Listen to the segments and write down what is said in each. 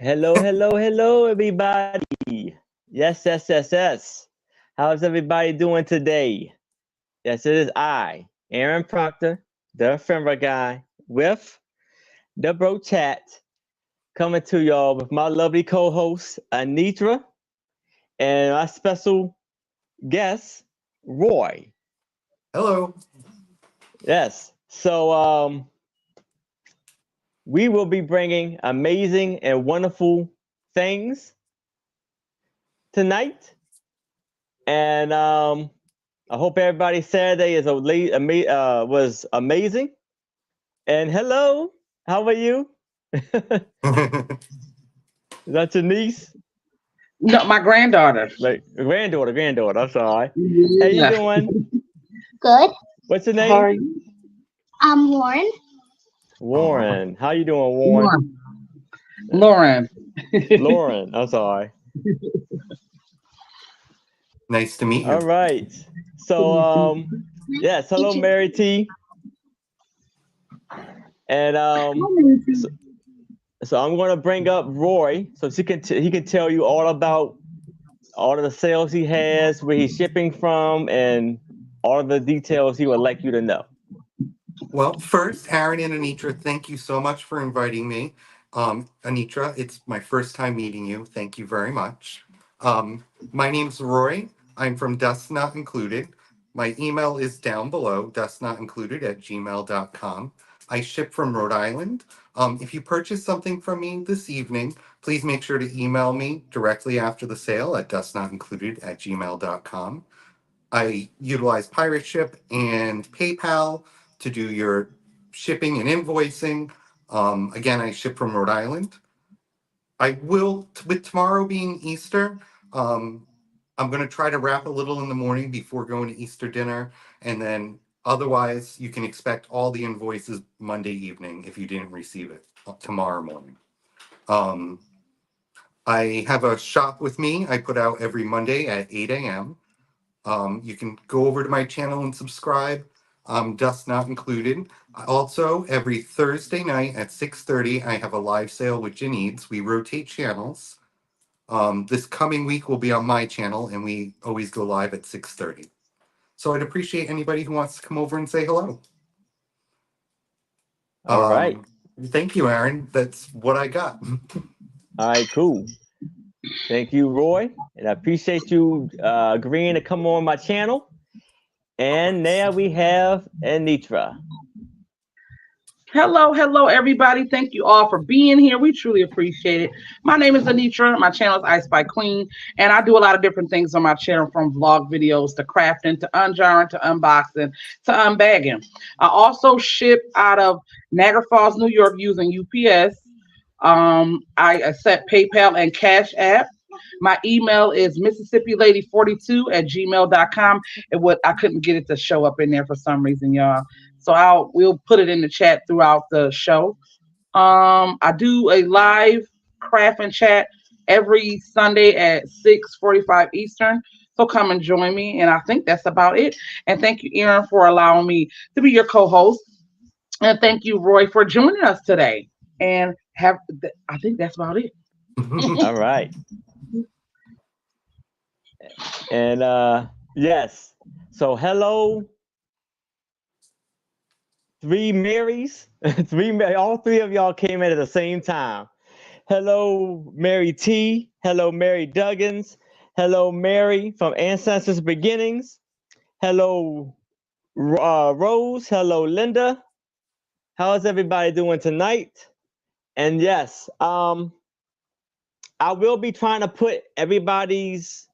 Hello, hello, hello, everybody. Yes, yes, yes, yes. How's everybody doing today? Yes, it is I, Aaron Proctor, the ephemera guy, with the Bro Chat, coming to y'all with my lovely co-host, Anitra, and our special guest, Roy. Hello. Yes. We will be bringing amazing and wonderful things tonight. And I hope everybody's Saturday was amazing. And hello, how are you? Is that your niece? No, my granddaughter. Like granddaughter. I'm sorry. How you Yeah. doing? Good. What's your How name? are you? I'm Lauren. Aw, Warren. How you doing, Warren? Lauren. Lauren. Lauren. I'm sorry. nice to meet All you. right. So yes, hello, Teacher. Mary T. And so I'm gonna bring up Roy so he can tell you all about all of the sales he has, where he's shipping from, and all of the details he would like you to know. Well, first, Aaron and Anitra, thank you so much for inviting me. Anitra, it's my first time meeting you. Thank you very much. My name's Roy. I'm from Dust Not Included. My email is down below, dustnotincluded@gmail.com. I ship from Rhode Island. If you purchase something from me this evening, please make sure to email me directly after the sale at dustnotincluded@gmail.com. I utilize Pirate Ship and PayPal to do your shipping and invoicing. Again, I ship from Rhode Island. I will, with tomorrow being Easter, I'm going to try to wrap a little in the morning before going to Easter dinner. And then otherwise, you can expect all the invoices Monday evening if you didn't receive it tomorrow morning. Um, I have a shop with me. I put out every Monday at 8 a.m. You can go over to my channel and subscribe. Dust Not Included. Also, every Thursday night at 6:30, I have a live sale with Janides. We rotate channels. This coming week will be on my channel, and we always go live at 6:30. So I'd appreciate anybody who wants to come over and say hello. All right. Thank you, Aaron. That's what I got. All right, cool. Thank you, Roy. And I appreciate you agreeing to come on my channel. And now we have Anitra. Hello, everybody. Thank you all for being here. We truly appreciate it. My name is Anitra. My channel is Ice by Queen, and I do a lot of different things on my channel, from vlog videos to crafting to unjarring to unboxing to unbagging. I also ship out of Niagara Falls, New York, using UPS. I accept PayPal and Cash App. My email is MississippiLady42@gmail.com. I couldn't get it to show up in there for some reason, y'all. So we'll put it in the chat throughout the show. I do a live craft and chat every Sunday at 6:45 Eastern. So come and join me. And I think that's about it. And thank you, Aaron, for allowing me to be your co-host. And thank you, Roy, for joining us today. And I think that's about it. All right. And yes. So hello, three Marys. All three of y'all came in at the same time. Hello, Mary T. Hello, Mary Duggins. Hello, Mary from Ancestors Beginnings. Hello, Rose. Hello, Linda. How's everybody doing tonight? And yes, I will be trying to put everybody's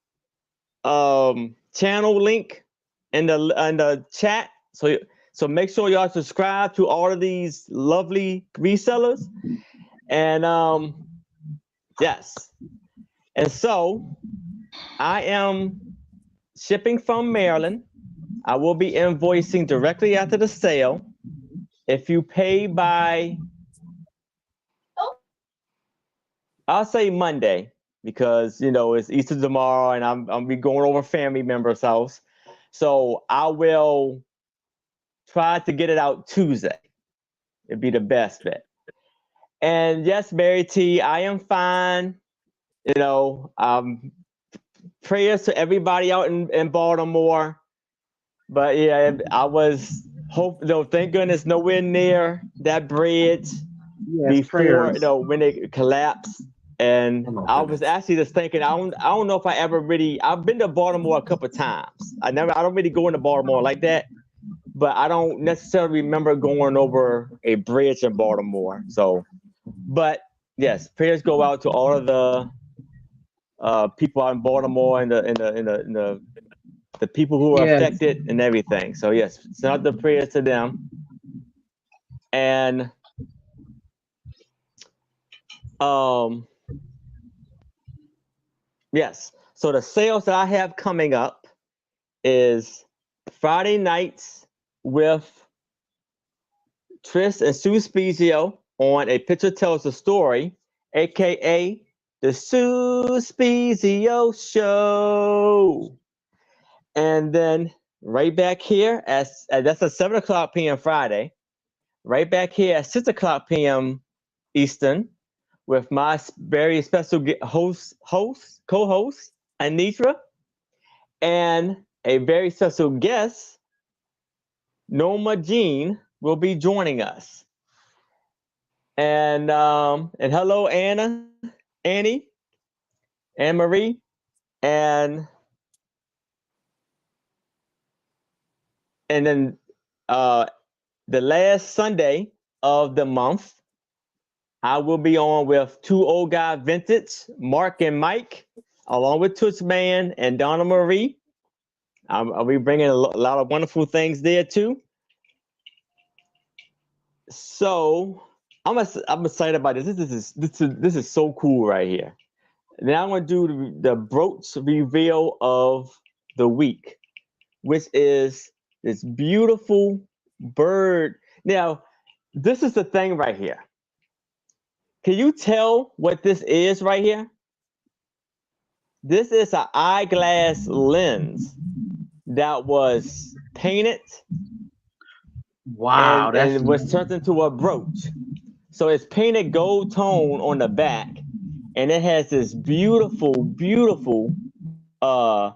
channel link in the chat. So make sure y'all subscribe to all of these lovely resellers. And yes. And so I am shipping from Maryland. I will be invoicing directly after the sale. If you pay by, I'll say Monday, because it's Easter tomorrow and I'm be going over family member's house. So I will try to get it out Tuesday. It'd be the best bet. And yes, Mary T, I am fine. You know, prayers to everybody out in Baltimore. But yeah, I was thank goodness nowhere near that bridge Yes, before, prayers. when it collapsed. And Oh my I was goodness. actually just thinking, I don't know if I ever really, I've been to Baltimore a couple of times. I don't really go into Baltimore like that, but I don't necessarily remember going over a bridge in Baltimore. So, but yes, prayers go out to all of the people out in Baltimore and the people who are Yes. affected and everything. So yes, send out the prayers to them. And um yes, so the sales that I have coming up is Friday nights with Tris and Sue Spezio on A Picture Tells a Story, aka the Sue Spezio Show. And then right back here that's at 7 o'clock p.m. Friday. Right back here at 6 o'clock p.m. Eastern with my very special co-host, Anitra, and a very special guest, Noma Jean, will be joining us. And hello, Annie, Anne Marie, and then uh, the last Sunday of the month, I will be on with Two Old Guy Vintage, Mark and Mike, along with Toots Man and Donna Marie. I'll be bringing a lot of wonderful things there too. So I'm excited about this. This is so cool right here. Now I'm gonna do the brooch reveal of the week, which is this beautiful bird. Now, this is the thing right here. Can you tell what this is right here? This is an eyeglass lens that was painted Wow, that's and was turned into a brooch. So it's painted gold tone on the back, and it has this beautiful uh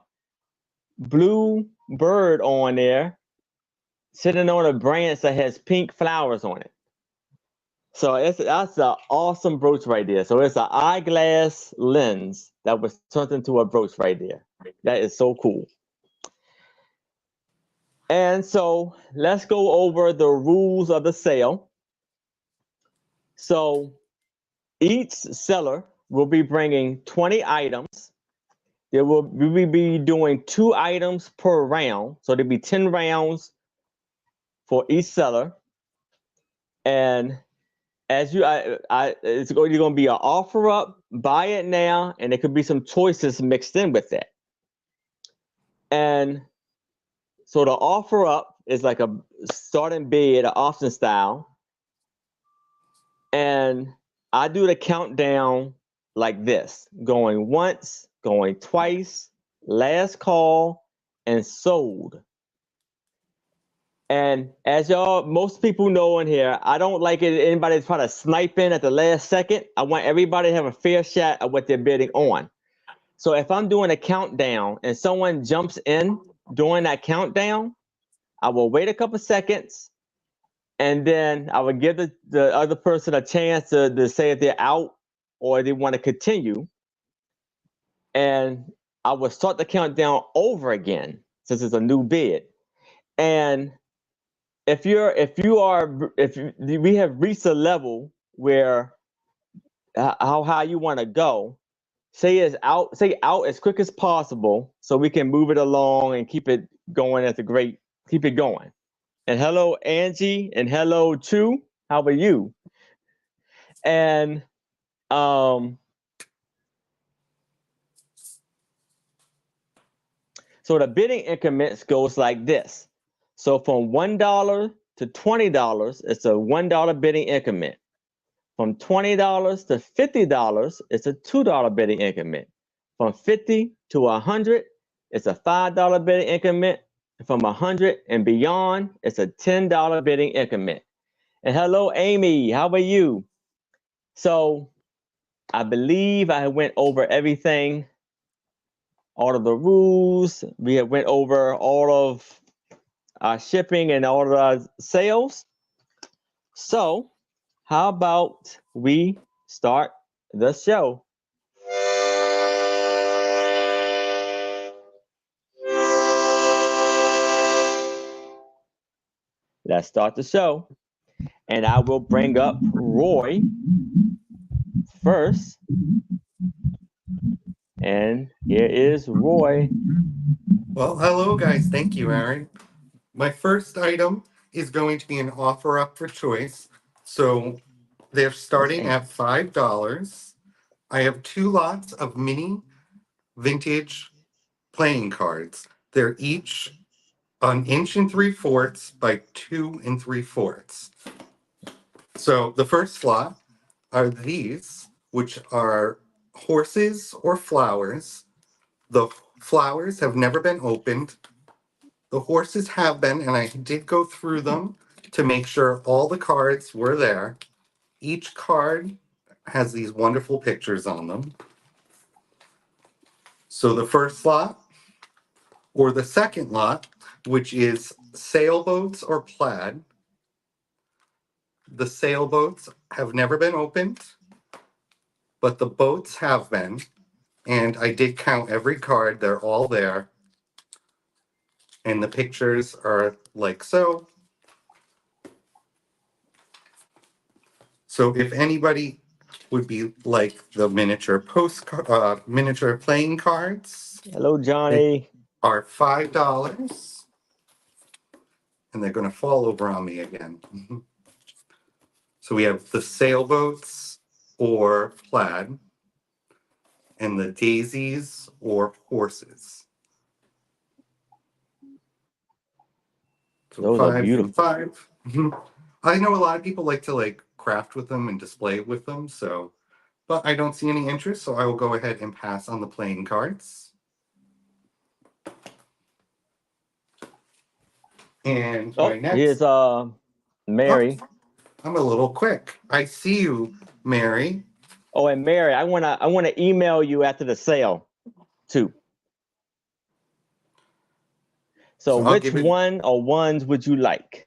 blue bird on there sitting on a branch that has pink flowers on it. So that's an awesome brooch right there. So it's an eyeglass lens that was turned into a brooch right there. That is so cool. And so let's go over the rules of the sale. So each seller will be bringing 20 items. We will be doing 2 items per round. So there'll be 10 rounds for each seller. And as it's going to be an offer up, buy it now, and there could be some choices mixed in with that. And so the offer up is like a starting bid, an option style. And I do the countdown like this, going once, going twice, last call, and sold. And as most people know in here, I don't like anybody to try to snipe in at the last second. I want everybody to have a fair shot of what they're bidding on. So if I'm doing a countdown and someone jumps in during that countdown, I will wait a couple seconds, and then I would give the other person a chance to say if they're out or they want to continue. And I will start the countdown over again since it's a new bid. And if we have reached a level where how high you want to go, say out as quick as possible so we can move it along and keep it going keep it going. And hello, Angie, and hello, Chu. How are you? And so the bidding increments goes like this. So from $1 to $20, it's a $1 bidding increment. From $20 to $50, it's a $2 bidding increment. From 50 to 100, it's a $5 bidding increment. From 100 and beyond, it's a $10 bidding increment. And hello, Amy, how are you? So I believe I went over everything, all of the rules. We have went over all of our shipping and all of our sales. So how about we start the show? Let's start the show. And I will bring up Roy first. And here is Roy. Well, hello, guys. Thank you, Aaron. My first item is going to be an offer up for choice. So they're starting at $5. I have 2 lots of mini vintage playing cards. They're each 1 3/4 by 2 3/4. So the first slot are these, which are horses or flowers. The flowers have never been opened. The horses have been, and I did go through them to make sure all the cards were there. Each card has these wonderful pictures on them. So the first lot, or the second lot, which is sailboats or plaid. The sailboats have never been opened, but the boats have been. And I did count every card, they're all there. And the pictures are like so. So if anybody would be like the miniature playing cards, Hello, Johnny. are $5. And they're going to fall over on me again. So we have the sailboats or plaid, and the daisies or horses. So Those are 5 beautiful. and 5. I know a lot of people like to craft with them and display with them, so but I don't see any interest, so I will go ahead and pass on the playing cards. And my next, here's Mary. Oh, I'm a little quick. I see you, Mary. Oh, and Mary, I wanna email you after the sale too. So I'll which give it. one or ones would you like?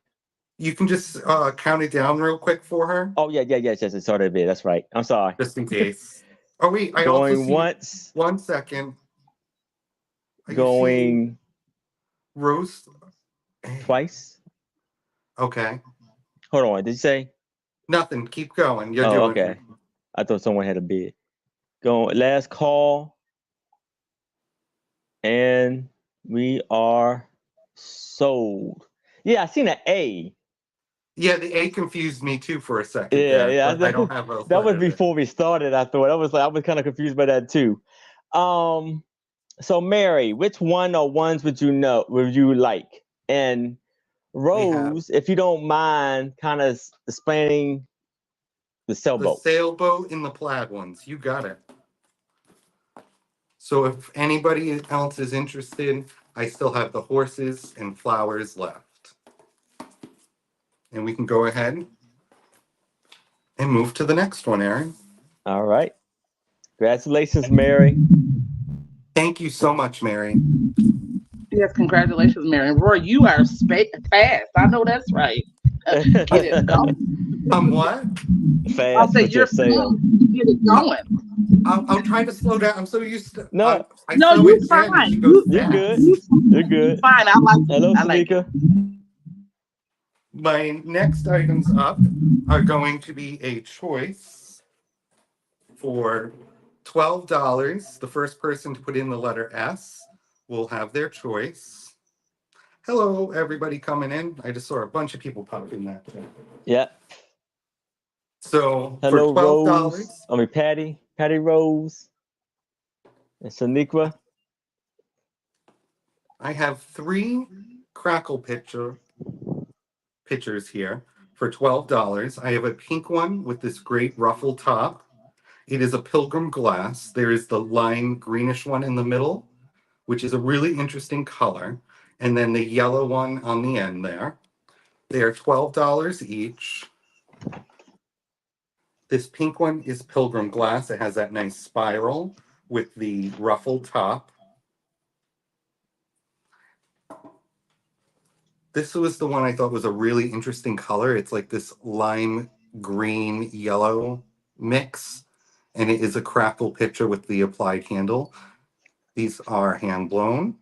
You can just count it down real quick for her, Oh yes, it's sort of it. That's right. I'm sorry. just in case. Oh wait, I also Going see. once, 1 second. Are you seeing going Rose? twice. Okay. Hold on, did you say? Nothing. Keep going. You're Oh, doing okay. it. I thought someone had a bid. Going last call. And we are sold. Yeah, I seen an A. Yeah, the A confused me too for a second Yeah, there, yeah. but I don't have a That was letter there. before we started. I thought I was kind of confused by that too. So Mary, which one or ones would you like? And Rose, if you don't mind, kind of explaining the The sailboat. sailboat and the plaid ones. You got it. So if anybody else is interested, I still have the horses and flowers left. And we can go ahead and move to the next one, Aaron. All right. Congratulations, Mary. Thank you so much, Mary. Yes, congratulations, Mary. Roy, you are fast. I know that's right. Get it going. What? I'll Fast say with your you're sale. fast. Get it going. I'll try to slow down. I'm so used to. No, I No, slow you it Jen and she fine. goes you're good. fast. You're good. Fine. I like it. Hello, I like it. Salika. My next items up are going to be a choice for $12. The first person to put in the letter S will have their choice. Hello, everybody coming in. I just saw a bunch of people pop in that. Yeah. So Hello, for $12, Rose. I mean, Patty Rose, and Shaniqua. I have 3 crackle pictures here for $12. I have a pink one with this great ruffle top. It is a pilgrim glass. There is the lime greenish one in the middle, which is a really interesting color. And then the yellow one on the end there. They are $12 each. This pink one is Pilgrim Glass. It has that nice spiral with the ruffled top. This was the one I thought was a really interesting color. It's like this lime green yellow mix, and it is a crackle pitcher with the applied handle. These are hand blown.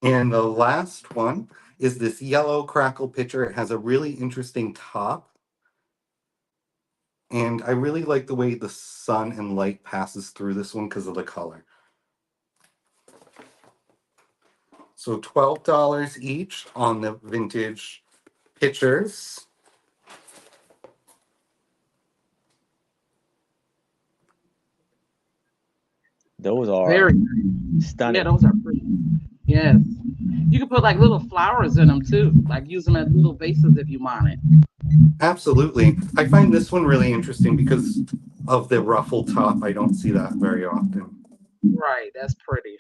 And the last one is this yellow crackle pitcher. It has a really interesting top. And I really like the way the sun and light passes through this one because of the color. So $12 each on the vintage pitchers. Those are Very stunning. Yeah, those are pretty. Yes. You can put like little flowers in them too, like use them as little vases if you want it. Absolutely. I find this one really interesting because of the ruffled top. I don't see that very often. Right, that's pretty.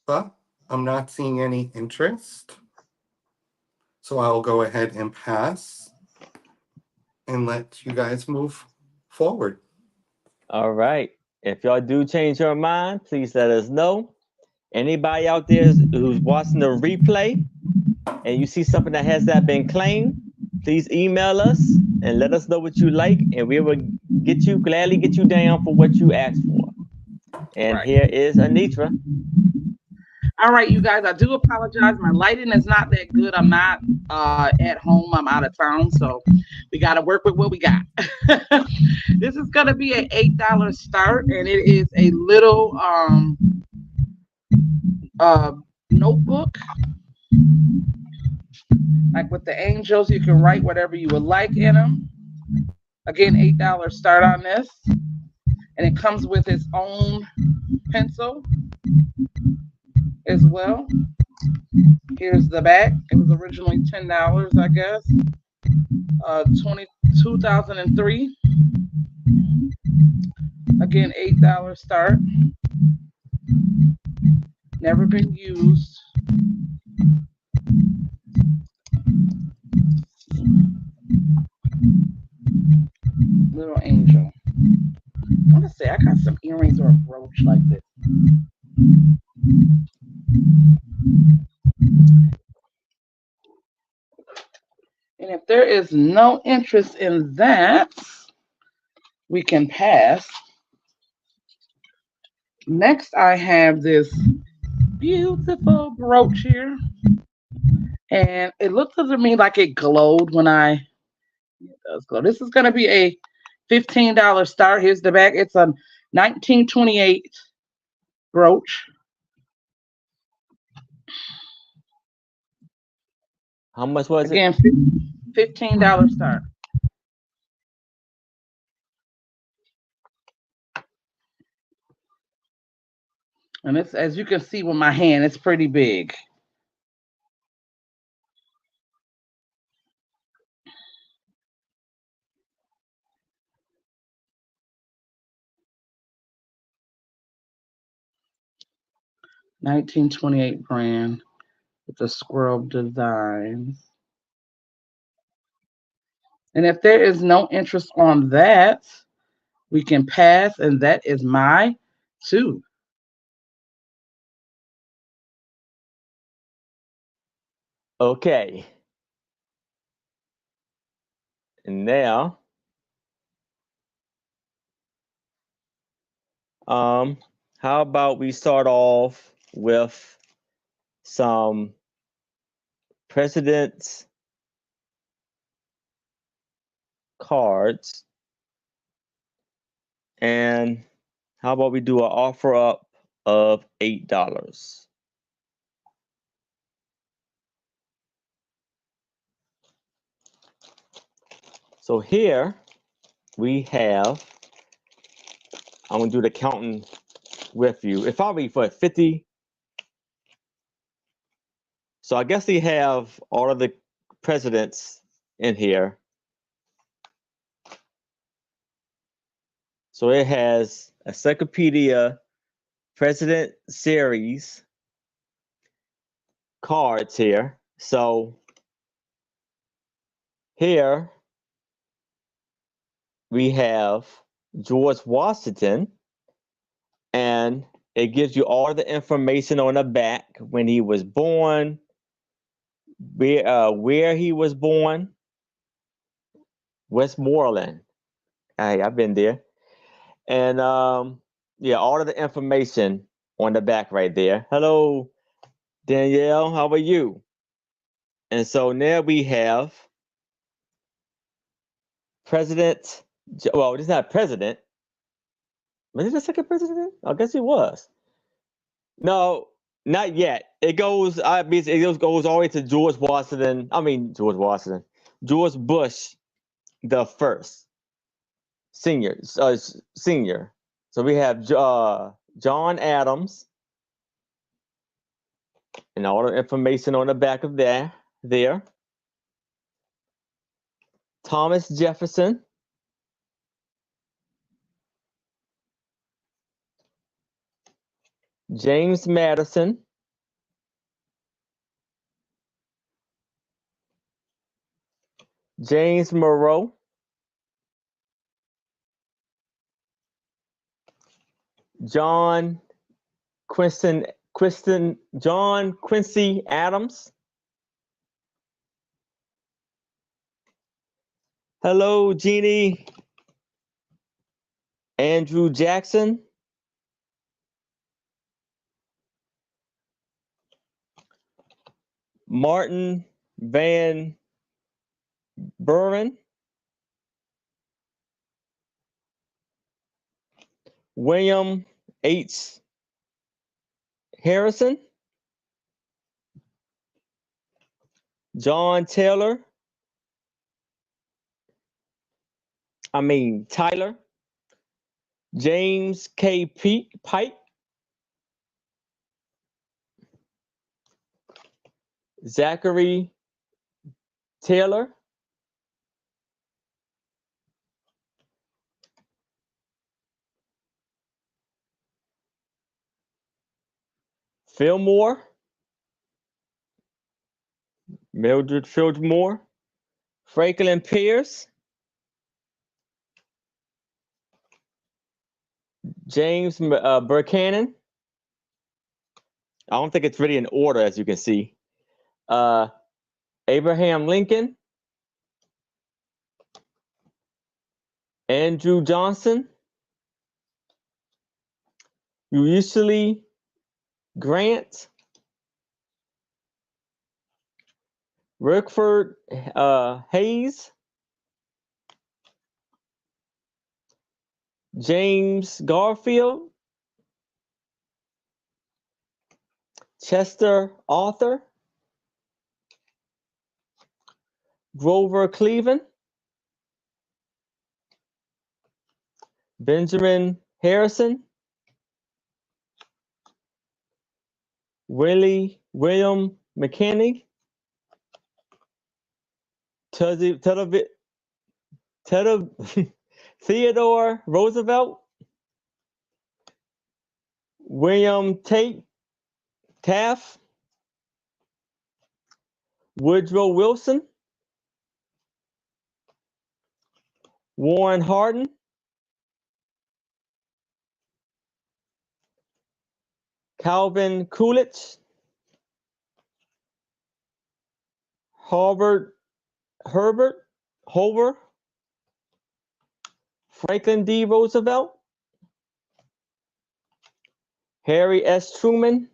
But I'm not seeing any interest. So I'll go ahead and pass and let you guys move forward. All right. If y'all do change your mind, please let us know. Anybody out there who's watching the replay and you see something that has not been claimed, please email us and let us know what you like, and we will gladly get you down for what you asked for. And Right. here is Anitra. All right, you guys, I do apologize. My lighting is not that good. I'm not at home. I'm out of town, so we got to work with what we got. This is going to be an $8 start, and it is a little notebook. Like with the angels, you can write whatever you would like in them. Again, $8 start on this. And it comes with its own pencil as well. Here's the back. It was originally $10, I guess. 2003. Again, $8 start. Never been used. Little angel. I want to say I got some earrings or a brooch like this. And if there is no interest in that, we can pass. Next, I have this beautiful brooch here. And it looks to me like it glowed when it does glow. This is going to be a $15 start. Here's the back. It's a 1928 brooch. How much was it? Again, $15 start. And it's, as you can see with my hand, it's pretty big. $1928 brand with the squirrel designs. And if there is no interest on that, we can pass, and that is my 2. Okay. And now, how about we start off with some president's cards, and how about we do an offer up of $8? So here we have, I'm gonna do the counting with you. It's probably for 50. So I guess they have all of the presidents in here. So it has Encyclopedia President Series cards here. So Here we have George Washington, and it gives you all the information on the back: when he was born, where he was born, Westmoreland. Hey, I've been there. And yeah, all of the information on the back right there. Hello, Danielle, how are you? And so now we have President. Well, it's not president. Was it the second president? I guess he was. No, not yet. It goes. It goes all the way to George Washington. I mean George Washington, George Bush the first, senior. Senior. So we have John Adams, and all the information on the back of there. Thomas Jefferson, James Madison, James Monroe, John John Quincy Adams. Hello, Jeannie. Andrew Jackson. Martin Van Buren. William H. Harrison. John Taylor. Tyler. James K. Pike. Zachary Taylor. Fillmore. Mildred Fillmore. Franklin Pierce. James Buchanan. I don't think it's really in order, as you can see. Abraham Lincoln. Andrew Johnson. Ulysses Grant. Rickford Hayes. James Garfield. Chester Arthur. Grover Cleveland. Benjamin Harrison. William McKinney. Theodore Roosevelt. William Taft. Woodrow Wilson. Warren Harding. Calvin Coolidge. Herbert Hoover. Franklin D. Roosevelt. Harry S. Truman.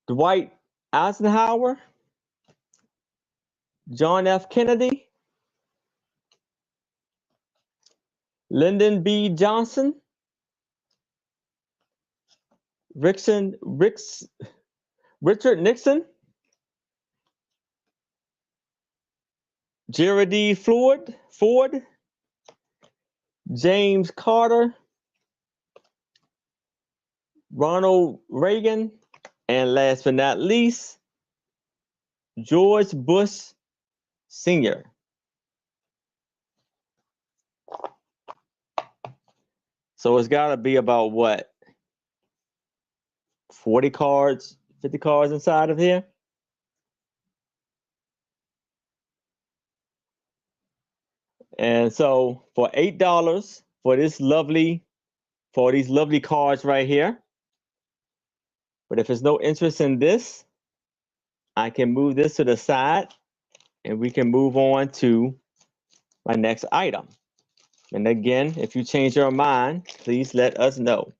Dwight Eisenhower. John F. Kennedy. Lyndon B. Johnson. Richard Nixon. Gerald D. Ford. James Carter. Ronald Reagan. And last but not least, George Bush Sr. So it's got to be about what? 40 cards, 50 cards inside of here? And so for $8 for these lovely cards right here. But if there's no interest in this, I can move this to the side and we can move on to my next item. And again, if you change your mind, please let us know.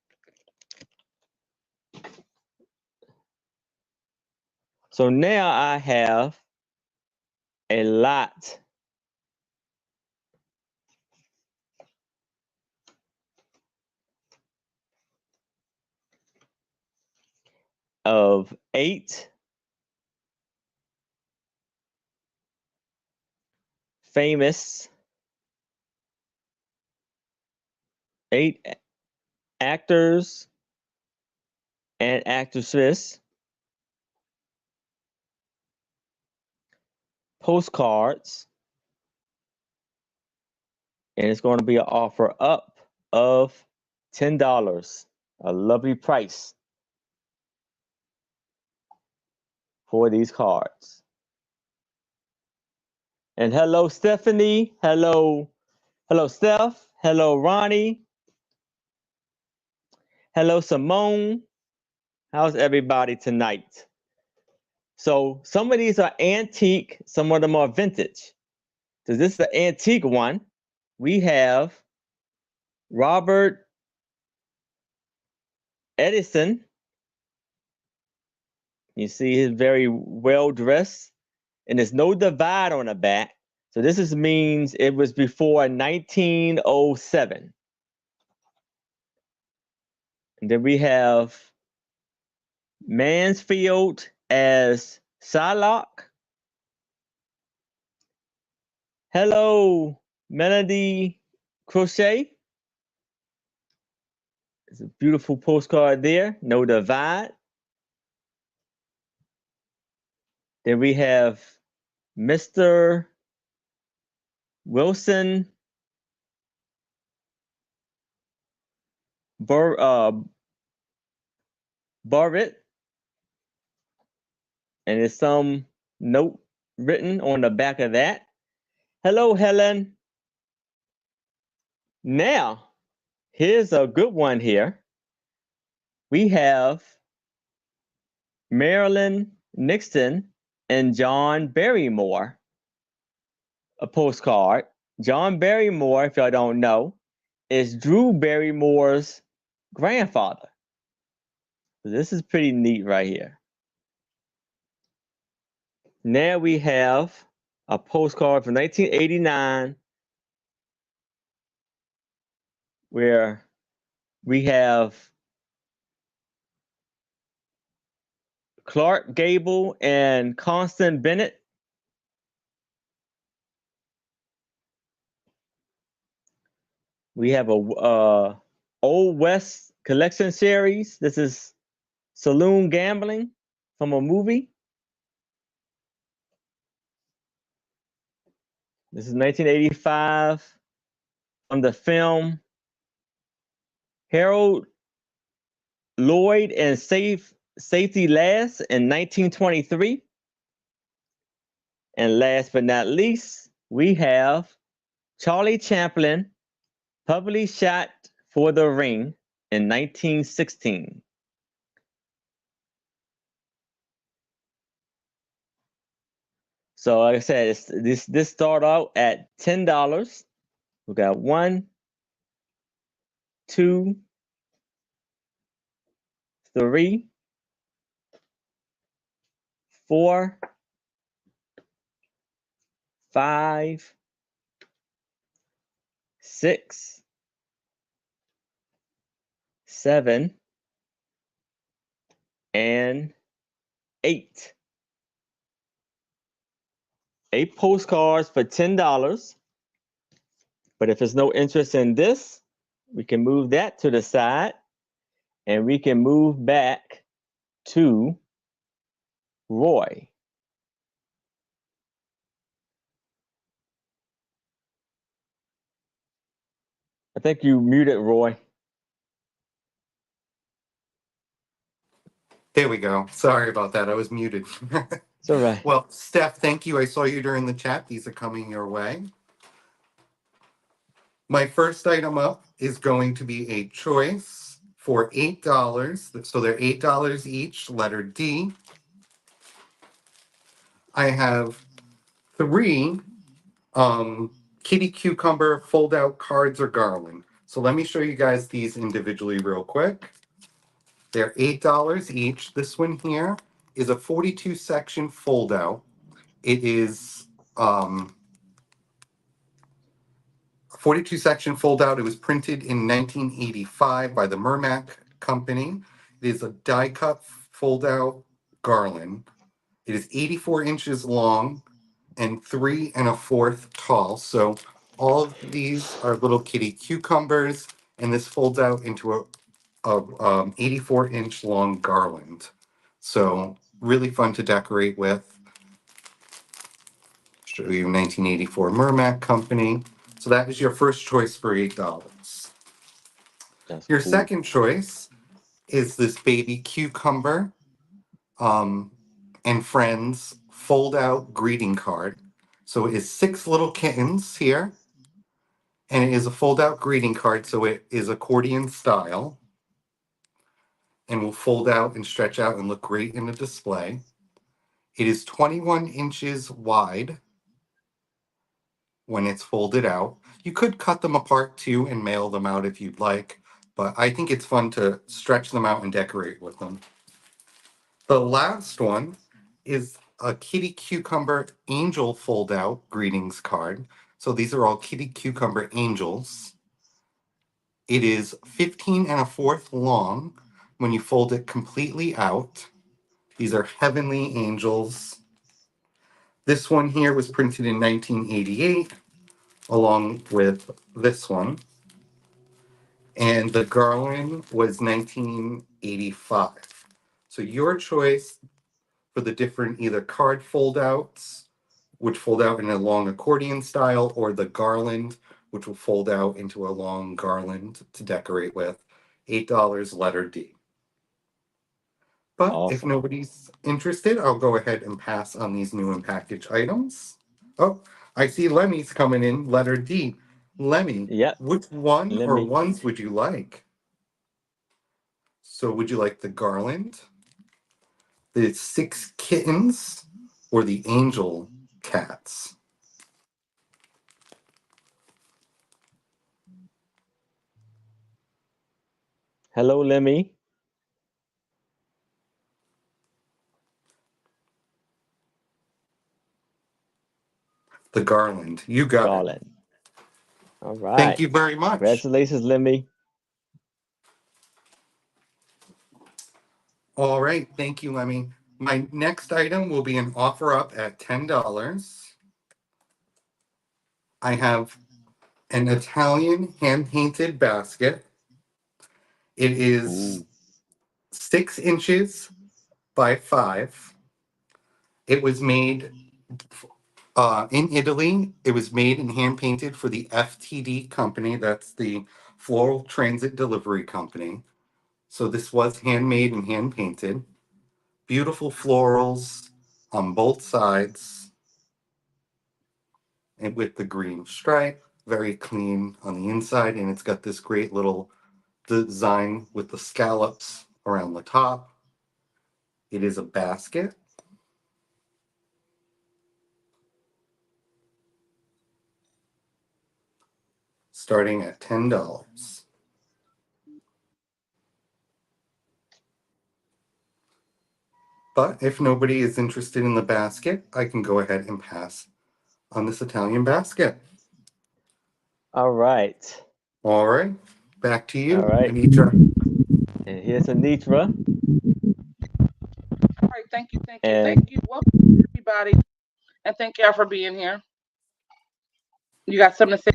So now I have a lot of 8 famous 8 actors and actresses postcards, and it's going to be an offer up of $10, a lovely price for these cards. And hello, Stephanie. Hello, Steph. Hello, Ronnie. Hello, Simone. How's everybody tonight? So some of these are antique, some of them are vintage. So this is the antique one. We have Robert Edison. You see he's very well dressed, and there's no divide on the back. So this means it was before 1907. And then we have Mansfield as Shylock. Hello, Melody Crochet. It's a beautiful postcard there. No divide. Then we have Mr. Wilson Barrett. And there's some note written on the back of that. Hello, Helen. Now, here's a good one here. We have Marilyn Nixon and John Barrymore, a postcard. John Barrymore, if y'all don't know, is Drew Barrymore's grandfather. So this is pretty neat right here. Now we have a postcard from 1989 where we have Clark Gable and Constance Bennett. We have a Old West collection series. This is Saloon Gambling from a movie. This is 1985 from the film Harold Lloyd and Safety Last in 1923. And last but not least, we have Charlie Chaplin, Publicly Shot for the Ring in 1916. So like I said, this start out at $10. We got 1, 2, 3, 4, 5, 6, 7, and 8. 8 postcards for $10. But if there's no interest in this, we can move that to the side and we can move back to Roy. I think you muted Roy. There we go. Sorry about that. I was muted. It's all right. Well, Steph, thank you. I saw you during the chat. These are coming your way. My first item up is going to be a choice for $8. So they're $8 each, letter D. I have three kitty cucumber fold out cards or garland. So let me show you guys these individually real quick. They're $8 each. This one here is a 42 section fold out. It is 42 section fold out. It was printed in 1985 by the Mermac Company. It is a die cut fold out garland. It is 84 inches long and 3 1/4 tall. So all of these are little kitty cucumbers, and this folds out into a 84-inch long garland. So really fun to decorate with. Show you 1984 Mermac Company. So that is your first choice for $8. That's Your cool. second choice is this baby cucumber and friends fold out greeting card. So it is 6 little kittens here, and it is a fold out greeting card. So it is accordion style and will fold out and stretch out and look great in a display. It is 21 inches wide when it's folded out. You could cut them apart too and mail them out if you'd like, but I think it's fun to stretch them out and decorate with them. The last one is a kitty cucumber angel fold out greetings card. So these are all kitty cucumber angels. It is 15 1/4 long when you fold it completely out. These are heavenly angels. This one here was printed in 1988, along with this one. And the garland was 1985. So your choice for the different either card fold outs, which fold out in a long accordion style, or the garland, which will fold out into a long garland to decorate with. $8, letter D. But if Awesome. nobody's interested, I'll go ahead and pass on these new and packaged items. Oh, I see Lemmy's coming in, letter D. Lemmy, Yep. which one Let or me. ones would you like? So would you like the garland, the 6 kittens, or the angel cats? Hello, Lemmy. The garland. You got it. Garland. All Thank right. you very much. Congratulations, Lemmy. All right. Thank you, Lemmy. My next item will be an offer up at $10. I have an Italian hand painted basket. It is Ooh. 6 inches by 5. It was made in Italy. It was made and hand painted for the FTD company. That's the Floral Transit Delivery Company. So this was handmade and hand painted. Beautiful florals on both sides, and with the green stripe, very clean on the inside, and it's got this great little design with the scallops around the top. It is a basket. Starting at $10. But if nobody is interested in the basket, I can go ahead and pass on this Italian basket. All right. All right, back to you, All right. Anitra. And here's Anitra. All right, thank you, thank you, And thank you. Welcome everybody, and thank y'all for being here. You got something to say?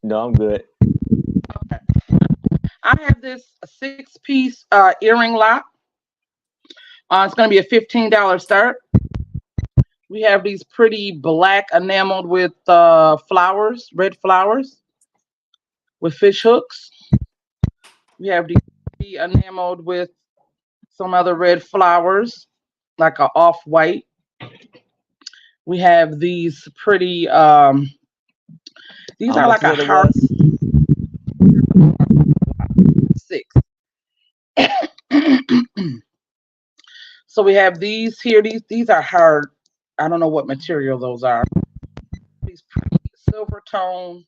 no, I'm good. Okay. I have this 6-piece earring lock. It's going to be a $15 start. We have these pretty black enameled with flowers, red flowers with fish hooks. We have these enameled with some other red flowers, like a off-white. We have these pretty these How are much like a that it heart was? 6. So we have these here. These are hard. I don't know what material those are. These pretty silver tone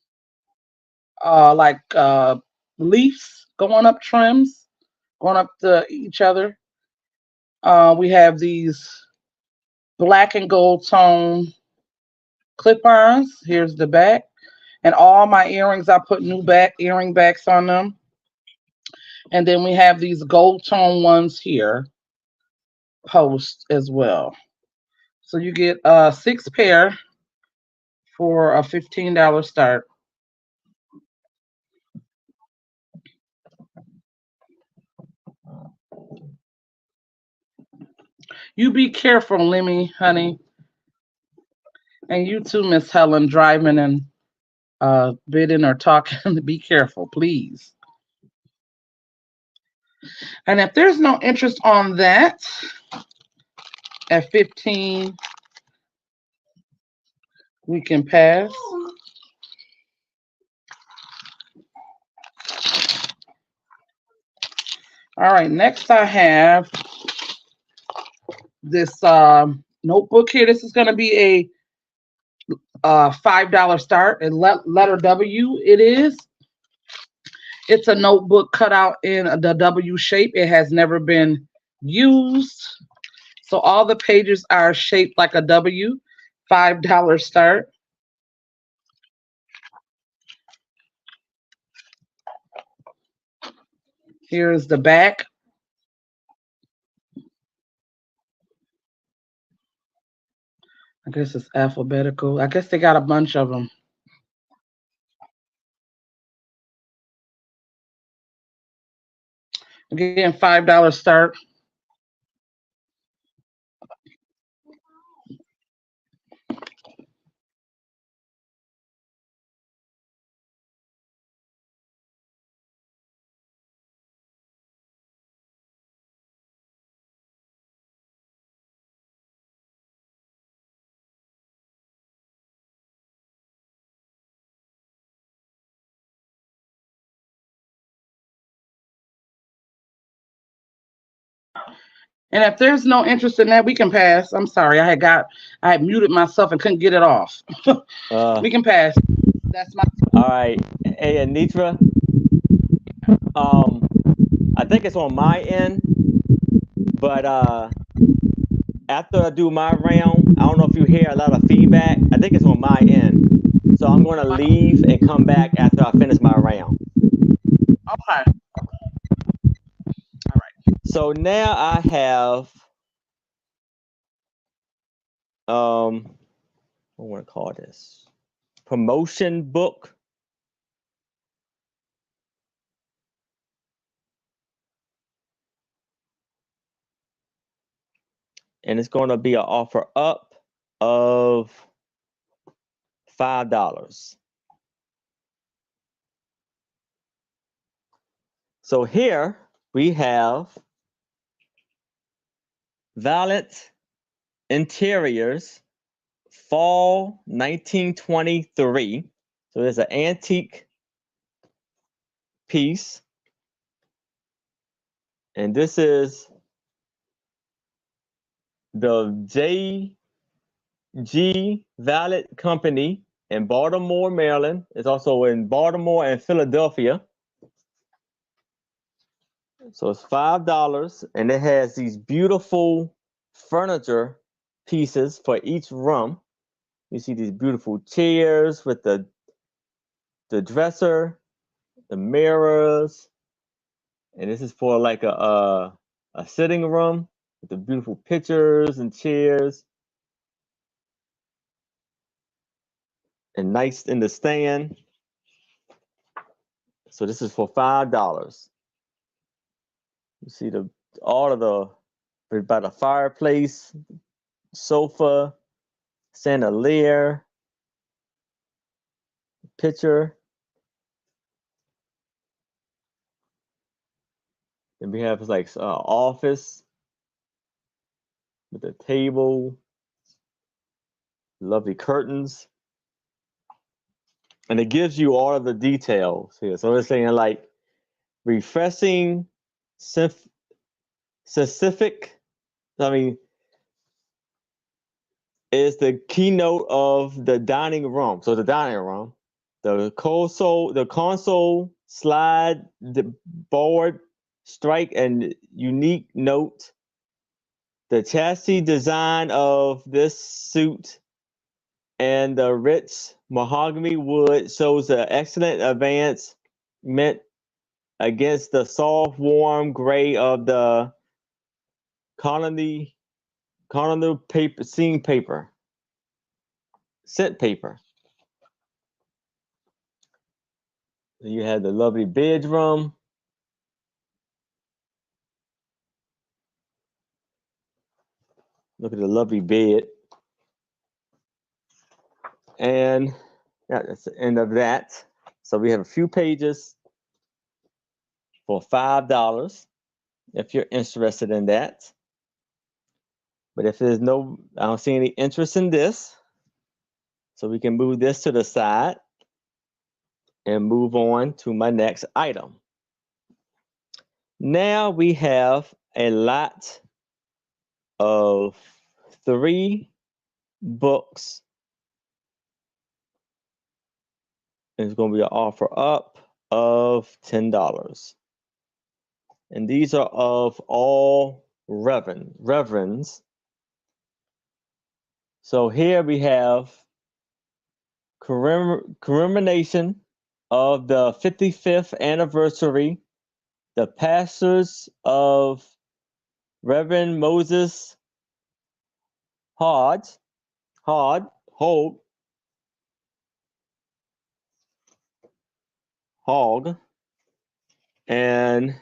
like leaves going up trims, going up to each other. We have these black and gold tone clip-ons. Here's the back. And all my earrings, I put new earring backs on them. And then we have these gold tone ones here, post as well. So you get 6 pair for a $15 start. You be careful, Lemmy, honey. And you too, Miss Helen, driving and bidding or talking. Be careful, please. And if there's no interest on that, at 15, we can pass. All right, next I have this notebook here. This is going to be a $5 start, and letter W it is. It's a notebook cut out in the W shape. It has never been used. So all the pages are shaped like a W. $5 start. Here's the back. I guess it's alphabetical. I guess they got a bunch of them. Again, $5 start. And if there's no interest in that, we can pass. I'm sorry, I had muted myself and couldn't get it off. We can pass. That's my. All right. Hey, Anitra. I think it's on my end, but after I do my round, I don't know if you hear a lot of feedback. I think it's on my end. So I'm going to leave and come back after I finish my round. Okay. So now I have, what do I want to call this? Promotion book. And it's going to be an offer up of $5. So here we have Valiant Interiors Fall 1923. So there's an antique piece. And this is the J.G. Valet Company in Baltimore, Maryland. It's also in Baltimore and Philadelphia. So it's $5, and it has these beautiful furniture pieces for each room. You see these beautiful chairs with the dresser, the mirrors, and this is for like a sitting room with the beautiful pictures and chairs, and nice in the stand. So this is for $5. You see all of the by the fireplace, sofa, chandelier, picture. And we have like office with a table. lovely curtains, and it gives you all of the details here. So it's saying like refreshing, specific. I mean, is the keynote of the dining room. So the dining room, the console slide, the board, strike and unique note. The chassis design of this suit and the rich mahogany wood shows an excellent advancement against the soft, warm gray of the colony paper, scene paper, scent paper. You have the lovely bedroom. Look at the lovely bed. And yeah, that's the end of that. So we have a few pages for $5 if you're interested in that. But if there's no, I don't see any interest in this. So we can move this to the side and move on to my next item. Now we have a lot of 3 books. It's going to be an offer up of $10. And these are of all reverends. So here we have commemoration of the 55th anniversary, the pastors of Reverend Moses Hogg, and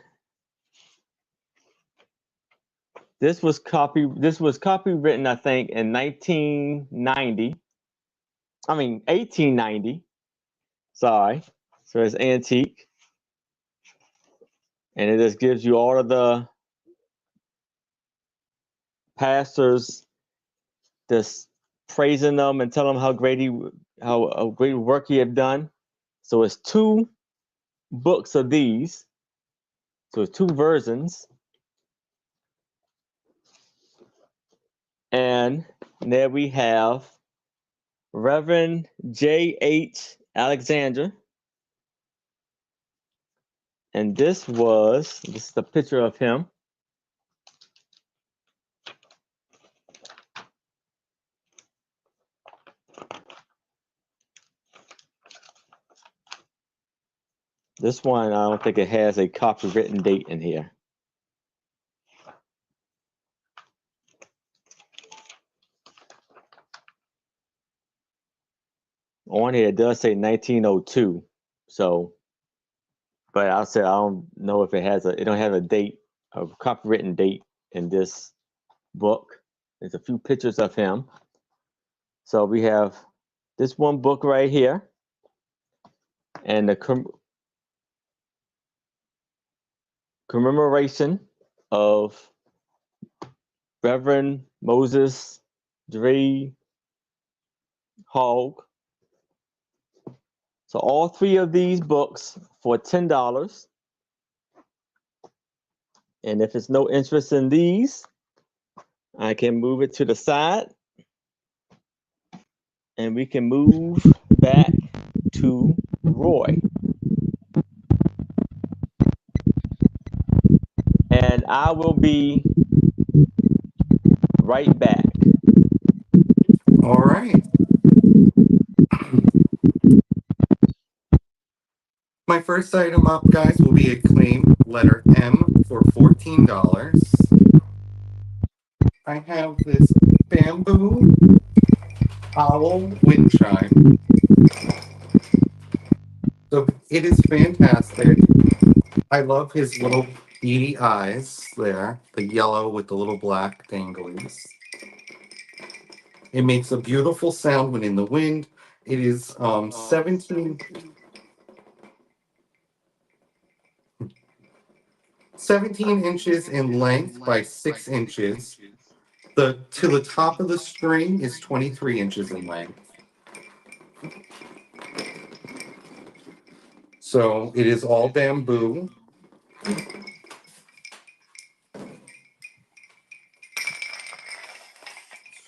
this was copywritten, I think, in 1890. Sorry. So it's antique. And it just gives you all of the pastors just praising them and telling them how great work he have done. So it's 2 books of these. So it's 2 versions. And there we have Reverend J.H. Alexander. And this is the picture of him. This one, I don't think it has a copywritten date in here. On here, it does say 1902. So, but I said I don't know if it don't have a date, a copywritten date in this book. There's a few pictures of him. So we have this one book right here, and the commemoration of Reverend Moses Dre Hogg. So all 3 of these books for $10. And if it's no interest in these, I can move it to the side. And we can move back to Roy. And I will be right back. All right. My first item up, guys, will be a claim letter M for $14. I have this bamboo owl wind chime. So it is fantastic. I love his little beady eyes there, the yellow with the little black danglies. It makes a beautiful sound when in the wind. It is 17 inches in length by 6 inches. To the top of the string is 23 inches in length. So it is all bamboo.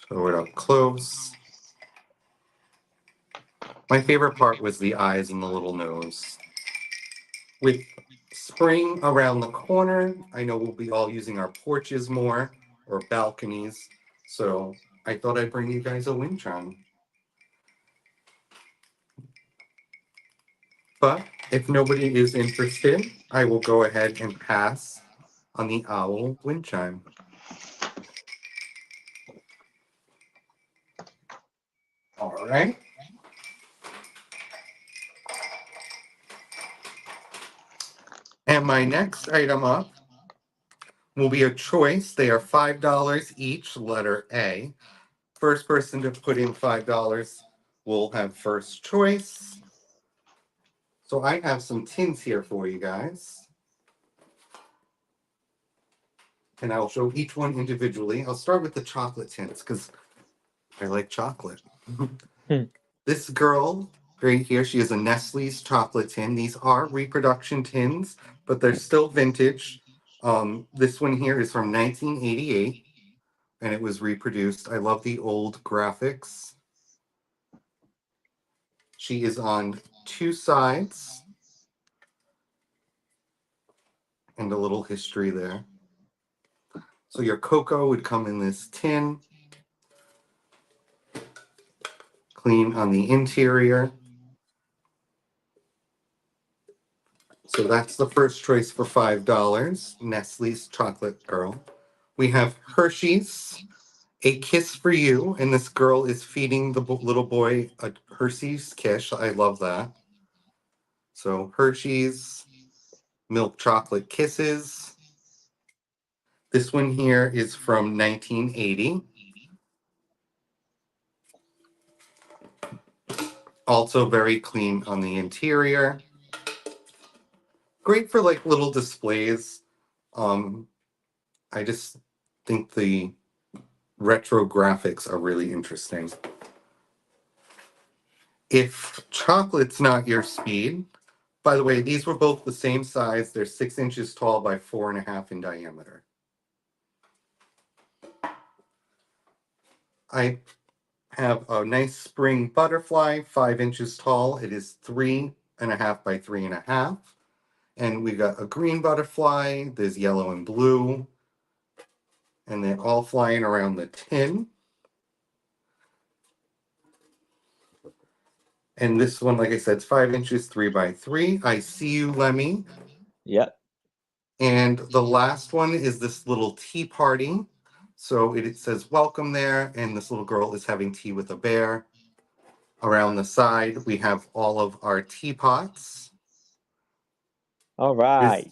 Show it up close. My favorite part was the eyes and the little nose. With spring around the corner, I know we'll be all using our porches more or balconies. So I thought I'd bring you guys a wind chime. But if nobody is interested, I will go ahead and pass on the owl wind chime. All right. And my next item up will be a choice. They are $5 each, letter A. First person to put in $5 will have first choice. So I have some tins here for you guys. And I'll show each one individually. I'll start with the chocolate tins because I like chocolate. This girl right here, she is a Nestle's chocolate tin. These are reproduction tins, but they're still vintage. This one here is from 1988, and it was reproduced. I love the old graphics. She is on two sides, and a little history there. So your cocoa would come in this tin, clean on the interior. So that's the first choice for $5, Nestle's Chocolate Girl. We have Hershey's, A Kiss for You, and this girl is feeding the little boy a Hershey's Kiss. I love that. So Hershey's Milk Chocolate Kisses. This one here is from 1980. Also very clean on the interior. Great for like little displays. I just think the retro graphics are really interesting. If chocolate's not your speed, by the way, these were both the same size. They're 6 inches tall by 4.5 in diameter. I have a nice spring butterfly, 5 inches tall. It is 3.5 by 3.5. And we got a green butterfly. There's yellow and blue. And they're all flying around the tin. And this one, like I said, it's 5 inches, 3 by 3. I see you, Lemmy. Yep. And the last one is this little tea party. So it says welcome there. And this little girl is having tea with a bear. Around the side, we have all of our teapots. All right.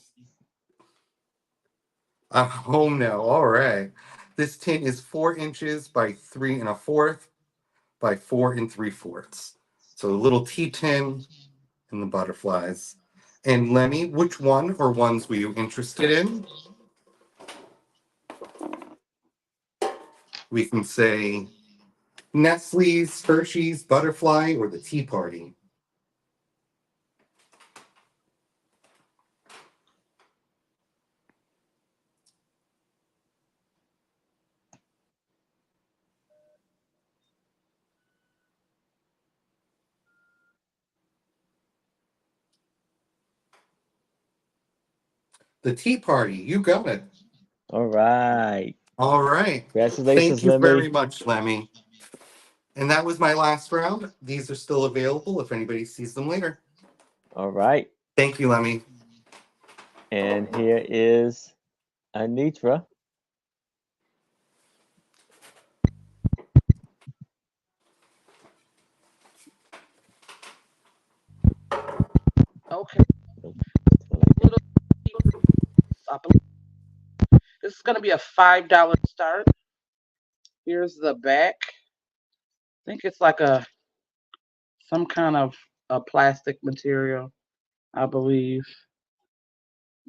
I'm home now. All right. This tin is 4 inches by 3.25 by 4 3/4. So a little tea tin and the butterflies. And Lemmy, which one or ones were you interested in? We can say Nestle's, Hershey's, Butterfly, or the Tea Party. The Tea Party, you got it. All right. All right. Congratulations, Thank you very Lemmy. much, Lemmy. And that was my last round. These are still available if anybody sees them later. All right. Thank you, Lemmy. And here is Anitra. Okay. This is going to be a $5 start. Here's the back. I think it's like some kind of a plastic material, I believe.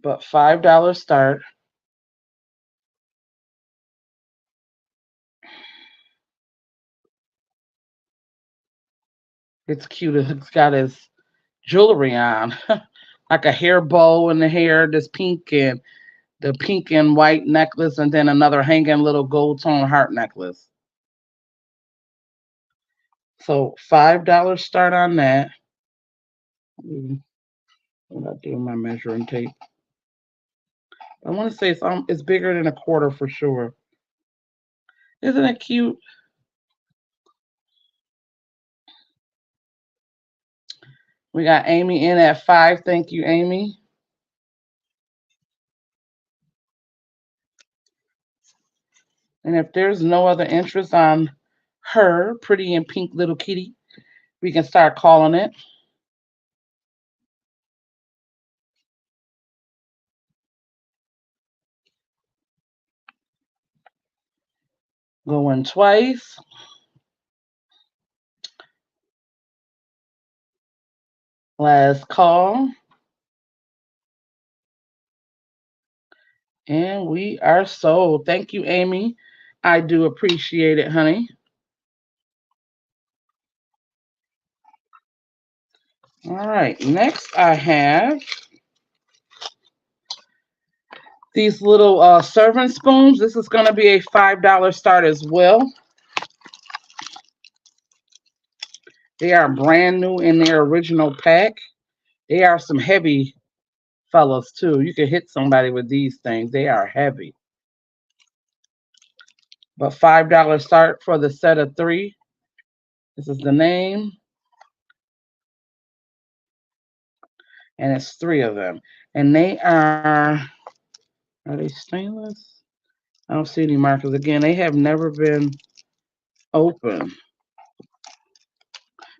But $5 start. It's cute. It's got his jewelry on, like a hair bow in the hair, this pink and the pink and white necklace, and then another hanging little gold tone heart necklace. So $5 start on that. What I do with my measuring tape? I want to say it's bigger than a quarter for sure. Isn't it cute? We got Amy in at 5. Thank you, Amy. And if there's no other interest on her pretty and pink little kitty, we can start calling it. Going twice. Last call. And we are sold. Thank you, Amy. I do appreciate it, honey. All right. Next, I have these little serving spoons. This is going to be a $5 start as well. They are brand new in their original pack. They are some heavy fellas too. You can hit somebody with these things. They are heavy. But $5 start for the set of 3. This is the name. And it's 3 of them. And they are they stainless? I don't see any markers. Again, they have never been open.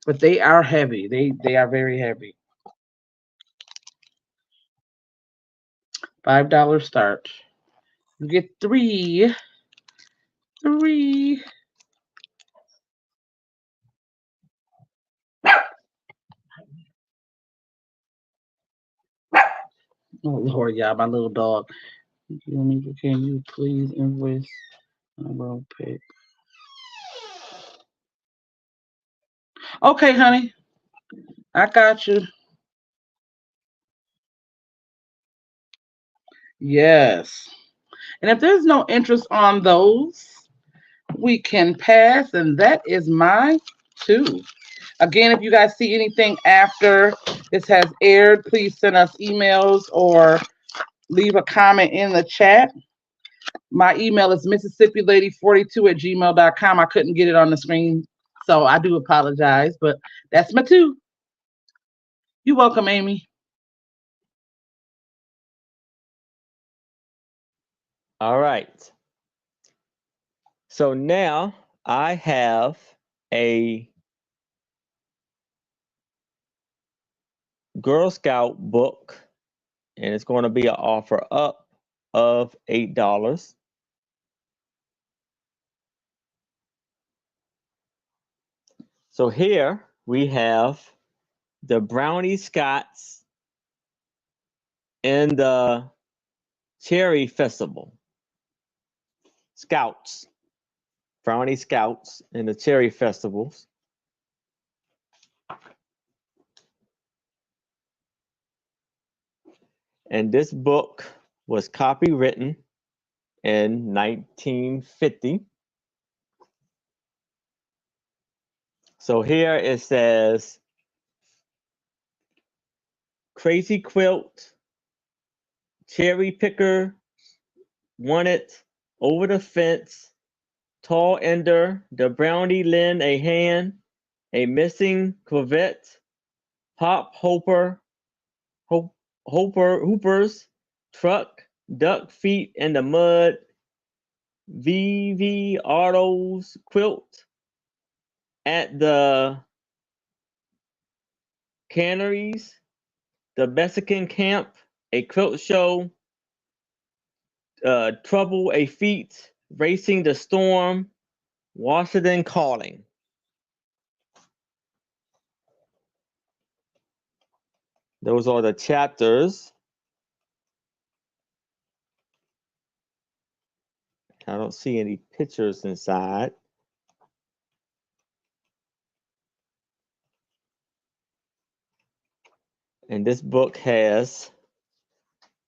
But they are heavy. They are very heavy. $5 start. You get 3. 3. Oh Lord, y'all, my little dog. Can you please invoice? I will pay. Okay, honey. I got you. Yes. And if there's no interest on those, we can pass, and that is my 2. Again, if you guys see anything after this has aired, please send us emails or leave a comment in the chat. My email is MississippiLady42@gmail.com. I couldn't get it on the screen, so I do apologize, but that's my 2. You're welcome, Amy. All right. So now I have a Girl Scout book, and it's going to be an offer up of $8. So here we have the Brownie Scots and the Cherry Festival. Scouts. Brownie Scouts and the Cherry Festivals. And this book was copywritten in 1950. So here it says, Crazy Quilt, Cherry Picker, Wanted, Over the Fence, Tall Ender, The Brownie Lend a Hand, A Missing Corvette, Pop Hopper, Hoopers, Truck, Duck Feet in the Mud, VV Autos Quilt, At the Canneries, The Mexican Camp, A Quilt Show, Trouble a Feet, Racing the Storm, Washington Calling. Those are the chapters. I don't see any pictures inside. And this book has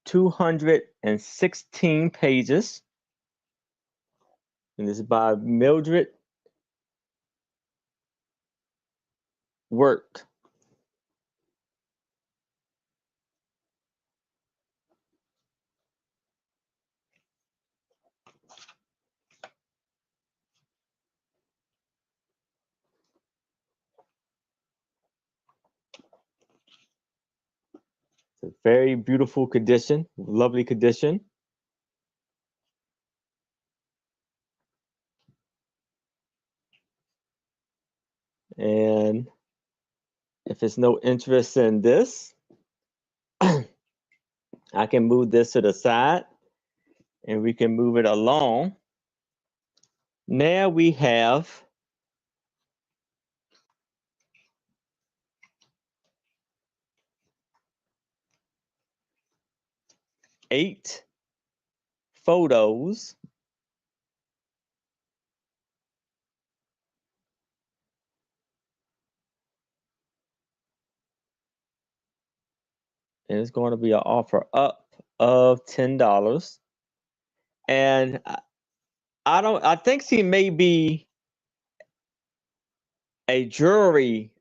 216 pages. And this is by Mildred Work. It's a very beautiful condition, lovely condition. And if it's no interest in this, I can move this to the side and we can move it along. Now we have eight photos and it's going to be an offer up of $10. And I think she may be a jury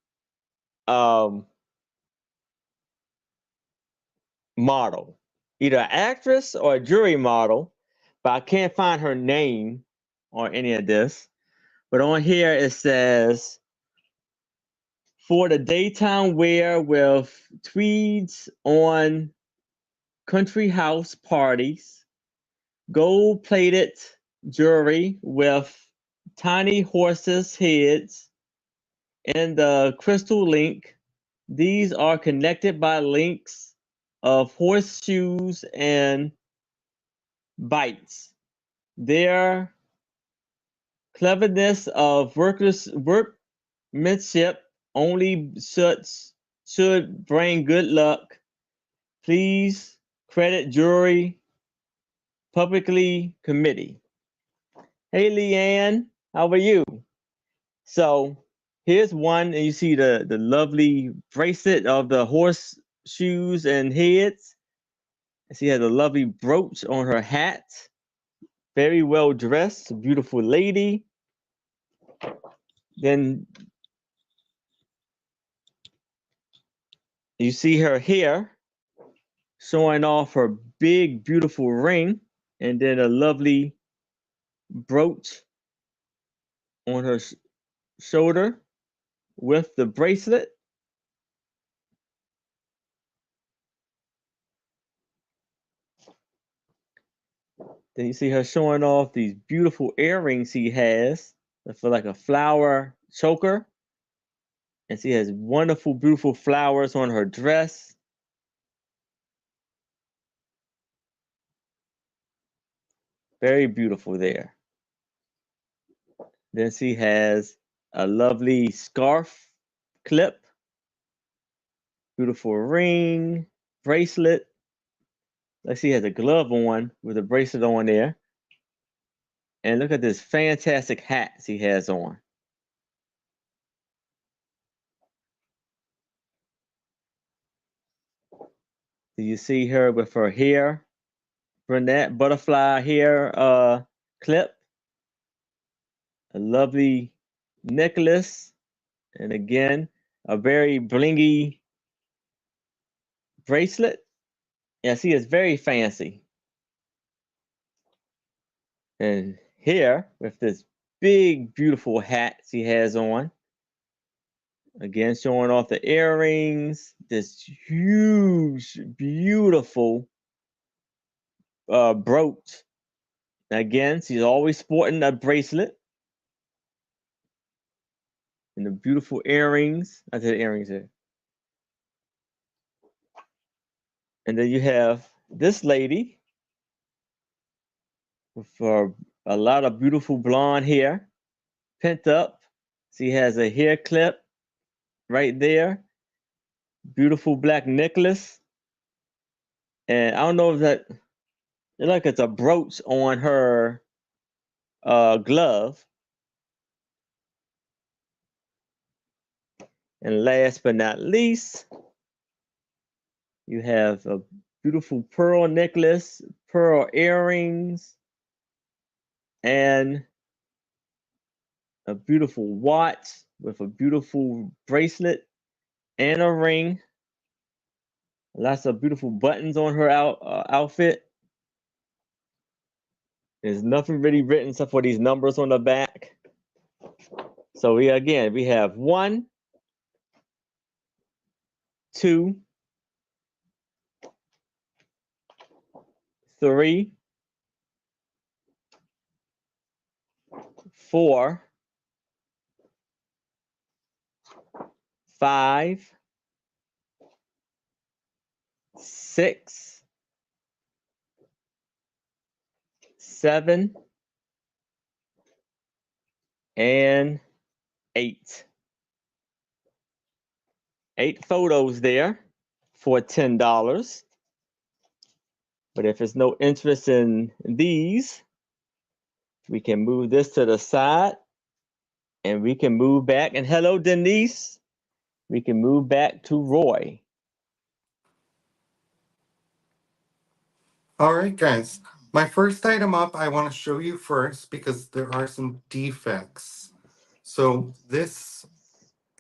model, either an actress or a jury model, but I can't find her name on any of this. But on here it says, for the daytime wear with tweeds on country house parties, gold-plated jewelry with tiny horses' heads and the crystal link. These are connected by links of horseshoes and bites. Their cleverness of workmanship only should bring good luck. Please credit jury publicly committee. Hey, Leanne, how are you? So here's one, and you see the lovely bracelet of the horseshoes and heads. She has a lovely brooch on her hat. Very well dressed, beautiful lady. Then you see her hair showing off her big, beautiful ring, and then a lovely brooch on her shoulder with the bracelet. Then you see her showing off these beautiful earrings she has for like a flower choker. And she has wonderful, beautiful flowers on her dress. Very beautiful there. Then she has a lovely scarf clip, beautiful ring, bracelet. Like she has a glove on with a bracelet on there. And look at this fantastic hat she has on. Do you see her with her hair, brunette butterfly hair clip? A lovely necklace, and again, a very blingy bracelet. Yeah, she is very fancy. And here, with this big, beautiful hat she has on, again, showing off the earrings, this huge, beautiful brooch. Again, she's always sporting a bracelet and the beautiful earrings. I said earrings here. And then you have this lady with a lot of beautiful blonde hair, pent up. She has a hair clip right there. Beautiful black necklace. And I don't know if that, like it's a brooch on her glove. And last but not least, You have a beautiful pearl necklace, pearl earrings, and a beautiful watch with a beautiful bracelet and a ring. Lots of beautiful buttons on her outfit. There's nothing really written except for these numbers on the back. So we have 1, 2, 3, 4, 5, 6, 7, and 8. 8 photos there for $10. But if there's no interest in these, we can move this to the side and we can move back. And hello, Denise. We can move back to Roy. All right, guys. My first item up, I want to show you first because there are some defects. So this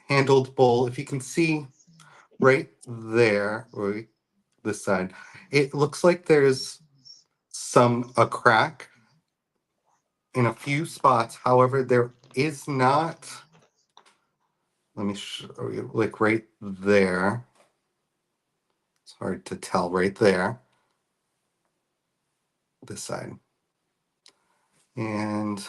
handled bowl, if you can see right there, or this side, it looks like there's a crack in a few spots. However, there is not, let me show you, like right there. It's hard to tell right there, this side. And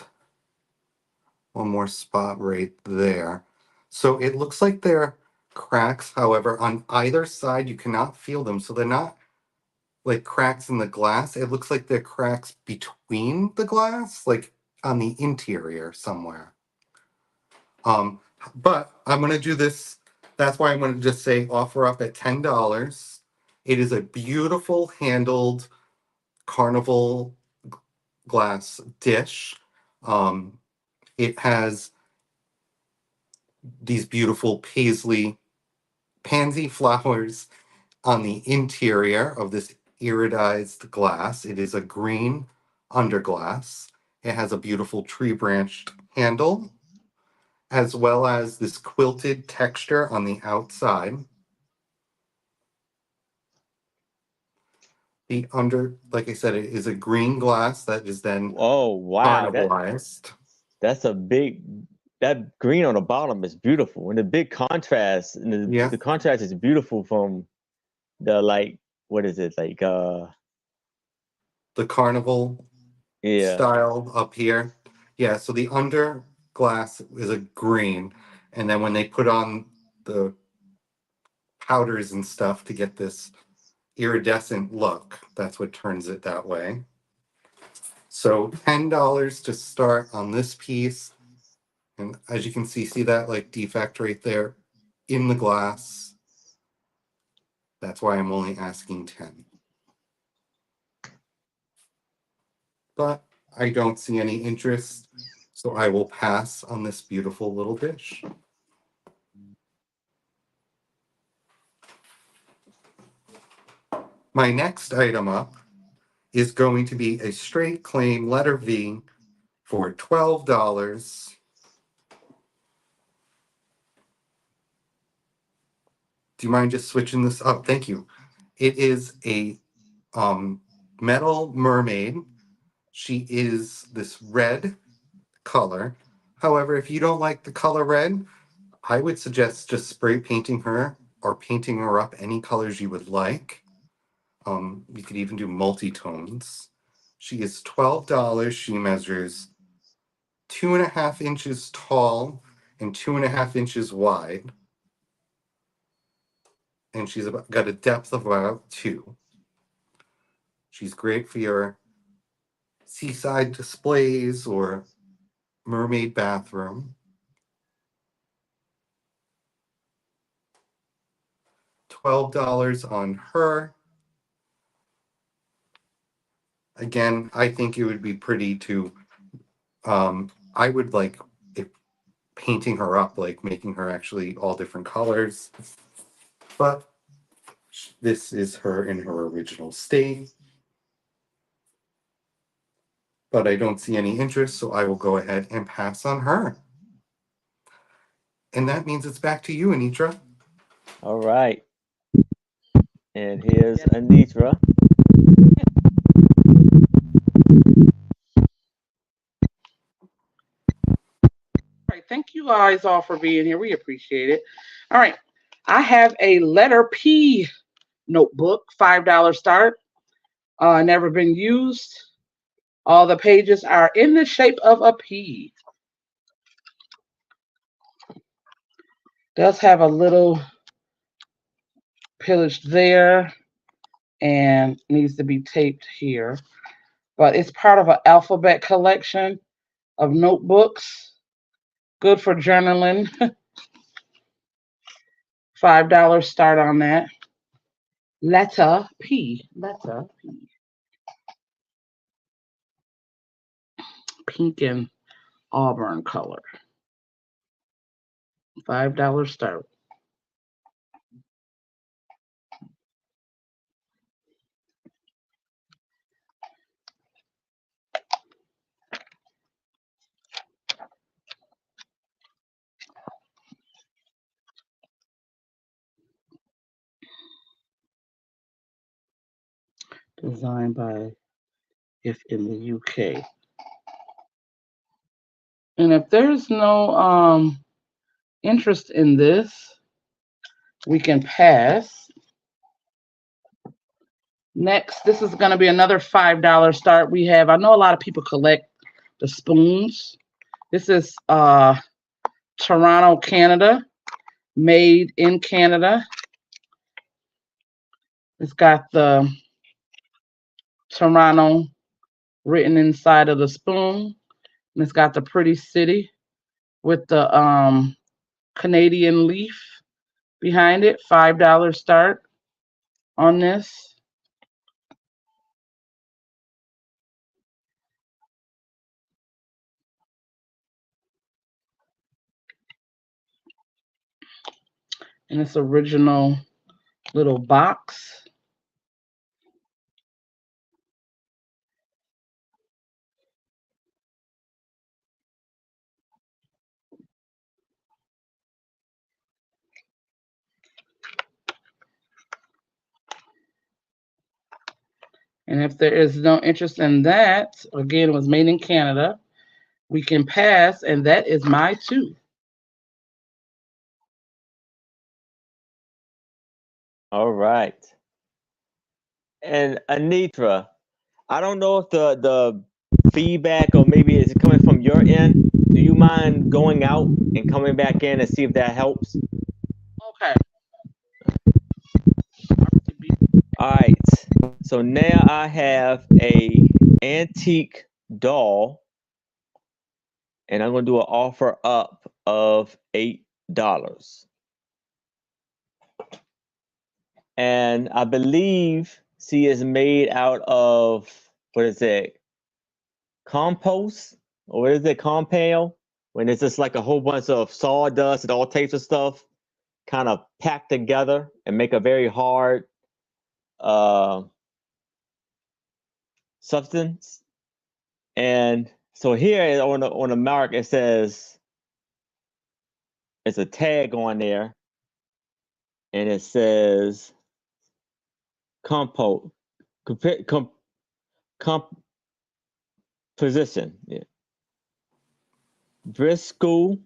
one more spot right there. So it looks like they're cracks. However, on either side, you cannot feel them. So they're not like cracks in the glass. It looks like they're cracks between the glass, like on the interior somewhere. But I'm gonna do this. That's why I'm gonna just say offer up at $10. It is a beautiful handled carnival glass dish. It has these beautiful paisley pansy flowers on the interior of this iridized glass. It is a green underglass. It has a beautiful tree branched handle, as well as this quilted texture on the outside. Like I said, it is a green glass that is then Oh, wow. carnivalized. That's a big, that green on the bottom is beautiful. And the big contrast, and Yeah, the contrast is beautiful from the like, what is it? Like, the carnival yeah. style up here. Yeah, so the under glass is a green, and then when they put on the powders and stuff to get this iridescent look, that's what turns it that way. So $10 to start on this piece. And as you can see that like defect right there in the glass. That's why I'm only asking 10. But I don't see any interest, so I will pass on this beautiful little dish. My next item up is going to be a straight claim letter V for $12. Do you mind just switching this up? Thank you. It is a metal mermaid. She is this red color. However, if you don't like the color red, I would suggest just spray painting her or painting her up any colors you would like. You could even do multi-tones. She is $12. She measures 2.5 inches tall and 2.5 inches wide. And got a depth of about 2. She's great for your seaside displays or mermaid bathroom. $12 on her. Again, I think it would be pretty to I would like if painting her up, like making her actually all different colors. But This is her in her original state. But I don't see any interest, so I will go ahead and pass on her. And that means it's back to you, Anitra. All right. And here's Anitra. All right, thank you guys all for being here. We appreciate it. All right, I have a letter P notebook, $5 start. Never been used. All the pages are in the shape of a P. Does have a little pillage there and needs to be taped here. But it's part of an alphabet collection of notebooks. Good for journaling. $5 start on that. Letter P. Letter P. Pink and auburn color. $5 start. Designed by If in the UK. And if there's no interest in this, we can pass. Next, this is going to be another $5 start. We have, I know a lot of people collect the spoons. This is Toronto, Canada, made in Canada. It's got the Toronto written inside of the spoon. And it's got the pretty city with the Canadian leaf behind it. $5 start on this. And this original little box. And if there is no interest in that, again, it was made in Canada, we can pass, and that is my two. All right. And Anitra, I don't know if the feedback or maybe is it coming from your end. Do you mind going out and coming back in and see if that helps? Okay. All right. So now I have a antique doll, and I'm gonna do an offer up of $8. And I believe she is made out of, what is it, compost? Or what is it, compound? When it's just like a whole bunch of sawdust and all types of stuff kind of packed together and make a very hard substance. And so here on the mark, it says, it's a tag on there, and it says compost, composition. Yeah. Bristol,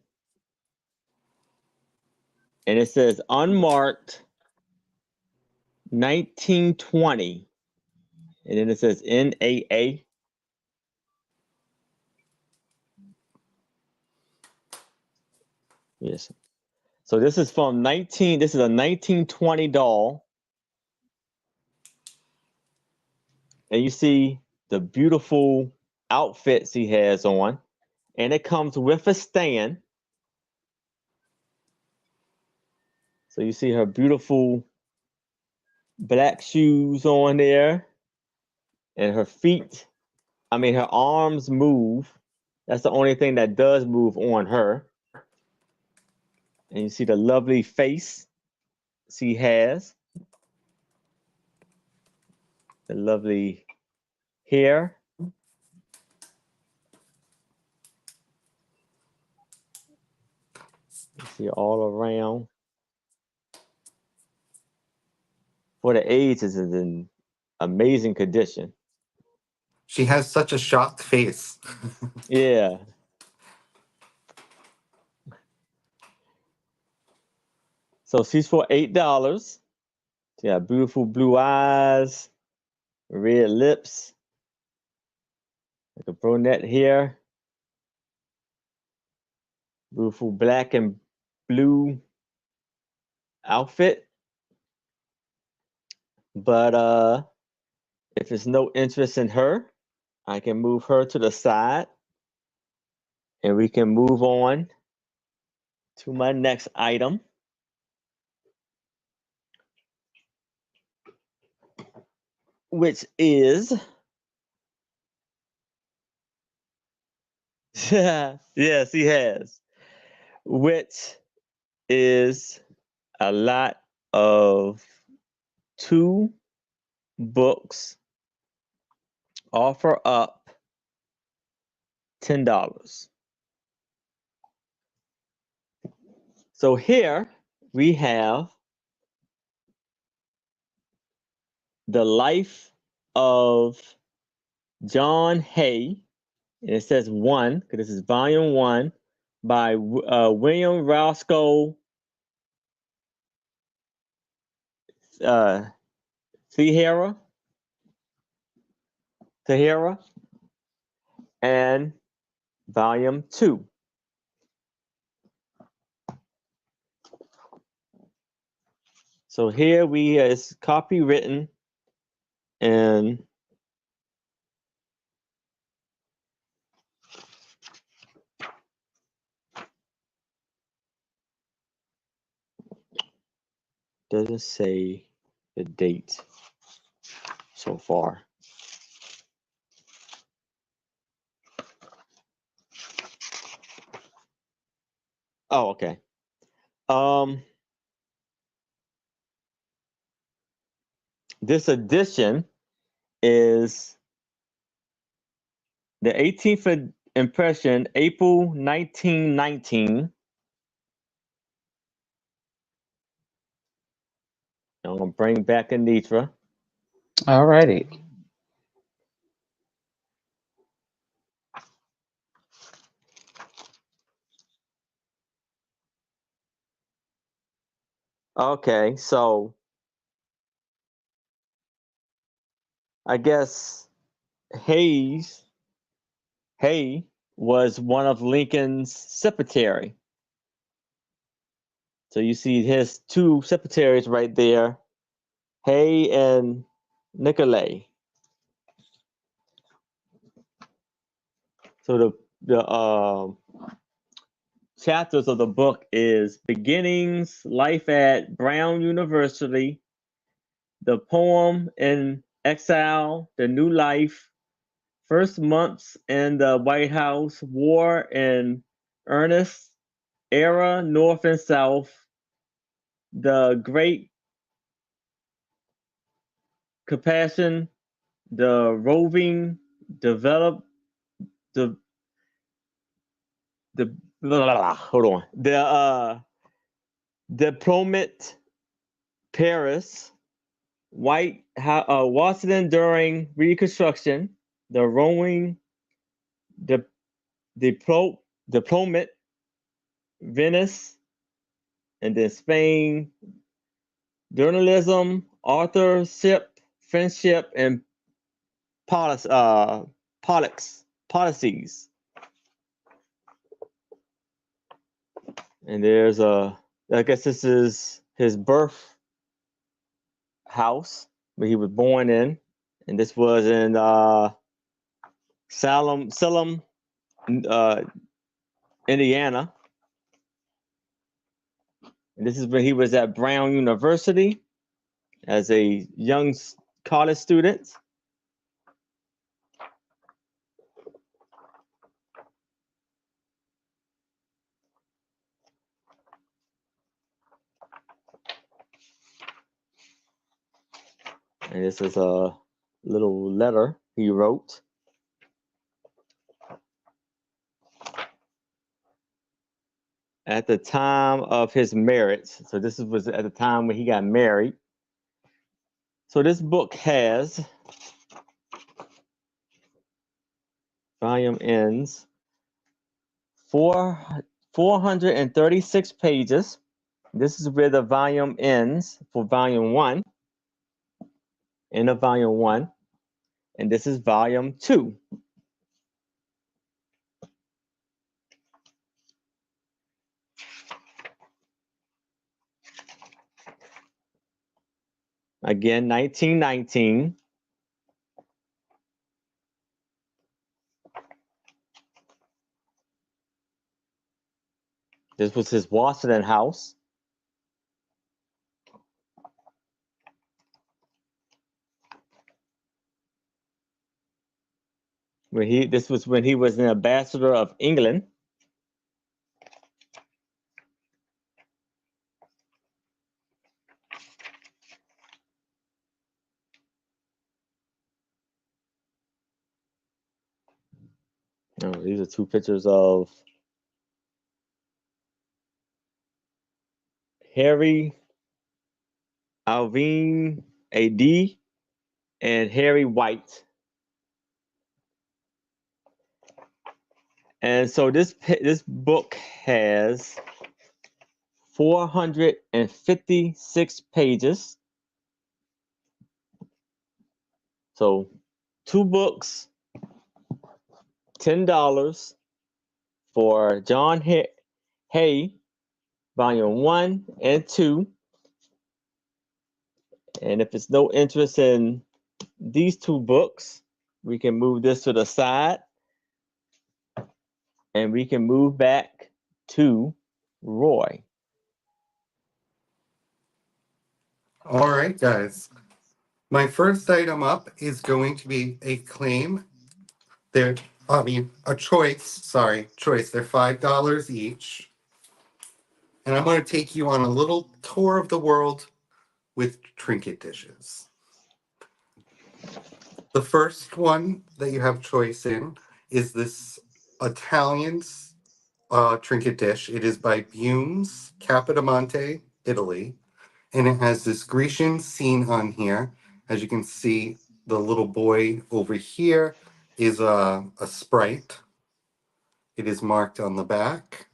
and it says unmarked 1920, and then it says NAA. Yes. So this is from this is a 1920 doll. And you see the beautiful outfits he has on. And it comes with a stand. So you see her beautiful black shoes on there. And her feet, her arms move. That's the only thing that does move on her. And you see the lovely face she has. the lovely hair. You see all around. For the age, is in amazing condition. She has such a shocked face. Yeah. So she's for $8. She got beautiful blue eyes, red lips, like a brunette hair, beautiful black and blue outfit. But if there's no interest in her, I can move her to the side and we can move on to my next item. Which is yes, he has. Which is a lot of 2 books, offer up $10. So here we have The Life of John Hay, and it says 1, because this is volume 1 by William Roscoe Tahira, and volume 2. So here we is copywritten and doesn't say the date so far. Oh, okay. This edition is the 18th impression, April 1919. I'm gonna bring back Anitra. All righty. Okay, so I guess Hay was one of Lincoln's secretary. So you see his 2 secretaries right there, Hay and Nicolay. So the chapters of the book is Beginnings, Life at Brown University, the poem in Exile, The New Life, First Months in the White House, War in Earnest, Era, North and South, The Great Compassion, The Roving, Develop, the hold on, the Diplomat, Paris, Washington during Reconstruction, the Rowing, the Diplomat, Venice, and then Spain, journalism, authorship, friendship, and policies. And there's I guess this is his birth house where he was born in, and this was in Salem, Indiana. And this is when he was at Brown University as a young college student. And this is little letter he wrote. At the time of his marriage. So this was at the time when he got married. So this book has volume ends 436 pages. This is where the volume ends for volume 1. End of volume 1. And this is volume 2. Again, 1919. This was his Washington house. This was when he was an ambassador of England. Oh, these are two pictures of Harry Alvin AD and Harry White. And so this book has 456 pages. So 2 books, $10 for John Hay, volume 1 and 2. And if it's no interest in these 2 books, we can move this to the side and we can move back to Roy. All right, guys. My first item up is going to be a claim. A choice. Sorry, choice. They're $5 each. And I'm going to take you on a little tour of the world with trinket dishes. The first one that you have choice in is this Italian trinket dish. It is by Bumes, Capodimonte, Italy. And it has this Grecian scene on here. As you can see, the little boy over here is a sprite. It is marked on the back.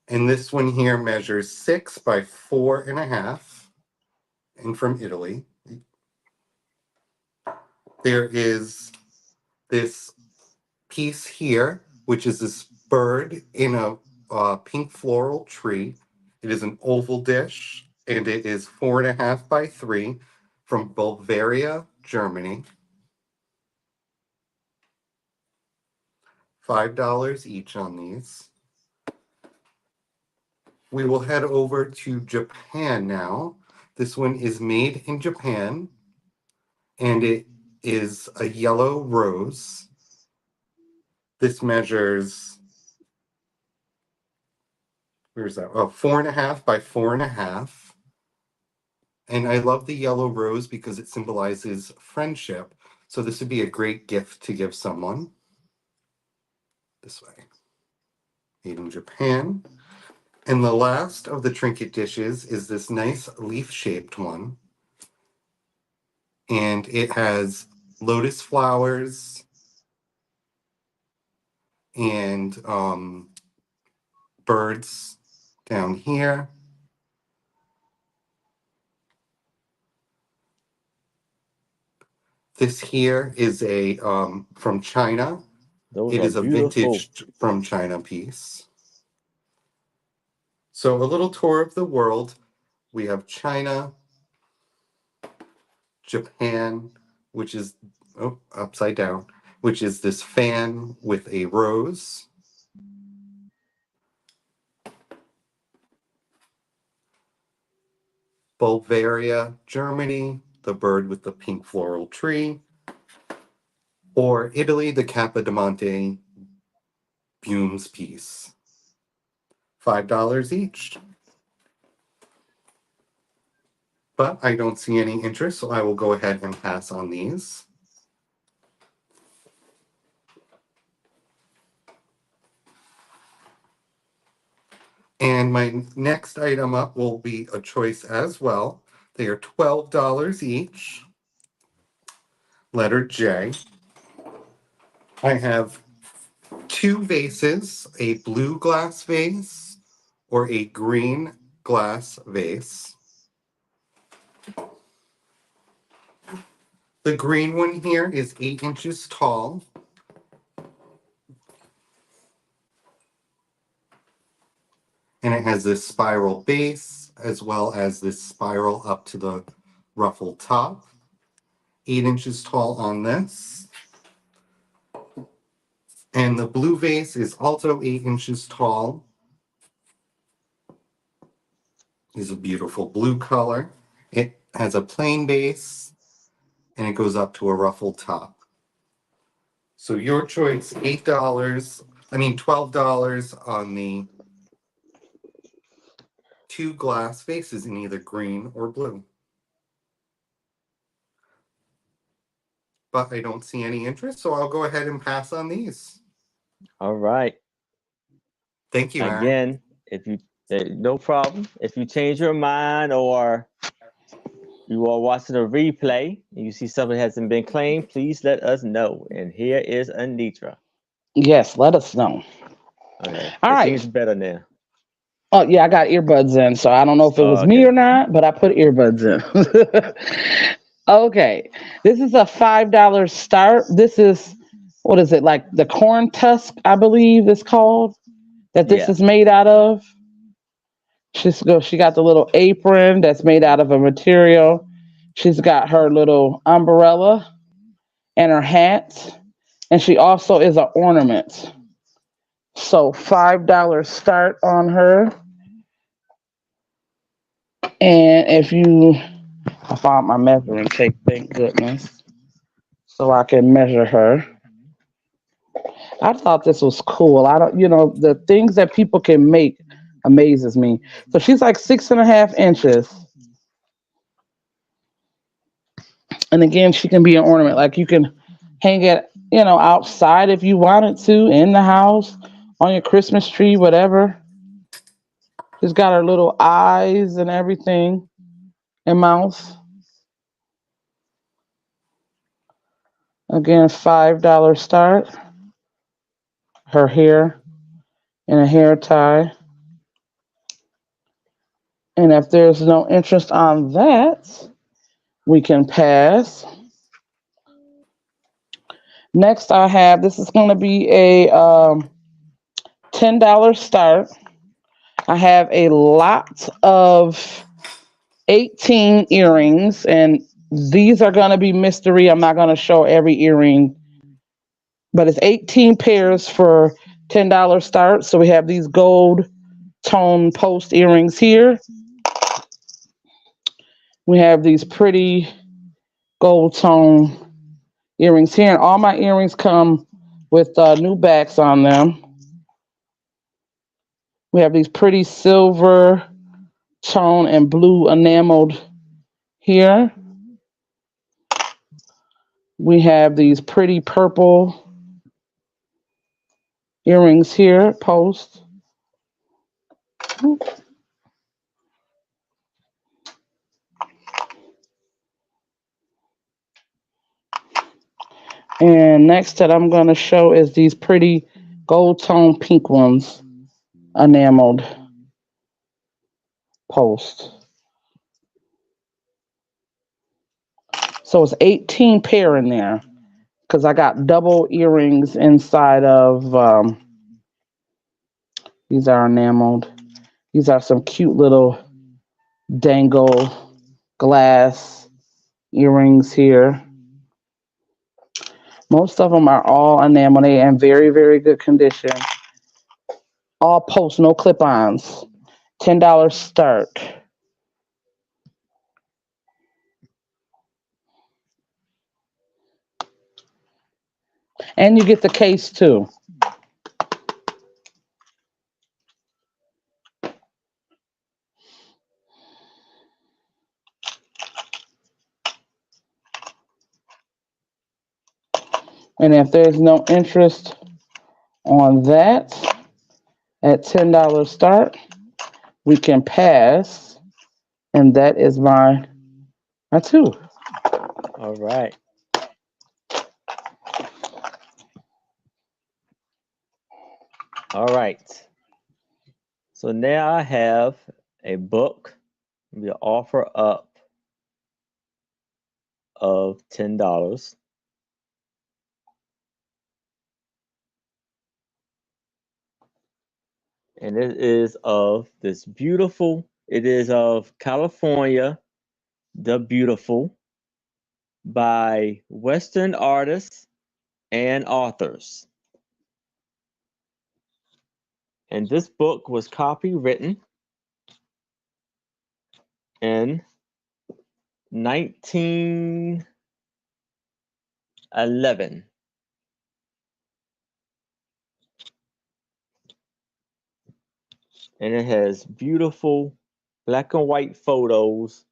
And this one here measures 6 by 4.5, and from Italy. There is this piece here, which is this bird in a pink floral tree. It is an oval dish, and it is 4.5 by 3 from Bavaria, Germany. $5 each on these. We will head over to Japan now. This one is made in Japan, and it is a yellow rose. This measures, where's that? Oh, 4.5 by 4.5. And I love the yellow rose because it symbolizes friendship. So this would be a great gift to give someone. This way. Made in Japan. And the last of the trinket dishes is this nice leaf-shaped one. And it has lotus flowers and birds down here. This here is a from China. It is a vintage from China piece. So a little tour of the world. We have China, Japan, which is upside down, which is this fan with a rose. Bavaria, Germany, the bird with the pink floral tree. Or Italy, the Capodimonte Bumes piece. $5 each. but I don't see any interest, so I will go ahead and pass on these. And my next item up will be a choice as well. They are $12 each. Letter J. I have two vases, a blue glass vase or a green glass vase. The green one here is 8 inches tall. And it has this spiral base as well as this spiral up to the ruffled top. 8 inches tall on this. And the blue vase is also 8 inches tall. Is a beautiful blue color. It has a plain base and it goes up to a ruffled top. So your choice, $12 on the two glass vases in either green or blue. But I don't see any interest, so I'll go ahead and pass on these. All right. Thank you, Aaron. Again, if you no problem. If you change your mind or you are watching a replay and you see something hasn't been claimed, please let us know. And here is Anitra. Yes, let us know. Okay. All It right. seems better now. Oh yeah, I got earbuds in, so I don't know if it was me Okay. or not, but I put earbuds in. Okay, this is a $5 start. This is what is it like the corn tusk? I believe it's called that this Yeah. is made out of. She got the little apron that's made out of a material. She's got her little umbrella and her hat, and she also is an ornament. So $5 start on her. And if you, I found my measuring tape, thank goodness, so I can measure her. I thought this was cool. I don't, the things that people can make amazes me. So she's like 6.5 inches. And again, she can be an ornament. Like you can hang it, outside if you wanted to, in the house, on your Christmas tree, whatever. She's got her little eyes and everything, and mouth. Again, $5 start. Her hair in a hair tie. And if there's no interest on that, we can pass. Next, I have this is going to be a $10 start. I have a lot of 18 earrings, and these are going to be mystery. I'm not going to show every earring, but it's 18 pairs for $10 start. So we have these gold tone post earrings here. We have these pretty gold tone earrings here, and all my earrings come with new backs on them. We have these pretty silver tone and blue enameled here. We have these pretty purple earrings here, post. And next that I'm going to show is these pretty gold tone pink ones, enameled post. So it's 18 pair in there because I got double earrings inside of, these are enameled. These are some cute little dangle glass earrings here. Most of them are all enameled and very, very good condition. All post, no clip-ons. $10 start. And you get the case too. And if there's no interest on that at $10 start, we can pass. And that is my two. All right. All right. So now I have a book, the offer up of $10. And it is of this beautiful, it is of California, the Beautiful, by Western artists and authors. And this book was copywritten in 1911. And it has beautiful black and white photos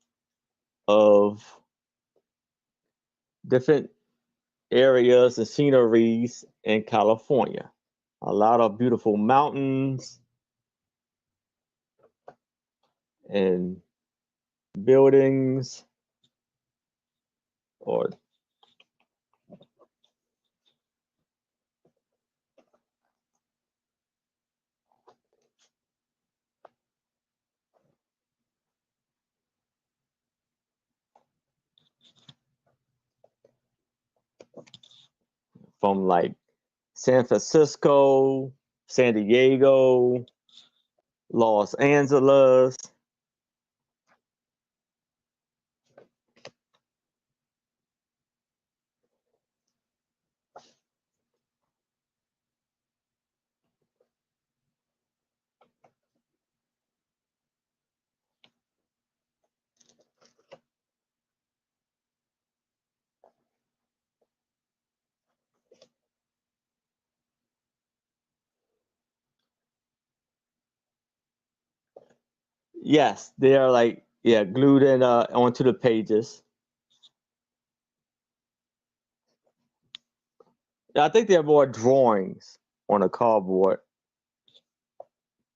of different areas and sceneries in California. A lot of beautiful mountains and buildings or from like San Francisco, San Diego, Los Angeles. Yes, they are like glued in onto the pages. I think they're more drawings on a cardboard,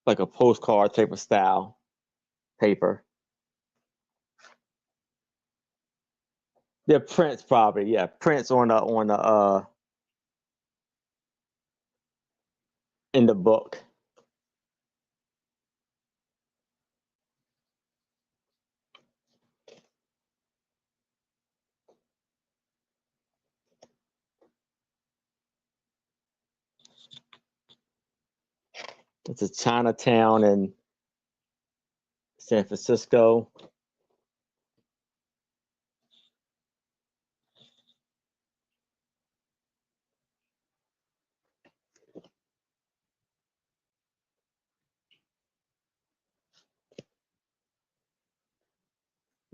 like a postcard type of style paper. They're prints probably, yeah, prints on the in the book. It's a Chinatown in San Francisco.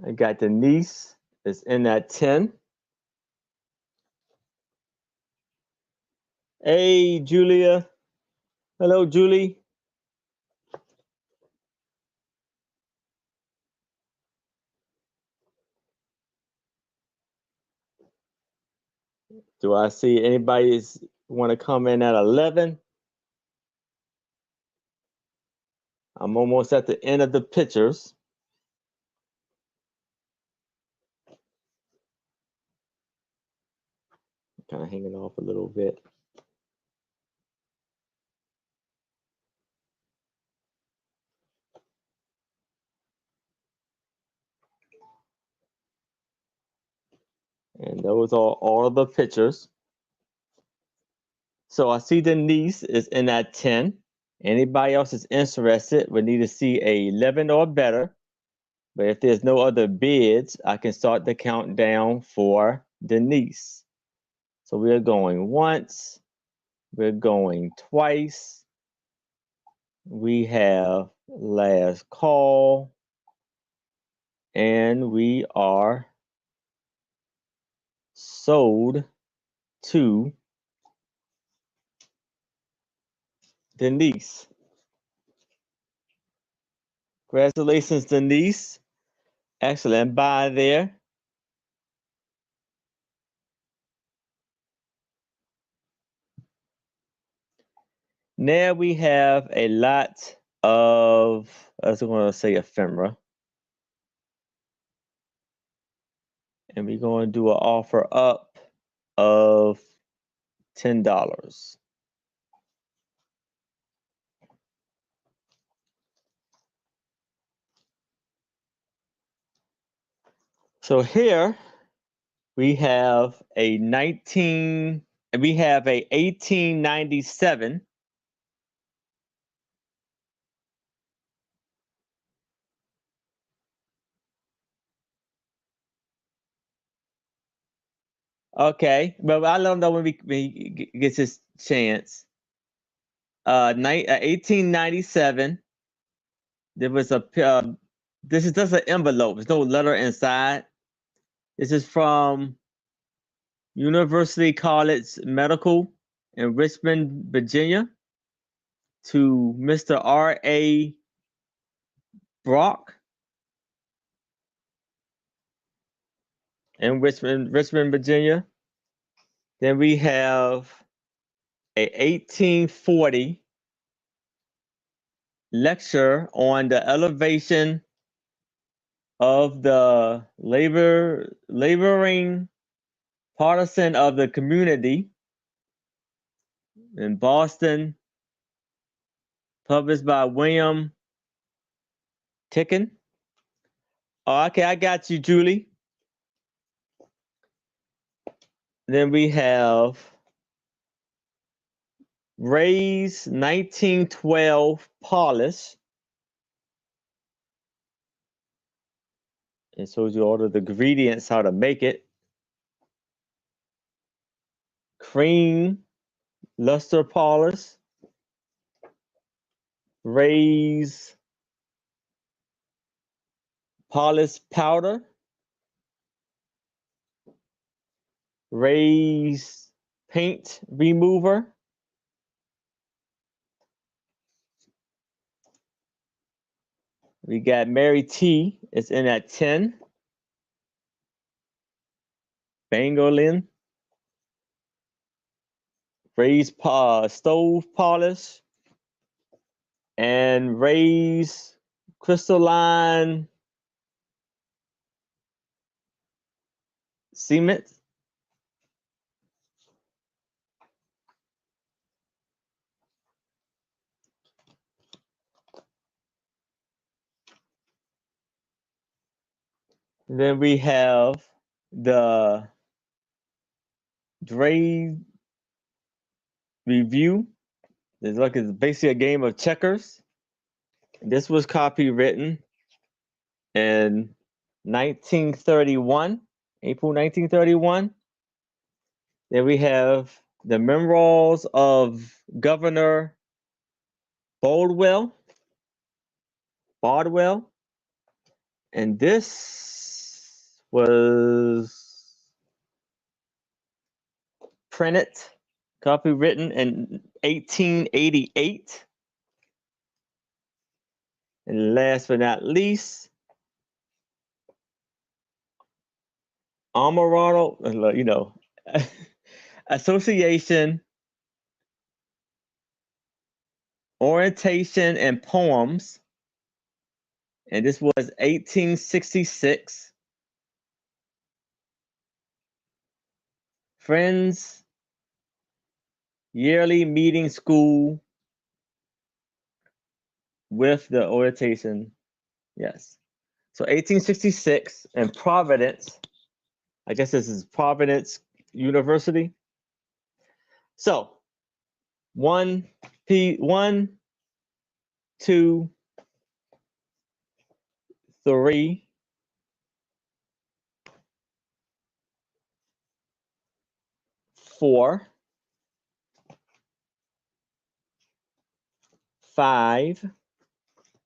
I got the niece is in that 10. Hey, Julia. Hello, Julie. Do I see anybody's want to come in at 11? I'm almost at the end of the pictures. Kind of hanging off a little bit. And those are all of the pictures. So I see Denise is in that 10. Anybody else is interested would need to see a 11 or better. But if there's no other bids, I can start the countdown for Denise. So we're going once, we're going twice. We have last call, and we are sold to Denise. Congratulations, Denise. Excellent buy there. Now we have a lot of, I was going to say ephemera. And we're going to do an offer up of $10. So here we have a 1897. Okay, but I don't know when we gets his chance. 1897. There was a this is just an envelope. There's no letter inside. This is from University College Medical in Richmond, Virginia, to Mr. R.A. Brock in Richmond, Virginia. Then we have a 1840 lecture on the elevation of the laboring partisan of the community in Boston, published by William Ticken. Oh, okay, I got you, Julie. Then we have Ray's 1912 polish. It shows you all of the ingredients, how to make it. Cream, luster polish, Ray's polish powder, Ray's paint remover, we got Mary T. It's in at 10. Pangolin, Ray's stove polish, and Ray's crystalline cement. Then we have the Dre review. It's basically a game of checkers. This was copywritten in 1931, April 1931. Then we have the Memoirs of Governor Bardwell. And this was printed, copywritten in 1888. And last but not least, Amarano, Association, Orientation and Poems. And this was 1866. Friends Yearly Meeting School with the orientation. Yes. So 1866 in Providence. I guess this is Providence University. So 1, 2, 3, 4, 5,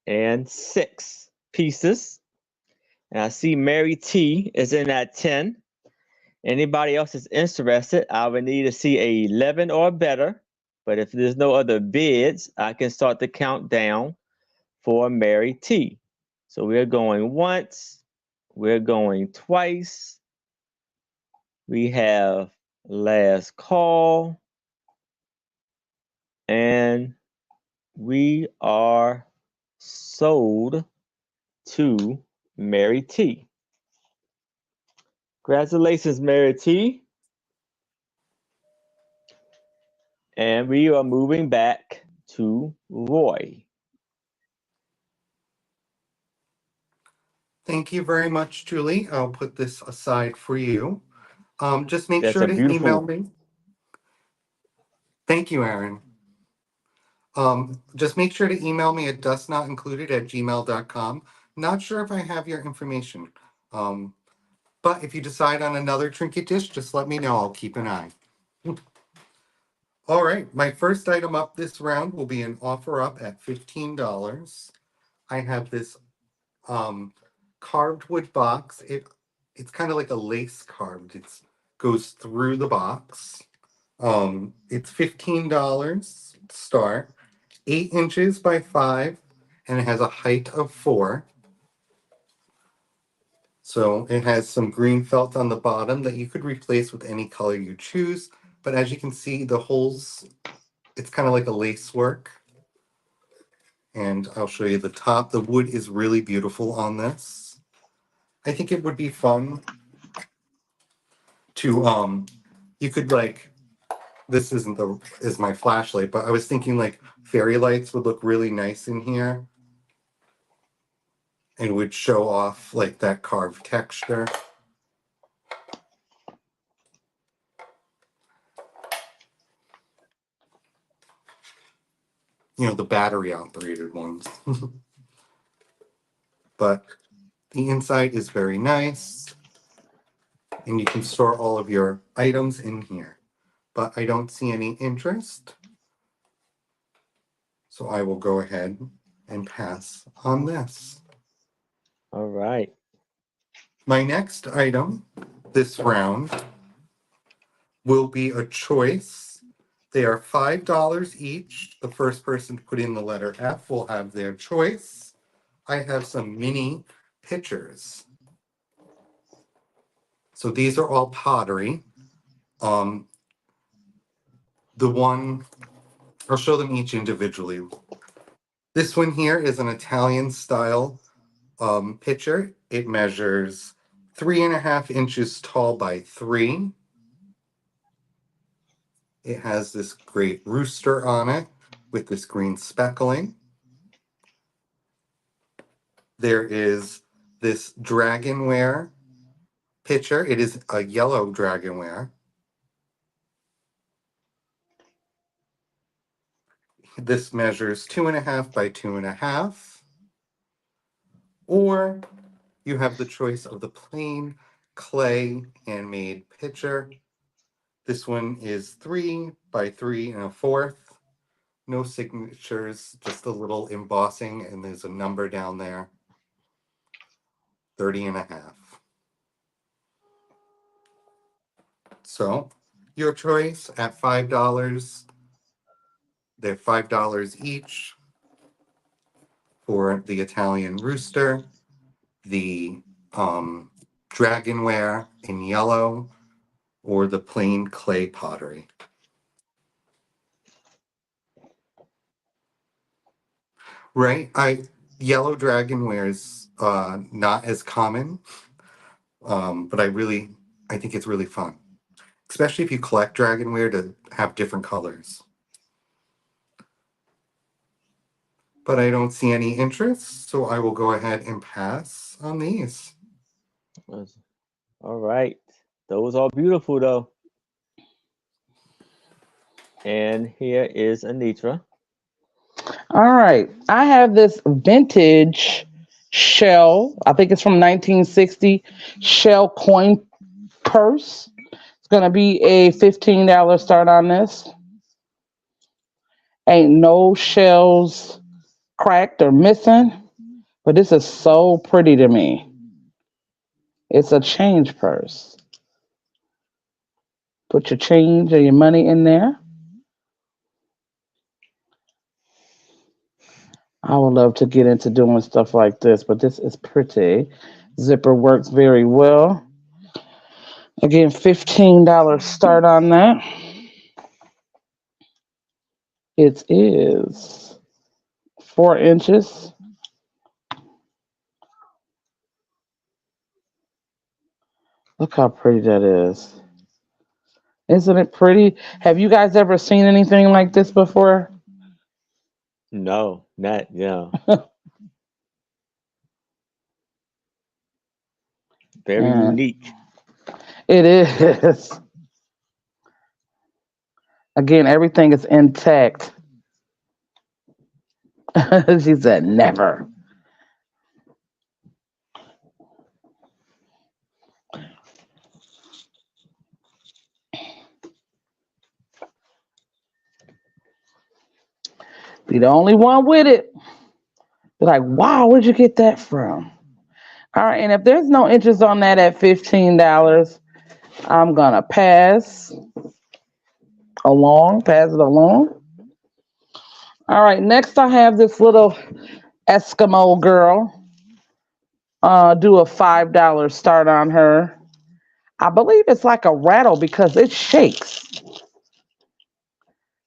and 6 pieces. And I see Mary T is in at 10. Anybody else is interested, I would need to see a 11 or better. But if there's no other bids, I can start the countdown for Mary T. So we're going once, we're going twice. We have last call and we are sold to Mary T. Congratulations, Mary T. And we are moving back to Roy. Thank you very much, Julie. I'll put this aside for you. Just make That's sure a to email beautiful. me. Thank you, Aaron. Just make sure to email me at dustnotincluded@gmail.com. Not sure if I have your information. Um, but if you decide on another trinket dish, just let me know. I'll keep an eye. All right, my first item up this round will be an offer up at $15. I have this carved wood box. It's kind of like a lace carved. It goes through the box. It's $15 start, 8 inches by 5, and it has a height of 4. So it has some green felt on the bottom that you could replace with any color you choose. But as you can see, the holes, it's kind of like a lace work. And I'll show you the top. The wood is really beautiful on this. I think it would be fun to you could like, this is my flashlight, but I was thinking like fairy lights would look really nice in here and would show off like that carved texture. You know, the battery operated ones. But the inside is very nice and you can store all of your items in here. But I don't see any interest. So I will go ahead and pass on this. All right. My next item this round will be a choice. They are $5 each. The first person to put in the letter F will have their choice. I have some mini pitchers. So these are all pottery. The one, I'll show them each individually. This one here is an Italian style pitcher. It measures 3.5 inches tall by 3. It has this great rooster on it with this green speckling. There is this dragonware pitcher. It is a yellow dragonware. This measures 2.5 by 2.5. Or you have the choice of the plain clay handmade pitcher. This one is 3 by 3 1/4. No signatures, just a little embossing, and there's a number down there. 30.5. So your choice at $5. They're $5 each for the Italian rooster, the dragonware in yellow, or the plain clay pottery. Right? Yellow dragonware is not as common, but I think it's really fun, especially if you collect dragonware to have different colors. But I don't see any interest, so I will go ahead and pass on these. All right. Those are beautiful though. And here is Anitra. All right. I have this vintage shell. I think it's from 1960 shell coin purse. It's going to be a $15 start on this. Ain't no shells cracked or missing, but this is so pretty to me. It's a change purse. Put your change or your money in there. I would love to get into doing stuff like this, but this is pretty. Zipper works very well. Again, $15 start on that. It is 4 inches. Look how pretty that is. Isn't it pretty? Have you guys ever seen anything like this before? No, not yeah. Very And unique. it is. Again, everything is intact. She said never. Be the only one with it. Be like, wow, where'd you get that from? All right, and if there's no interest on that at $15, I'm gonna pass it along. All right, next I have this little Eskimo girl. Do a $5 start on her. I believe it's like a rattle because it shakes.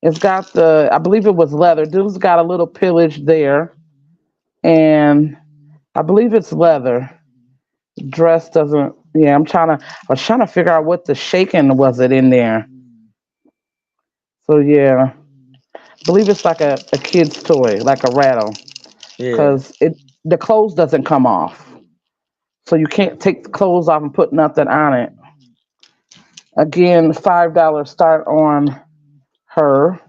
It's got I believe it was leather. Dude's got a little pillage there, and I believe it's leather. Dress doesn't. Yeah, I was trying to figure out what the shaking was it in there. So yeah, I believe it's like a kid's toy, like a rattle, Yeah. because the clothes doesn't come off, so you can't take the clothes off and put nothing on it. Again, $5 start on her.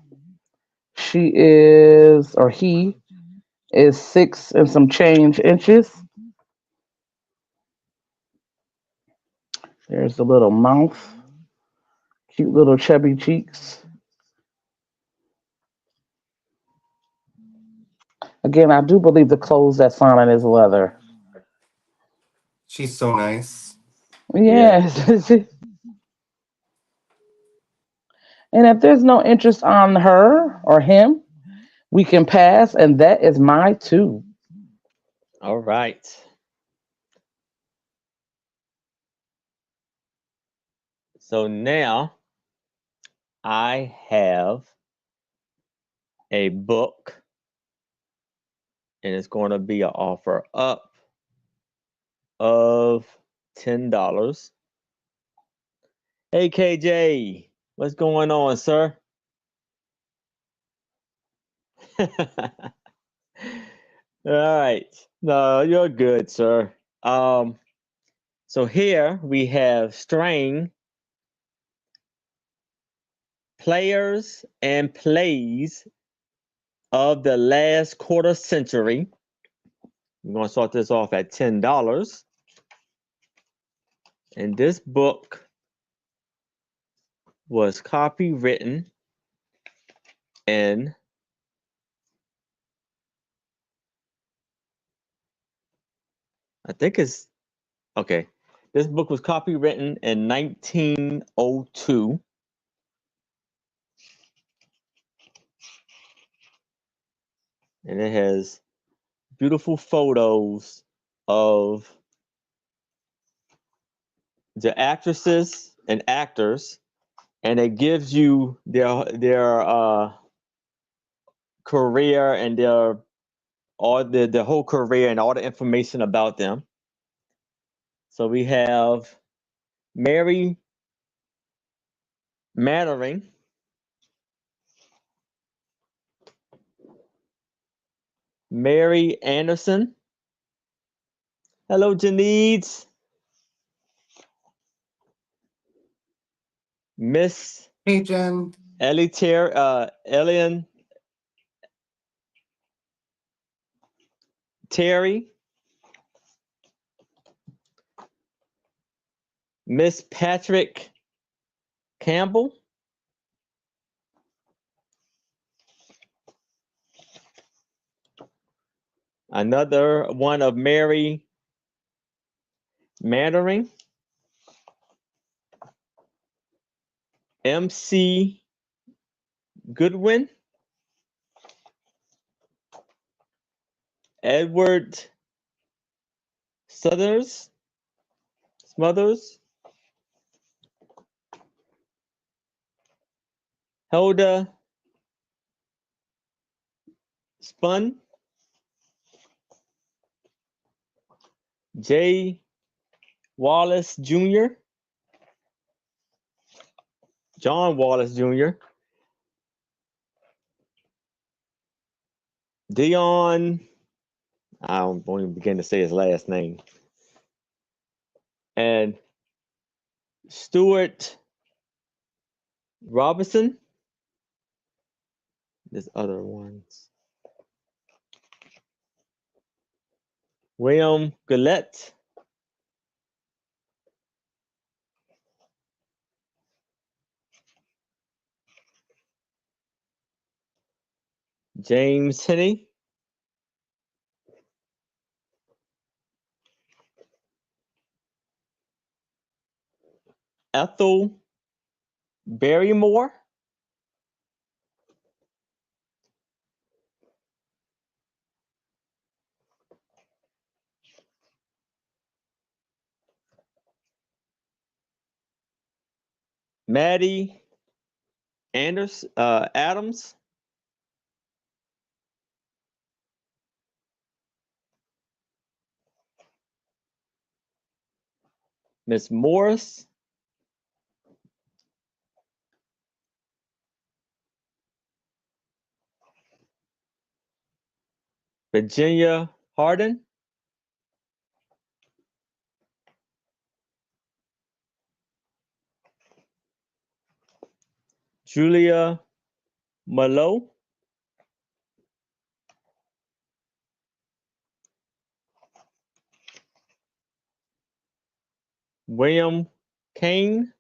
She is, or he is 6 and some change inches. There's the little mouth, cute little chubby cheeks. Again, I do believe the clothes that's on it is leather. She's so nice. Yeah. Yes. And if there's no interest on her or him, we can pass, and that is my two. All right. So now I have a book, and it's going to be an offer up of $10. Hey KJ, what's going on, sir? All right. No, you're good, sir. Um, so here we have string players and plays of the last quarter century. We're going to start this off at $10. And this book was copywritten in, I think it's, okay. This book was copywritten in 1902. And it has beautiful photos of the actresses and actors, and it gives you their career and their all the whole career and all the information about them. So we have Mary Mannering, Mary Anderson. Hello, Janice. Miss Hey, Jen. Elian Terry, Miss Patrick Campbell, another one of Mary Mannering, MC Goodwin, Edward Smothers, Hilda Spun, J. Wallace Jr., John Wallace Jr., Dion, I won't even begin to say his last name, and Stuart Robinson. There's other ones. William Gillette. James Henney. Ethel Barrymore. Maddie Adams. Miss Morris. Virginia Harden. Julia Malo. William Kane.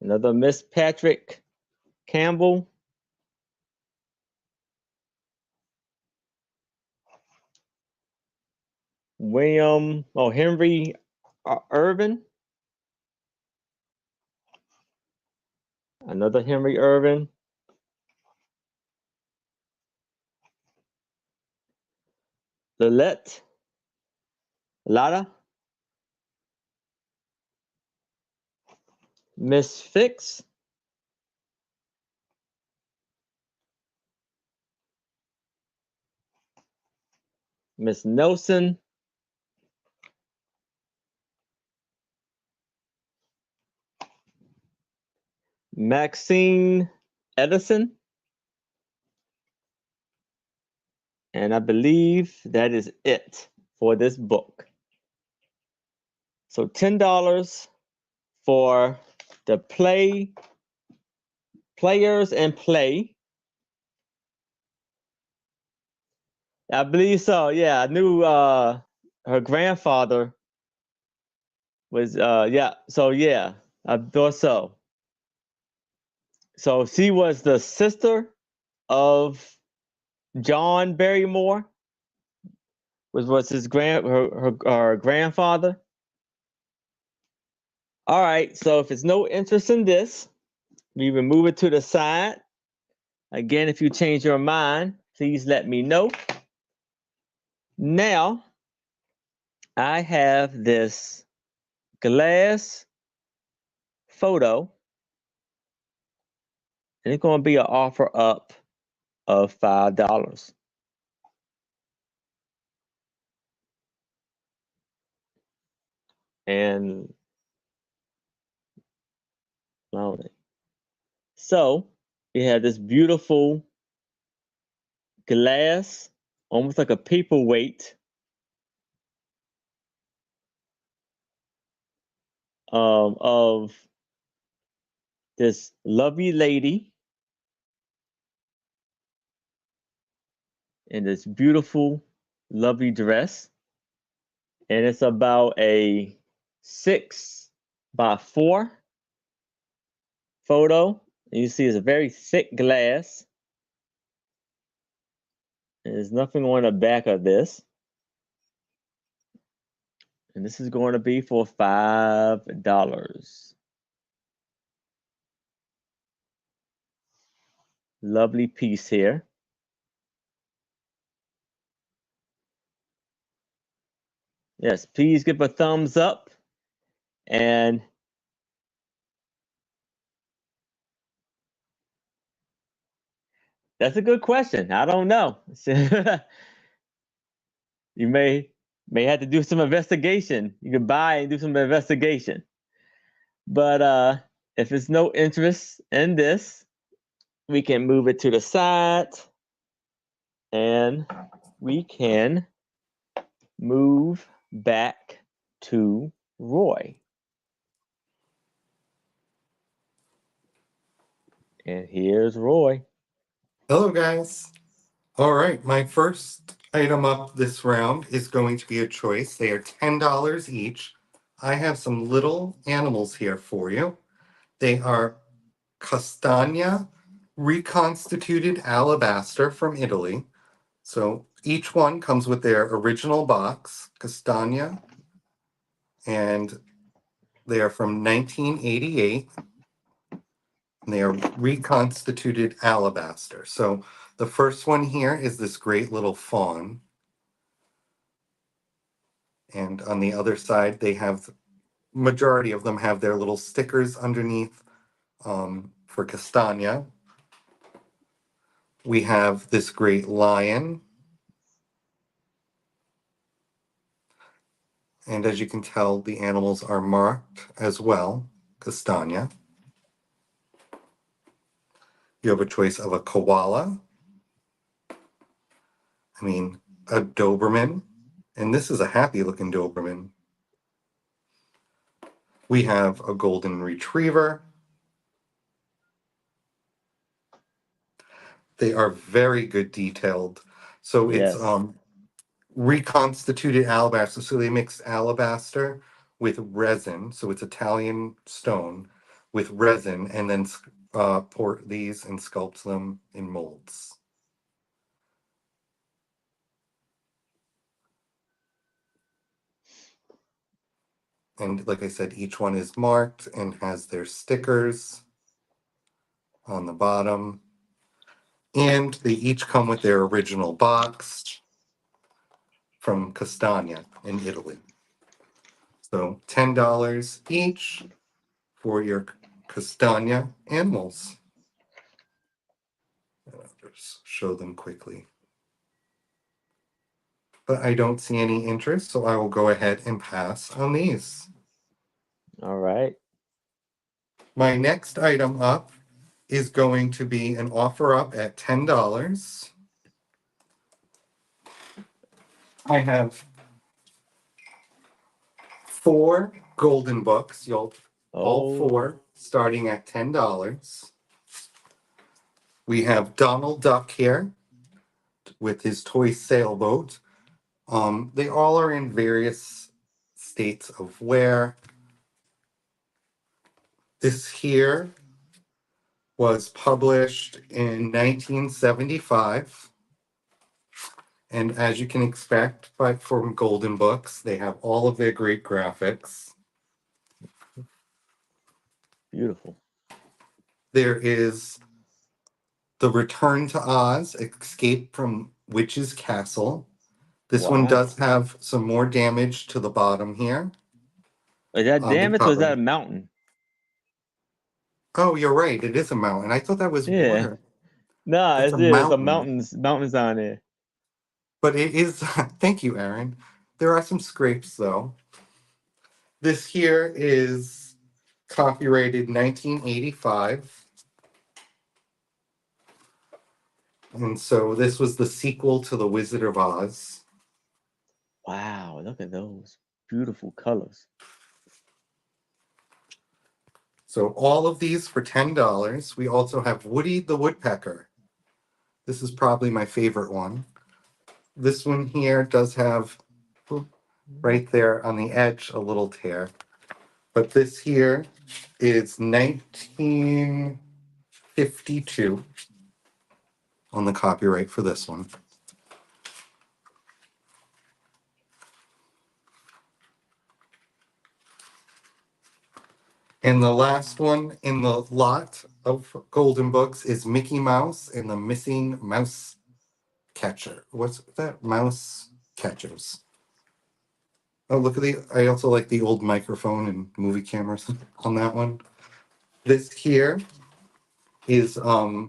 Another Miss Patrick Campbell. Henry Irvin. Another Henry Irvin. Lotta. Miss Fix. Miss Nelson. Maxine Edison. And I believe that is it for this book. So $10 for the players and play. I believe so. Yeah, I knew her grandfather was yeah. So yeah, I thought so. So she was the sister of John Barrymore, was his her grandfather. All right, so if it's no interest in this, we will move it to the side. Again, if you change your mind, please let me know. Now, I have this glass photo, and it's going to be an offer up of $5. And loading. So we have this beautiful glass, almost like a paperweight, of this lovely lady in this beautiful, lovely dress. And it's about a 6x4 photo. And you see it's a very thick glass. And there's nothing on the back of this. And this is going to be for $5. Lovely piece here. Yes, please give a thumbs up. And That's a good question. I don't know. You may have to do some investigation. You can buy and do some investigation. But if it's no interest in this, we can move it to the side and we can move back to Roy. And here's Roy. Hello, guys. All right, my first item up this round is going to be a choice. They are $10 each. I have some little animals here for you. They are Castagna reconstituted alabaster from Italy. So each one comes with their original box, Castagna, and they are from 1988. And they are reconstituted alabaster. So the first one here is this great little fawn. And on the other side, they have, majority of them have their little stickers underneath for Castagna. We have this great lion. And as you can tell, the animals are marked as well, Castagna. You have a choice of a koala. A Doberman. And this is a happy looking Doberman. We have a golden retriever. They are very good detailed. So it's Yes. reconstituted alabaster. So they mixed alabaster with resin. So it's Italian stone with resin and then pour these and sculpt them in molds. And like I said, each one is marked and has their stickers on the bottom. And they each come with their original box from Castagna in Italy. So $10 each for your Castagna animals. I'll just show them quickly. But I don't see any interest, so I will go ahead and pass on these. All right. My next item up is going to be an offer up at $10. I have 4 golden books. All 4 starting at $10. We have Donald Duck here with his toy sailboat. They all are in various states of wear. This here was published in 1975. And as you can expect from Golden Books, they have all of their great graphics. Beautiful. There is The Return to Oz, Escape from Witch's Castle. This one does have some more damage to the bottom here. Is that The damage or is that cover. a mountain? Oh, you're right. It is a mountain. I thought that was Yeah. water. No, It's a it's a mountain. mountains on there. But it is, thank you, Aaron. There are some scrapes, though. This here is copyrighted 1985. And so this was the sequel to The Wizard of Oz. Wow, look at those beautiful colors. So all of these for $10. We also have Woody the Woodpecker. This is probably my favorite one. This one here does have, right there on the edge, a little tear. But this here is 1952 on the copyright for this one. And the last one in the lot of Golden Books is Mickey Mouse and the Missing Mouse Catcher. What's that? Mouse Catchers. Oh, look at I also like the old microphone and movie cameras on that one. This here is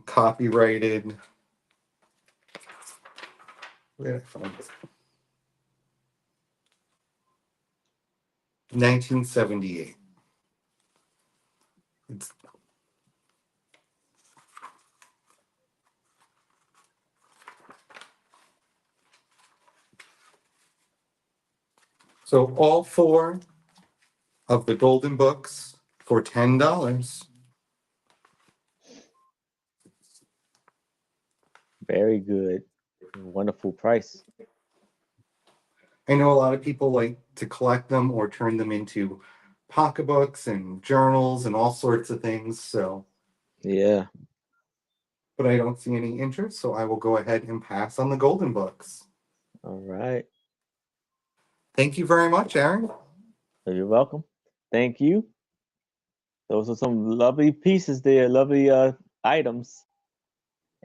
copyrighted Where did I find this? 1978. It's, so all four of the golden books for $10. Very good. Wonderful price. I know a lot of people like to collect them or turn them into pocketbooks and journals and all sorts of things. So, Yeah. but I don't see any interest, so I will go ahead and pass on the golden books. All right. Thank you very much, Aaron. You're welcome. Thank you. Those are some lovely pieces there, lovely items.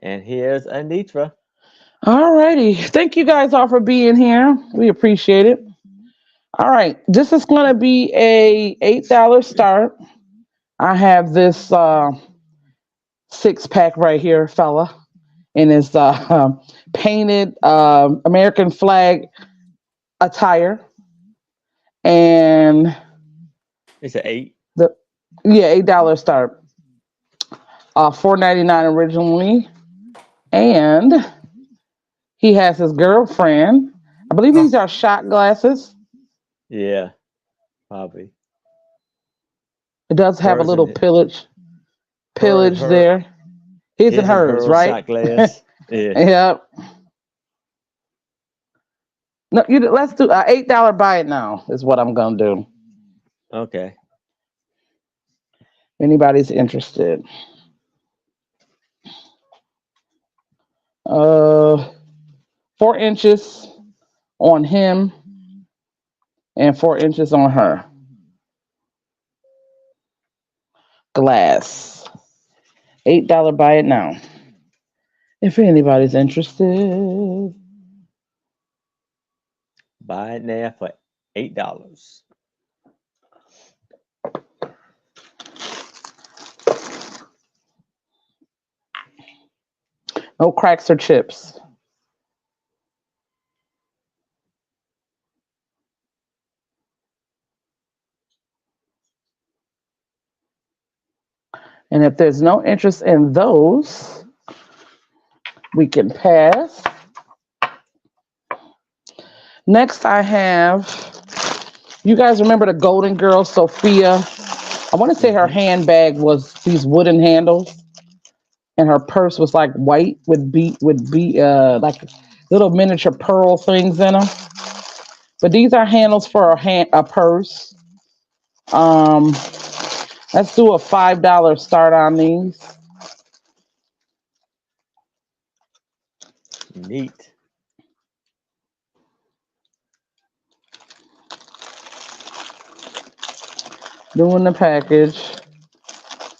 And here's Anitra. All righty. Thank you guys all for being here. We appreciate it. All right. This is going to be a $8 start. I have this 6 pack right here, fella, and it's painted American flag attire, and It's an 8. the yeah $8 start, $4.99 originally, and he has his girlfriend. I believe Oh, these are shot glasses. Yeah, probably. It does have a Hers little and pillage her there. His and his and hers, her right? shot glass. Yeah. Yep. No, let's do $8 buy it now is what I'm gonna do. Okay. If anybody's interested. 4 inches on him and 4 inches on her. Glass. $8 buy it now. If anybody's interested. Buy it now for $8. No cracks or chips. And if there's no interest in those, we can pass. Next, I have, you guys remember the Golden Girl, Sophia? I want to say her Mm-hmm. handbag was these wooden handles, and her purse was like white with like little miniature pearl things in them. But these are handles for a purse. Um, let's do a $5 start on these. Neat. Doing the package.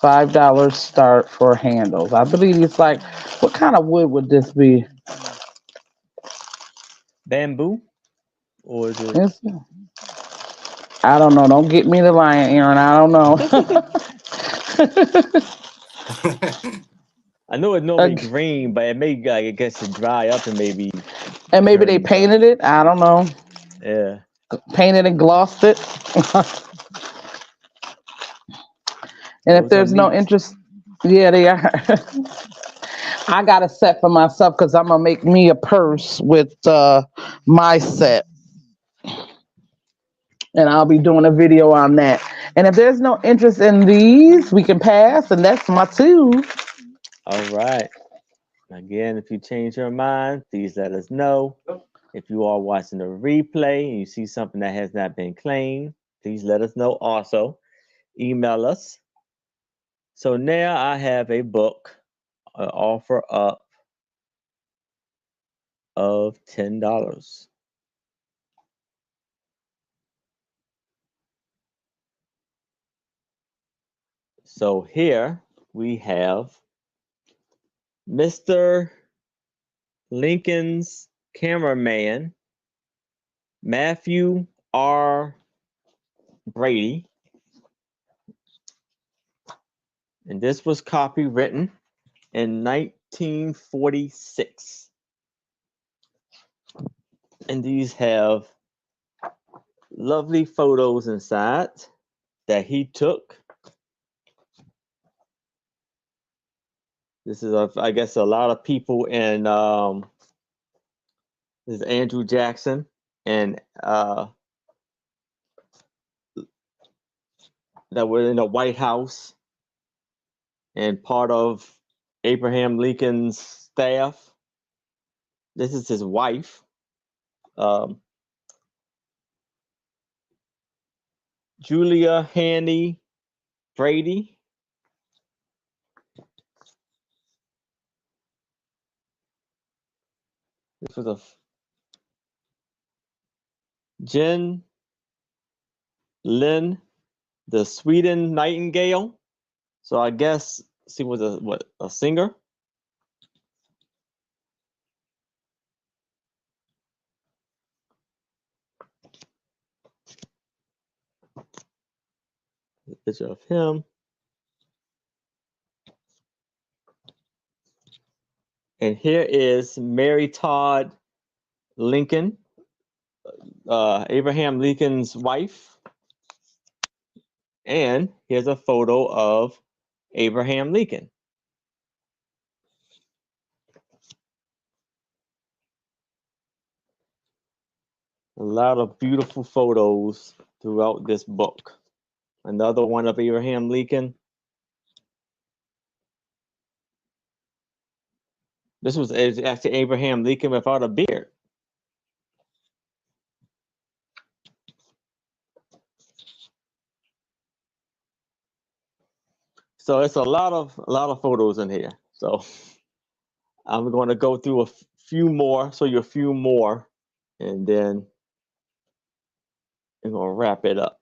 $5 start for handles. I believe it's like, what kind of wood would this be? Bamboo? Or is it It's, I don't know. Don't get me the lion, Aaron. I don't know. I know it's Uh, normally green, but it may like I guess it dry up and maybe and maybe they turn painted it. I don't know. yeah. Painted and glossed it. And if Those are there's no neat. interest, yeah, they are. I got a set for myself because I'm gonna make me a purse with my set, and I'll be doing a video on that. And if there's no interest in these, we can pass. And that's my 2. All right. Again, if you change your mind, please let us know. If you are watching the replay and you see something that has not been claimed, please let us know also. Email us. So now I have a book, an offer up of $10. So here we have Mr. Lincoln's cameraman, Matthew R. Brady. And this was copywritten in 1946. And these have lovely photos inside that he took. This is, I guess, a lot of people in, this is Andrew Jackson and that were in the White House and part of Abraham Lincoln's staff. This is his wife. Julia Handy Brady. This was a Jen Lynn, the Sweden Nightingale. So I guess she was a singer. A picture of him. And here is Mary Todd Lincoln, Abraham Lincoln's wife. And here's a photo of Abraham Lincoln. A lot of beautiful photos throughout this book. Another one of Abraham Lincoln. This was actually Abraham Lincoln without a beard. So it's a lot of photos in here. So I'm going to go through a few more, show you a few more, and then I'm going to wrap it up.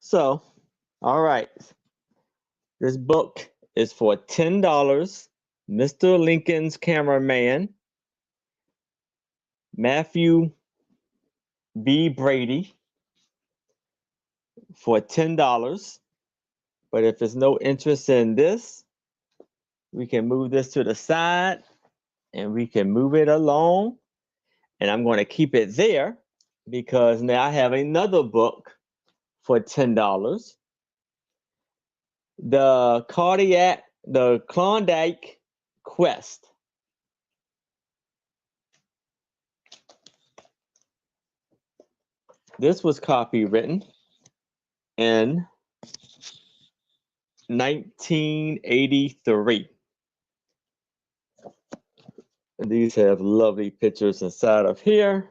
So, all right. This book is for $10. Mr. Lincoln's Cameraman, Matthew B. Brady, for $10. But if there's no interest in this, we can move this to the side and we can move it along. And I'm going to keep it there because now I have another book for $10. The Klondike Quest. This was copywritten in 1983. And these have lovely pictures inside of here.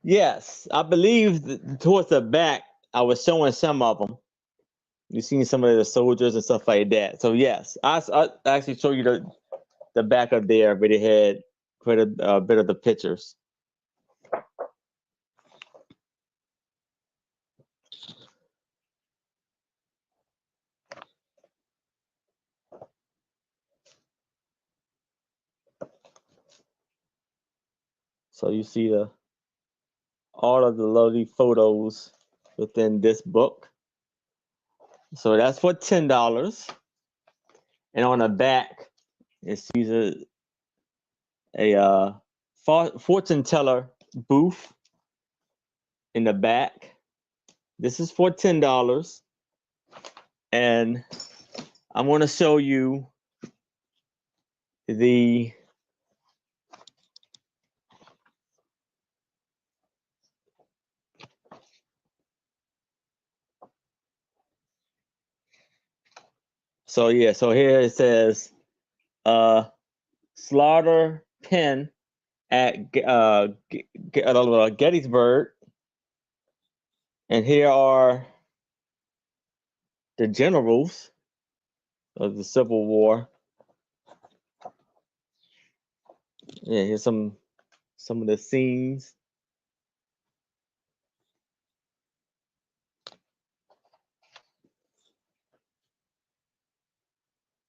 Yes, I believe towards the back, I was showing some of them. You've seen some of the soldiers and stuff like that. So yes, I actually show you the back of there, but it had quite a bit of the pictures. So you see all of the lovely photos within this book. So that's for $10. And on the back, it sees a fortune teller booth in the back. This is for $10. And I'm going to show you the so here it says slaughter pen at Gettysburg, and here are the generals of the Civil War. Yeah, here's some of the scenes.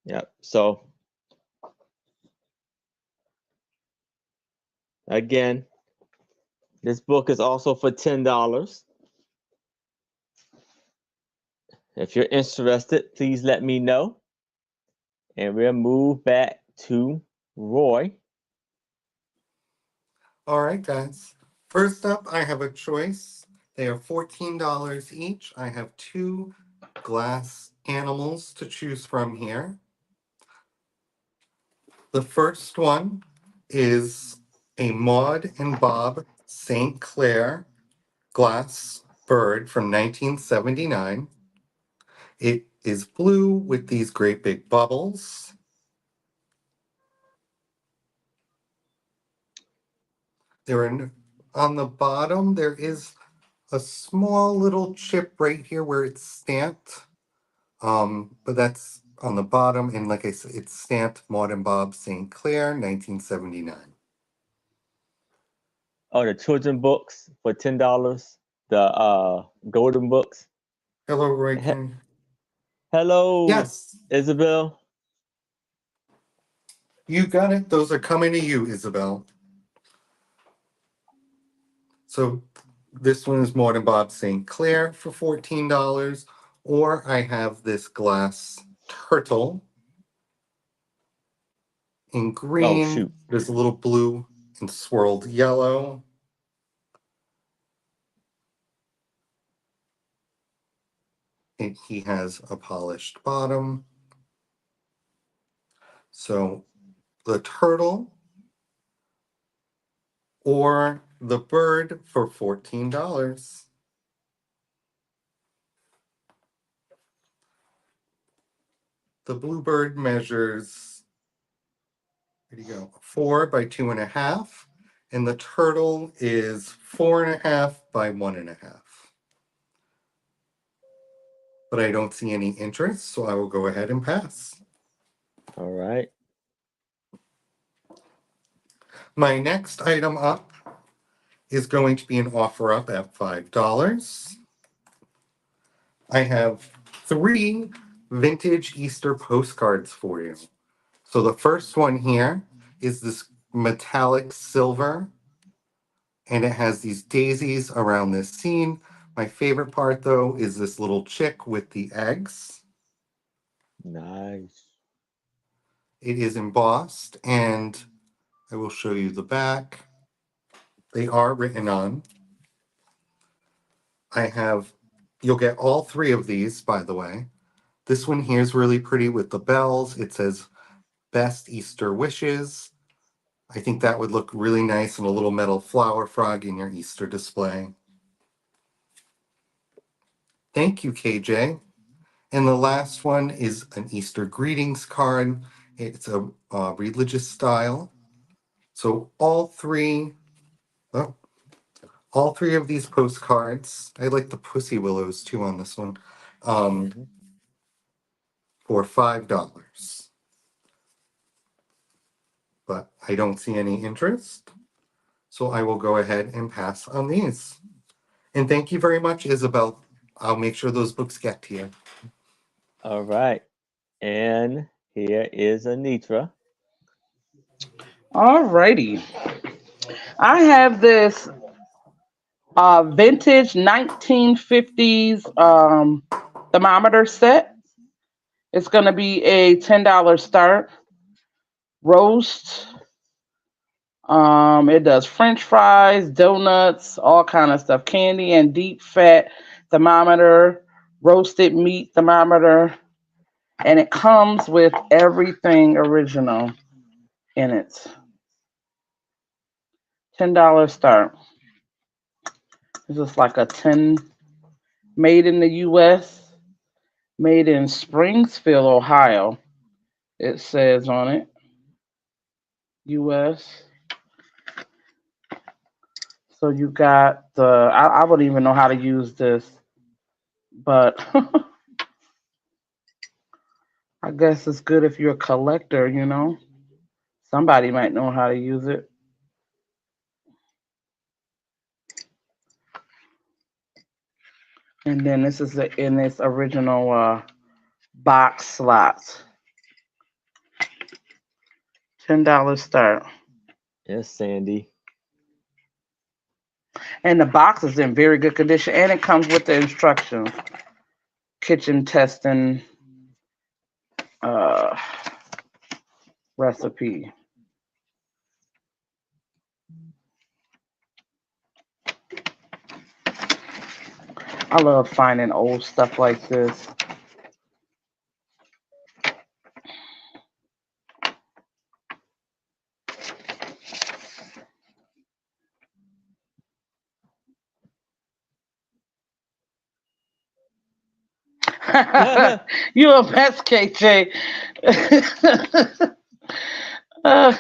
Yep. So again, this book is also for $10. If you're interested, please let me know. And we'll move back to Roy. All right, guys. First up, I have a choice. They are $14 each. I have two glass animals to choose from here. The first one is a Maud and Bob St. Clair glass bird from 1979. It is blue with these great big bubbles. On the bottom, there is a small little chip right here where it's stamped. But that's on the bottom, and like I said, it's stamped Maud and Bob St. Clair, 1979. Oh, the children books for $10. The golden books. Hello, Roy He- King. Hello, Yes, Isabel. you got it. Those are coming to you, Isabel. So this one is Maud and Bob St. Clair for $14. Or I have this glass turtle in Oh green. shoot. There's a little blue and swirled yellow. And he has a polished bottom. So the turtle or the bird for $14. The bluebird measures, where'd you go? 4 by 2.5. And the turtle is 4.5 by 1.5. But I don't see any interest, so I will go ahead and pass. All right. My next item up is going to be an offer up at $5. I have 3 vintage Easter postcards for you. So the first one here is this metallic silver, and it has these daisies around this scene. My favorite part, though, is this little chick with the eggs. Nice. It is embossed, and I will show you the back. They are written on. You'll get all 3 of these, by the way. This one here is really pretty with the bells. It says Best Easter Wishes. I think that would look really nice in a little metal flower frog in your Easter display. Thank you, KJ. And the last one is an Easter greetings card. It's a religious style. So oh, all three of these postcards. I like the pussy willows too on this one. Mhm. For $5. But I don't see any interest. So I will go ahead and pass on these. And thank you very much, Isabel. I'll make sure those books get to you. All right. And here is Anitra. Alrighty. I have this vintage 1950s thermometer set. It's going to be a $10 start. Roast. It does French fries, donuts, all kind of stuff, candy and deep fat thermometer, roasted meat thermometer, and it comes with everything original in it. $10 start. This is like a 10 made in the US, made in Springfield, Ohio. It says on it, US. So you got I wouldn't even know how to use this, but I guess it's good if you're a collector, you know. Somebody might know how to use it. And then this is in its original box slots. $10 start. Yes, Sandy. And the box is in very good condition, and it comes with the instructions. Kitchen testing uh, recipe. I love finding old stuff like this. You a mess, KJ. uh,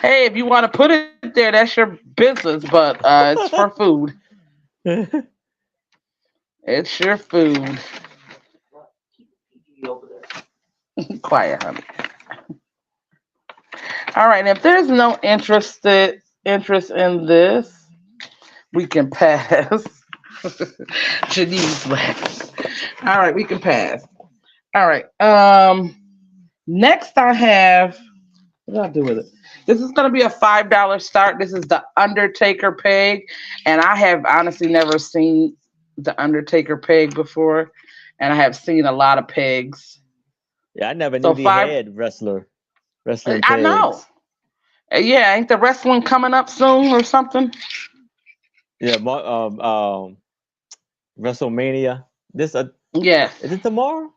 hey, if you want to put it there, that's your business, but it's for food. It's your food. Quiet, honey. All right, and if there's no interest in this, we can pass. Janice laughs. All right, we can pass. All right. Next I have, what do I do with it? This is gonna be a $5 start. This is the Undertaker peg, and I have honestly never seen the Undertaker peg before, and I have seen a lot of pegs. Yeah, I never So knew they five. had wrestling I know. pegs. Yeah, ain't the wrestling coming up soon or something? Yeah, WrestleMania. This Yes. is it tomorrow?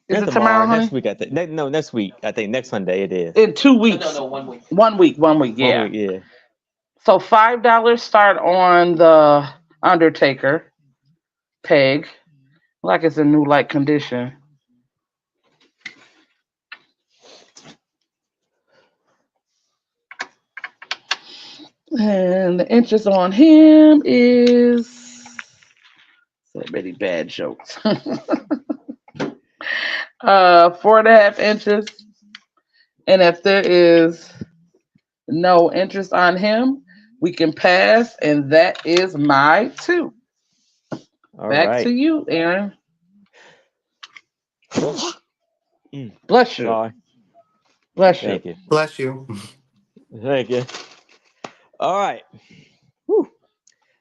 Is Not it tomorrow. tomorrow, Next honey? week, I think. No, next week. I think next Sunday it is. In 2 weeks. No, 1 week. 1 week. 1 week. 1 Yeah. week, yeah. So $5 start on the Undertaker peg, like it's in new light condition. And the interest on him is so many bad jokes. 4.5 inches. And if there is no interest on him, we can pass, and that is my 2. All Back to right. you, Aaron. Mm, Bless you. sorry. Bless you. Thank you. Bless you. Thank you. All right. Whew.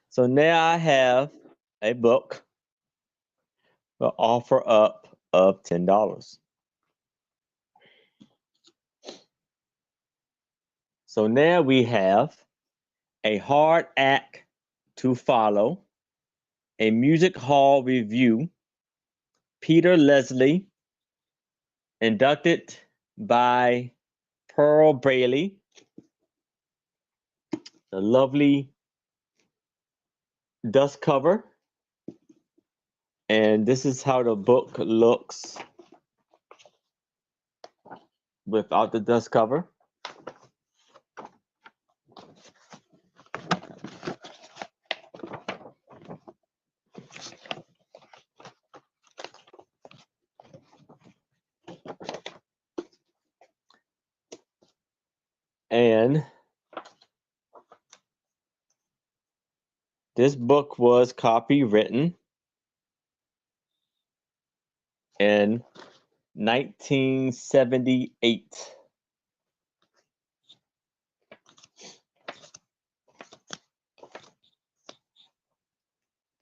So now I have a book for offer up of $10. So now we have a hard act to follow, a music hall review, Peter Leslie, inducted by Pearl Bailey, the lovely dust cover. And this is how the book looks without the dust cover. And this book was copywritten in 1978. It's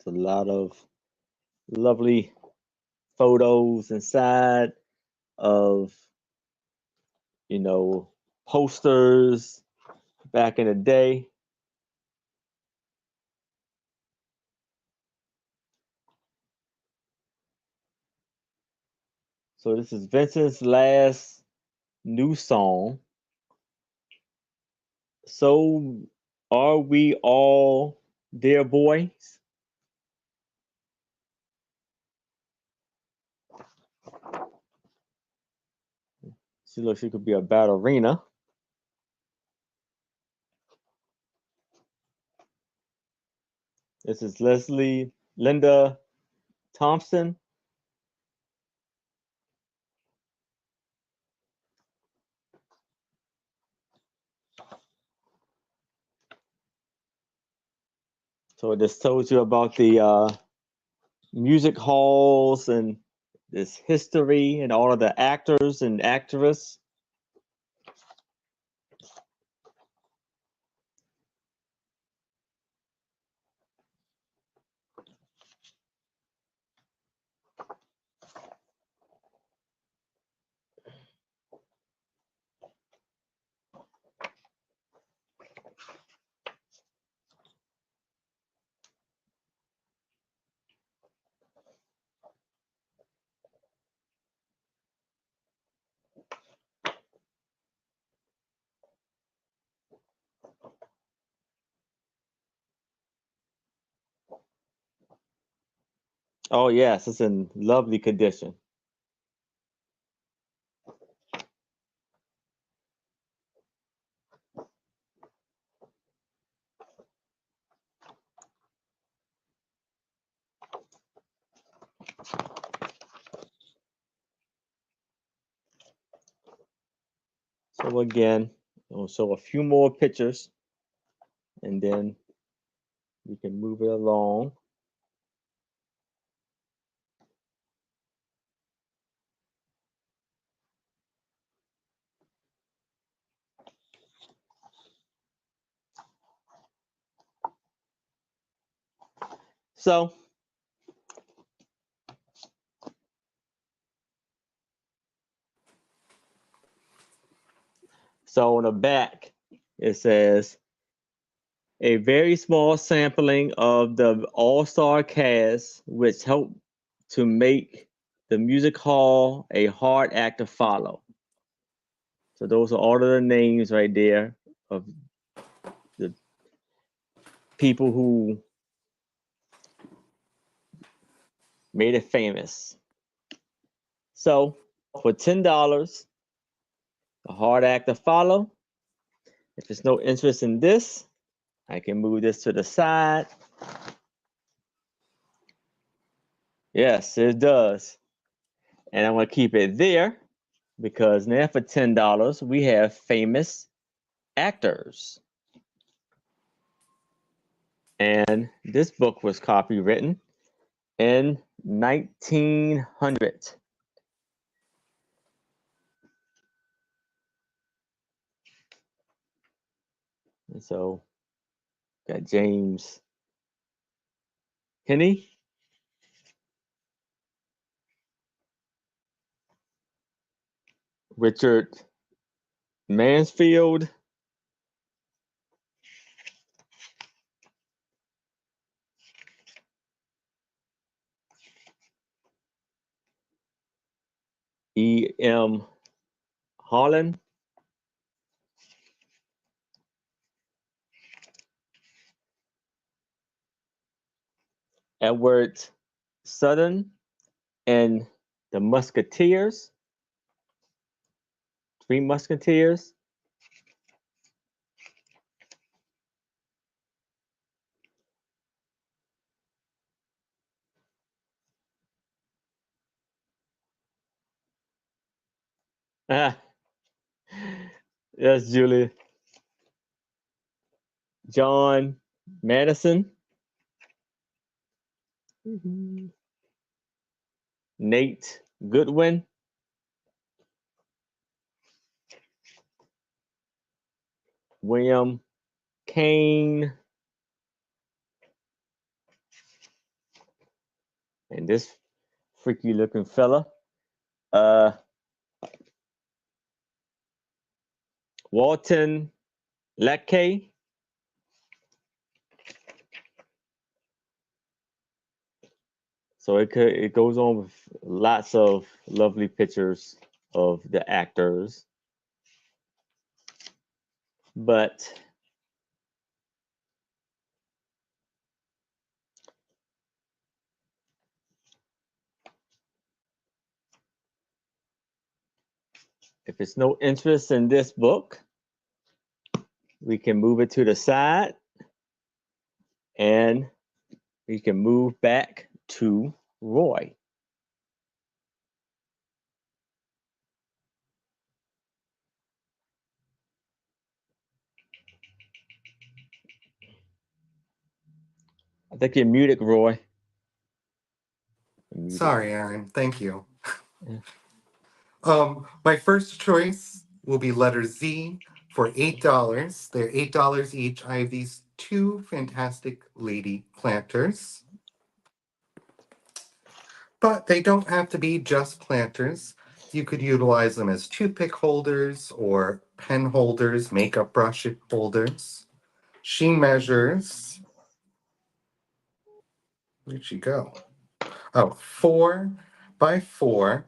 a lot of lovely photos inside of, posters back in the day. So this is Vincent's last new song. So are we all there, boys? She looks she could be a ballerina. This is Linda Thompson. So this tells you about the music halls and this history and all of the actors and actresses. Oh yes, it's in lovely condition. So again, I'll show a few more pictures and then we can move it along. So on the back, it says a very small sampling of the all-star cast, which helped to make the music hall a hard act to follow. So those are all of the names right there of the people who made it famous. So for $10, a hard act to follow. If there's no interest in this, I can move this to the side. Yes, it does. And I'm going to keep it there because now for $10, we have famous actors. And this book was copywritten in 1900. And so, got James Henney, Richard Mansfield, E.M. Holland, Edward Sutton, and the Musketeers, Three Musketeers. Ah, yes, Julie. John Madison, Nate Goodwin, William Kane, and this freaky looking fella, Walton Leckie. So it goes on with lots of lovely pictures of the actors. But if it's no interest in this book, we can move it to the side and we can move back to Roy. think you're muted, Roy. Muted. Sorry, Aaron. Thank you. Yeah. My first choice will be letter Z for $8. They're $8 each. I have these two fantastic lady planters. But they don't have to be just planters. You could utilize them as toothpick holders or pen holders, makeup brush holders. She measures, where'd she go? Oh, 4 by 4.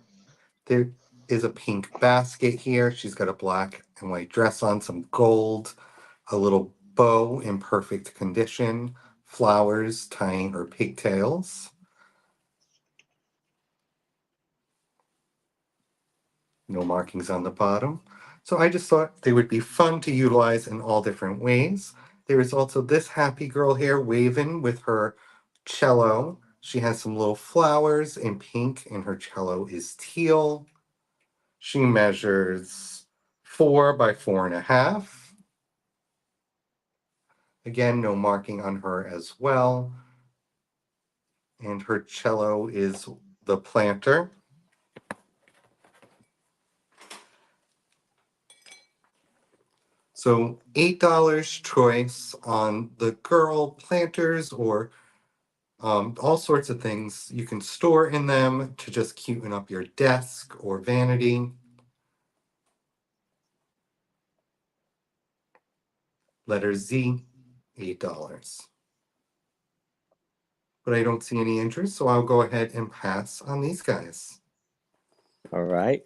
There is a pink basket here. She's got a black and white dress on, some gold, a little bow in perfect condition, flowers tying her pigtails. No markings on the bottom. So I just thought they would be fun to utilize in all different ways. There is also this happy girl here waving with her cello. She has some little flowers in pink and her cello is teal. She measures 4 by 4.5. Again, no marking on her as well. And her cello is the planter. So $8 choice on the girl planters or all sorts of things you can store in them to just cuten up your desk or vanity. Letter Z, $8. But I don't see any interest, so I'll go ahead and pass on these guys. All right.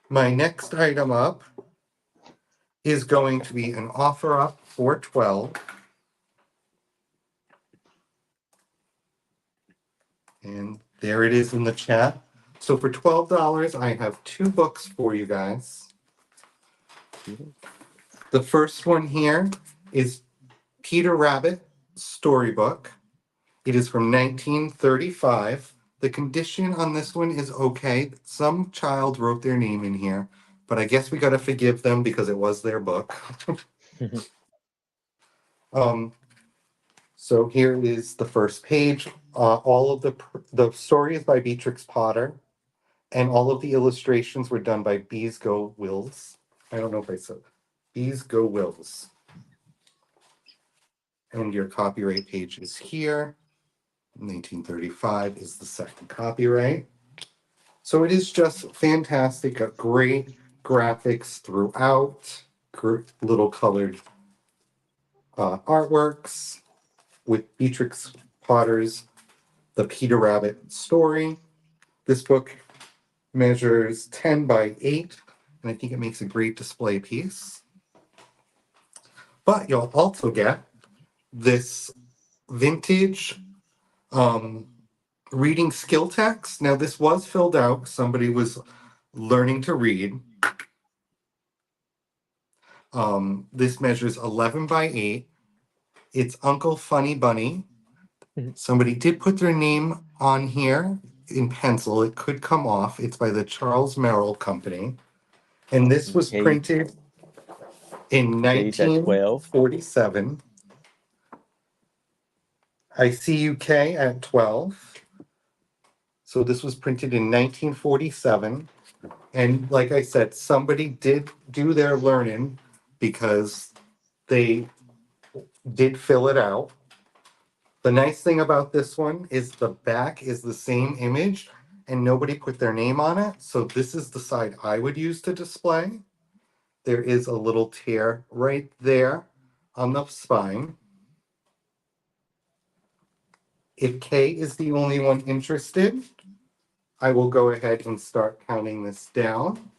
My next item up is going to be an offer up for 12. And there it is in the chat. So for $12, I have 2 books for you guys. The first one here is Peter Rabbit Storybook. It is from 1935. The condition on this one is okay. Some child wrote their name in here, but I guess we got to forgive them because it was their book. So here is the first page. All of the story is by Beatrix Potter, and all of the illustrations were done by Bees Go Wills. I don't know if I said Bees Go Wills. And your copyright page is here. 1935 is the second copyright. So it is just fantastic. Got great graphics throughout, little colored artworks with Beatrix Potter's The Peter Rabbit Story. This book measures 10 by 8, and I think it makes a great display piece. But you'll also get this vintage reading skill text. Now, this was filled out. Somebody was learning to read. This measures 11 by 8. It's Uncle Funny Bunny. Somebody did put their name on here in pencil. It could come off. It's by the Charles Merrill Company. And this was printed in 1947. I see UK at 12. So this was printed in 1947. And like I said, somebody did do their learning because they did fill it out. The nice thing about this one is the back is the same image and nobody put their name on it. So this is the side I would use to display. There is a little tear right there on the spine. If K is the only one interested, I will go ahead and start counting this down.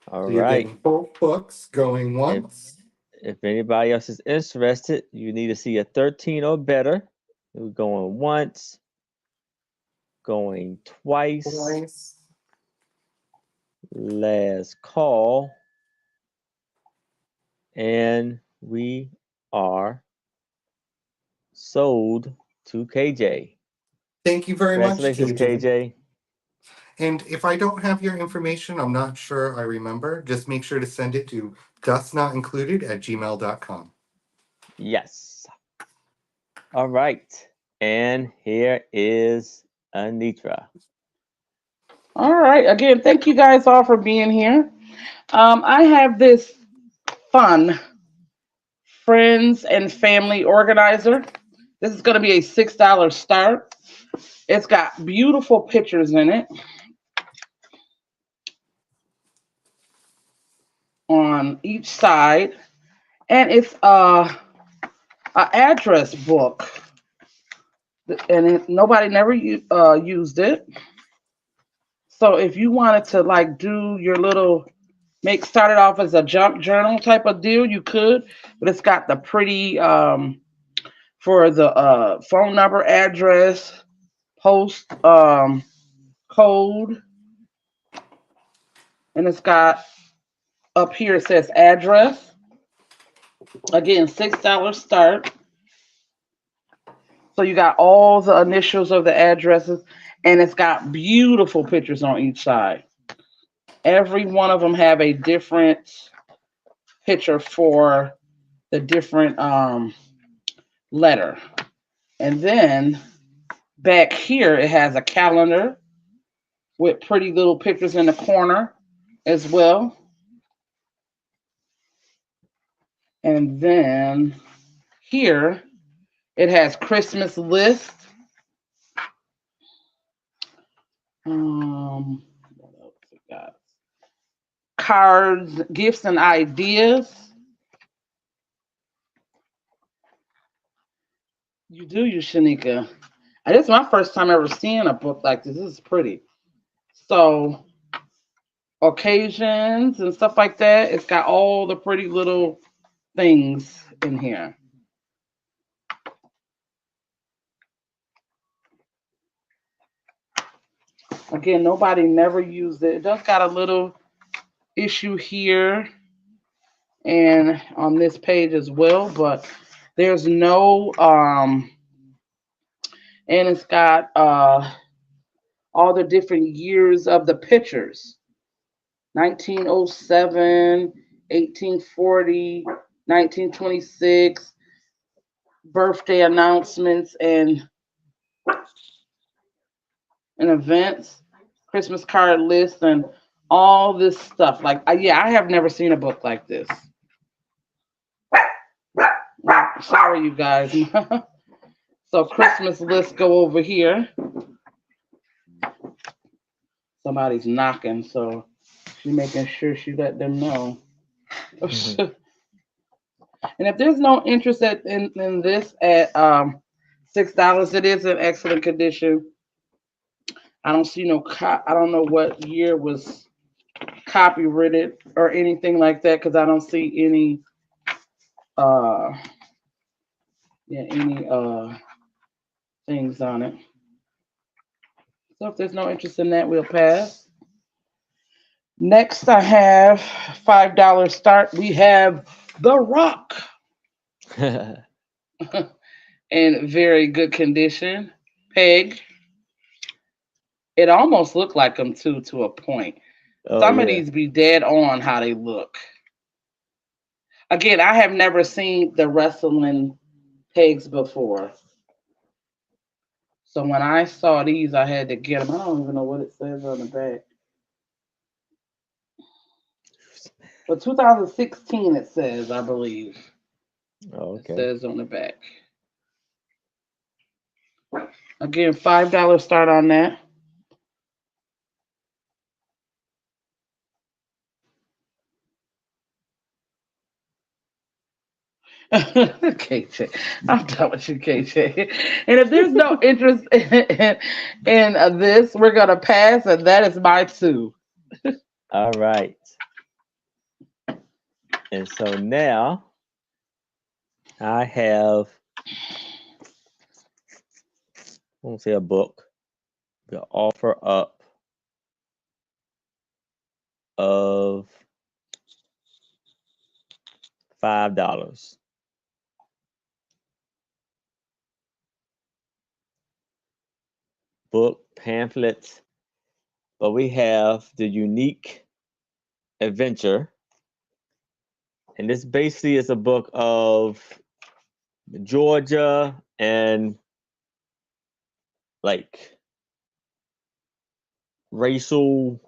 All So you're right. getting both books going once. If anybody else is interested, you need to see a 13 or better. We're going once, going twice. Last call. And we are sold to KJ. Thank you very much, Congratulations, KJ. And if I don't have your information, I'm not sure I remember. Just make sure to send it to dustnotincluded@gmail.com. Yes. All right. And here is Anitra. All right. Again, thank you guys all for being here. I have this fun friends and family organizer. This is going to be a $6 start. It's got beautiful pictures in it on each side, and it's a address book, and nobody never used it. So if you wanted to like do your little make start it off as a junk journal type of deal, you could, but it's got the pretty for the phone number, address, post code, and it's got up here it says address. Again, $6 start. So you got all the initials of the addresses, and it's got beautiful pictures on each side. Every one of them have a different picture for the different letter. And then back here it has a calendar with pretty little pictures in the corner as well. And then here it has Christmas list. What else we got? Cards, gifts, and ideas. You do, you Shanika. And this is my first time ever seeing a book like this. This is pretty. So occasions and stuff like that. It's got all the pretty little things in here. Again, nobody never used it. It does got a little issue here and on this page as well, but there's no and it's got all the different years of the pictures. 1907, 1840, 1926, birthday announcements and events, Christmas card lists, and all this stuff. Like, yeah, I have never seen a book like this. Sorry, you guys. So Christmas lists go over here. Somebody's knocking, so she's making sure she let them know. Mm-hmm. And if there's no interest in this at $6, it is in excellent condition. I don't see no I don't know what year was copyrighted or anything like that because I don't see any things on it. So if there's no interest in that, we'll pass. Next, I have $5 start. We have The Rock in very good condition. Peg. It almost looked like them too, to a point. Some of these be dead on how they look. Again, I have never seen the wrestling pegs before. So when I saw these, I had to get them. I don't even know what it says on the back. But 2016, it says, I believe. Oh, okay. It says on the back. Again, $5 start on that. KJ, I'm done with you, KJ. And if there's no interest in this, we're gonna pass, and that is my 2. All right. And so now I have, I won't say a book, the offer up of $5. Book, pamphlets, but we have the unique adventure. And this basically is a book of Georgia and like racial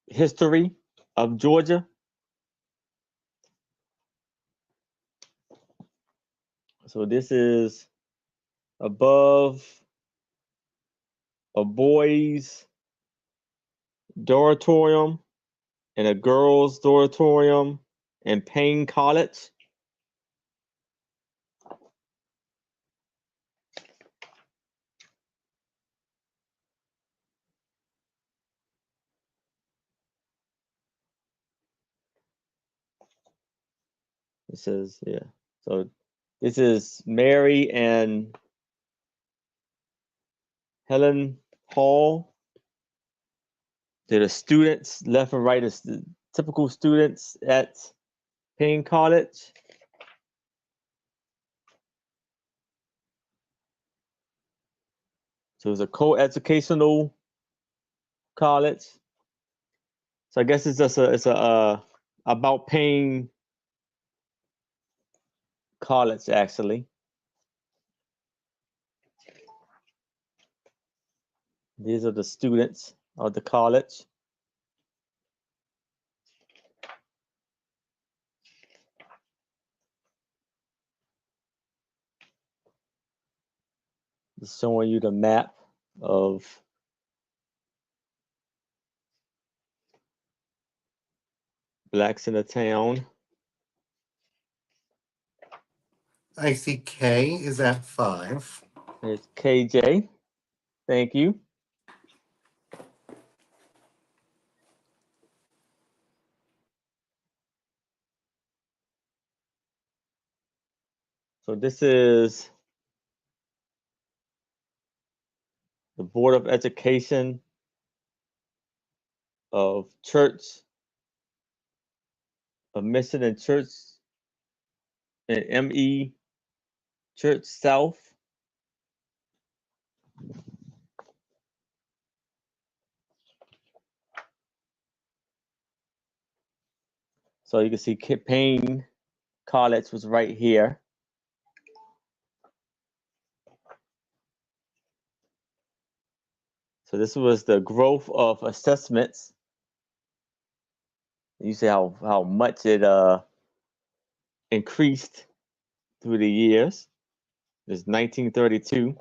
history of Georgia. So this is above a boys' dormitorium and a girls' dormitorium in Payne College. It says, yeah. So this is Mary and Helen Hall. They're the students, left and right is the typical students at Payne College. So it's a co-educational college. So I guess it's just about Payne College actually. These are the students of the college. Just showing you the map of blacks in the town. I see K is at 5. There's KJ. Thank you. So this is the Board of Education of Church of Mission and Church and ME Church South. So you can see Payne College was right here. So this was the growth of assessments. You see how much it increased through the years. It's 1932.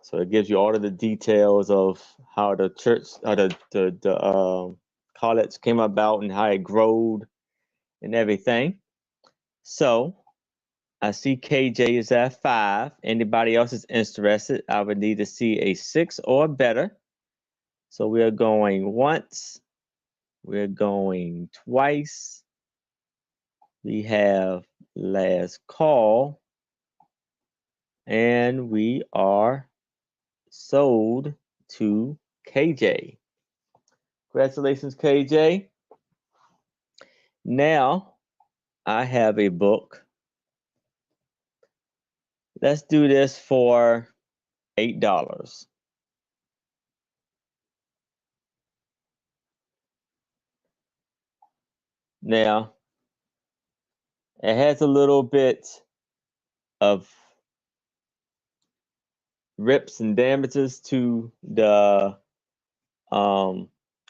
So it gives you all of the details of how the church, the college came about and how it growed and everything. So I see KJ is at 5. Anybody else is interested? I would need to see a 6 or better. So we are going once. We're going twice. We have last call. And we are sold to KJ. Congratulations, KJ. Now I have a book. Let's do this for $8. Now, it has a little bit of rips and damages to the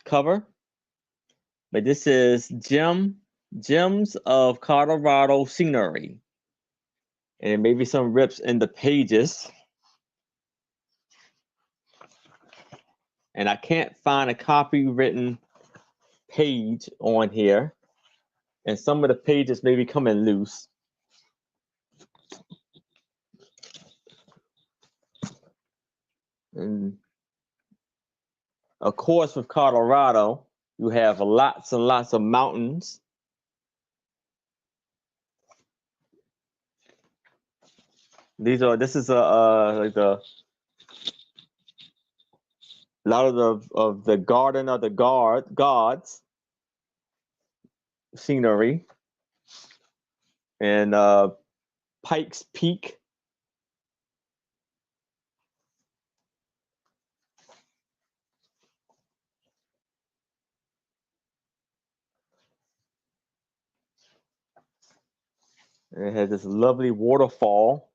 cover, but this is Gems of Colorado Scenery, and maybe some rips in the pages. And I can't find a copywritten page on here, and some of the pages may be coming loose. And of course, with Colorado, you have lots and lots of mountains. This is like a lot of the Garden of the Gods scenery, and Pikes Peak. And it has this lovely waterfall.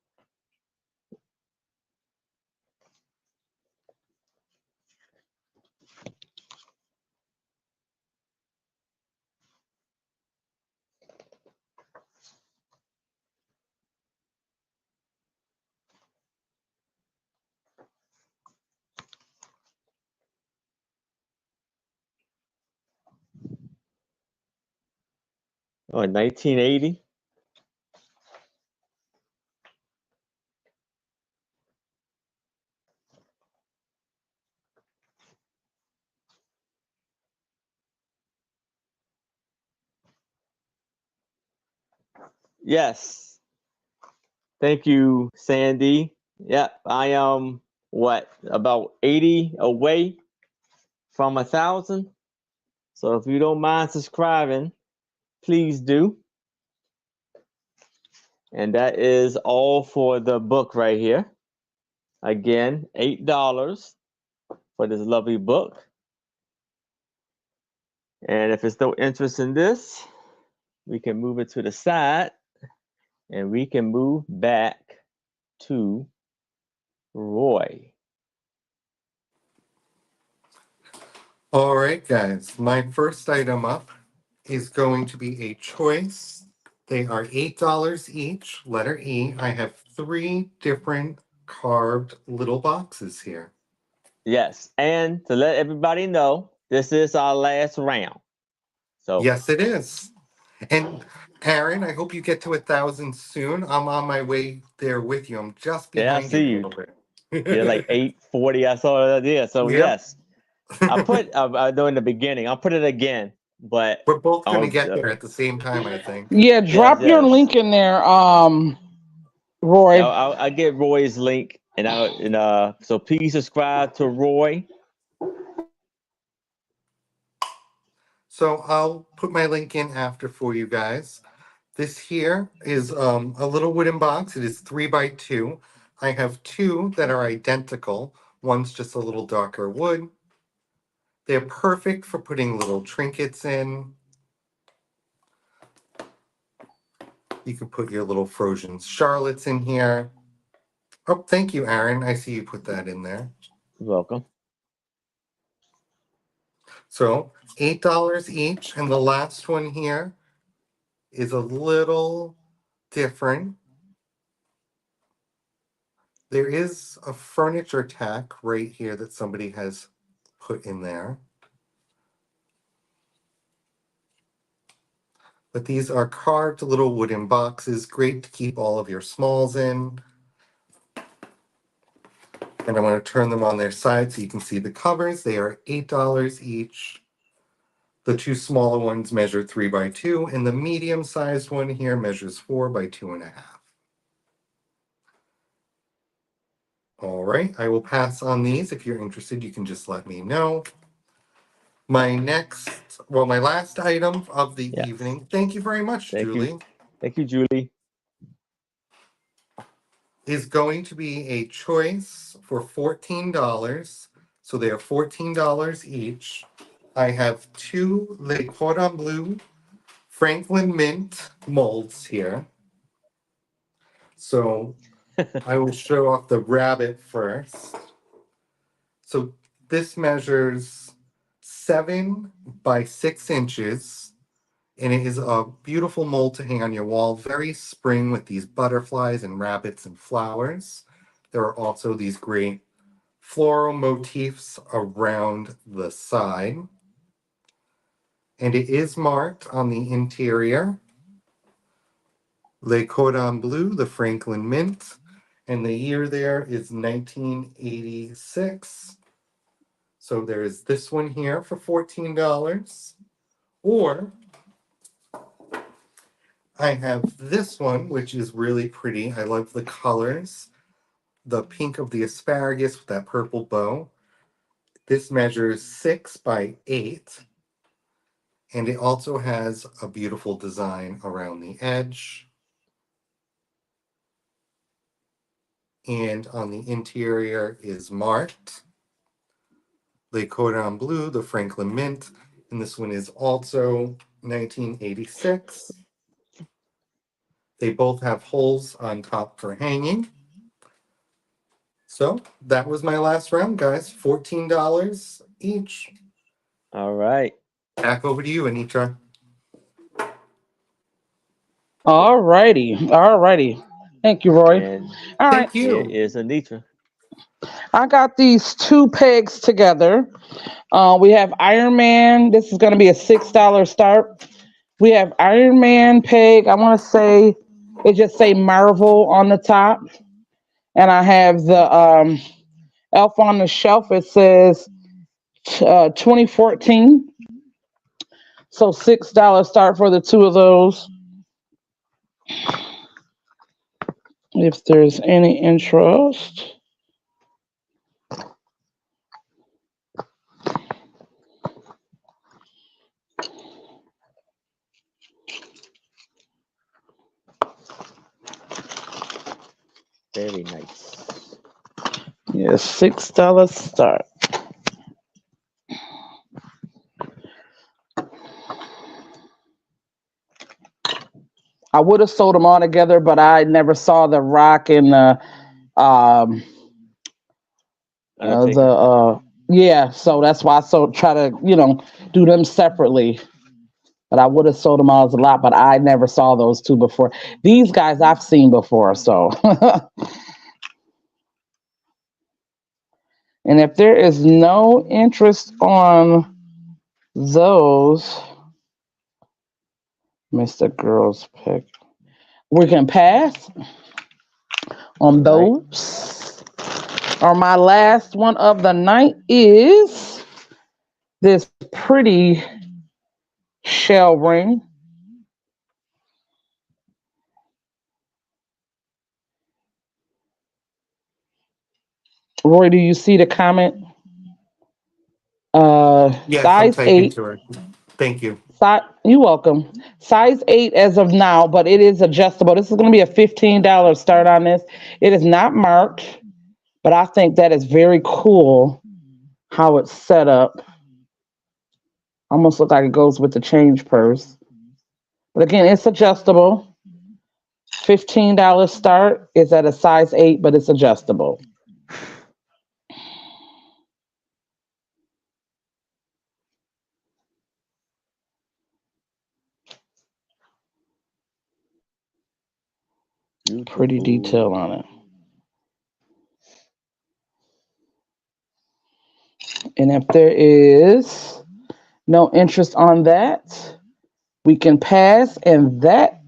Oh, 1980. Yes. Thank you, Sandy. Yep, I am what, about 80 away from 1,000. So if you don't mind subscribing, please do. And that is all for the book right here. Again, $8 for this lovely book. And if it's no interest in this, we can move it to the side and we can move back to Roy. All right, guys. My first item up is going to be a choice. They are $8 each, letter E. I have 3 different carved little boxes here. Yes, and to let everybody know, this is our last round. So Yes, it is. And Aaron, I hope you get to 1,000 soon. I'm on my way there with you. I'm just yeah, I behind you see a you. little bit. You're like 840. I saw that. Yeah. So Yep. yes, I know in the beginning. I'll put it again, but We're both going to I'll get there at the same time, I think. Yeah, yes, drop your yes. link in there, Roy. I'll get Roy's link, so please subscribe to Roy. So I'll put my link in after for you guys. This here is a little wooden box. It is 3x2. I have 2 that are identical. One's just a little darker wood. They're perfect for putting little trinkets in. You can put your little frozen Charlottes in here. Oh, thank you, Aaron. I see you put that in there. You're welcome. So $8 each. And the last one here is a little different. There is a furniture tack right here that somebody has put in there. But these are carved little wooden boxes, great to keep all of your smalls in. And I'm going to turn them on their side so you can see the covers. They are $8 each. The 2 smaller ones measure 3x2, and the medium-sized one here measures 4x2.5. All right, I will pass on these. If you're interested, you can just let me know. My last item of the Yes. evening. Thank you very much, Thank you. Julie. Thank you, Julie. Is going to be a choice for $14. So they are $14 each. I have 2 Le Cordon Bleu Franklin Mint molds here. So I will show off the rabbit first. So this measures 7 by 6 inches. And it is a beautiful mold to hang on your wall. Very spring with these butterflies and rabbits and flowers. There are also these great floral motifs around the side. And it is marked on the interior. Le Cordon Bleu, the Franklin Mint. And the year there is 1986. So there is this one here for $14. Or I have this one, which is really pretty. I love the colors. The pink of the asparagus with that purple bow. This measures 6 by 8. And it also has a beautiful design around the edge. And on the interior is marked Le Cordon Bleu, the Franklin Mint. And this one is also 1986. They both have holes on top for hanging. So that was my last round, guys. $14 each. All right. Back over to you, Anitra. All righty. All righty. Thank you, Roy. And All right. Thank here you. is Anitra. I got these two pegs together. We have Iron Man. This is going to be a $6 start. We have Iron Man peg. I want to say it just say Marvel on the top, and I have the Elf on the Shelf. It says 2014. So $6 start for the two of those. If there's any interest. Very nice. Yeah, $6 start. I would have sold them all together, but I never saw the Rock and um Undertaker. yeah, so that's why I try to do them separately. But I would have sold them all as a lot, but I never saw those two before. These guys I've seen before, so. And if there is no interest on those, Mr. Girls pick, we can pass All on right. those. Or my last one of the night is this pretty shell ring. Roy, do you see the comment? Yes, I'm Size typing 8. to her. Thank you. You're welcome. Size 8 as of now, but it is adjustable. This is going to be a $15 start on this. It is not marked, but I think that is very cool how it's set up. Almost look like it goes with the change purse. But again, it's adjustable. $15 start is at a size 8, but it's adjustable. Pretty detail on it. And if there is no interest on that, we can pass. And that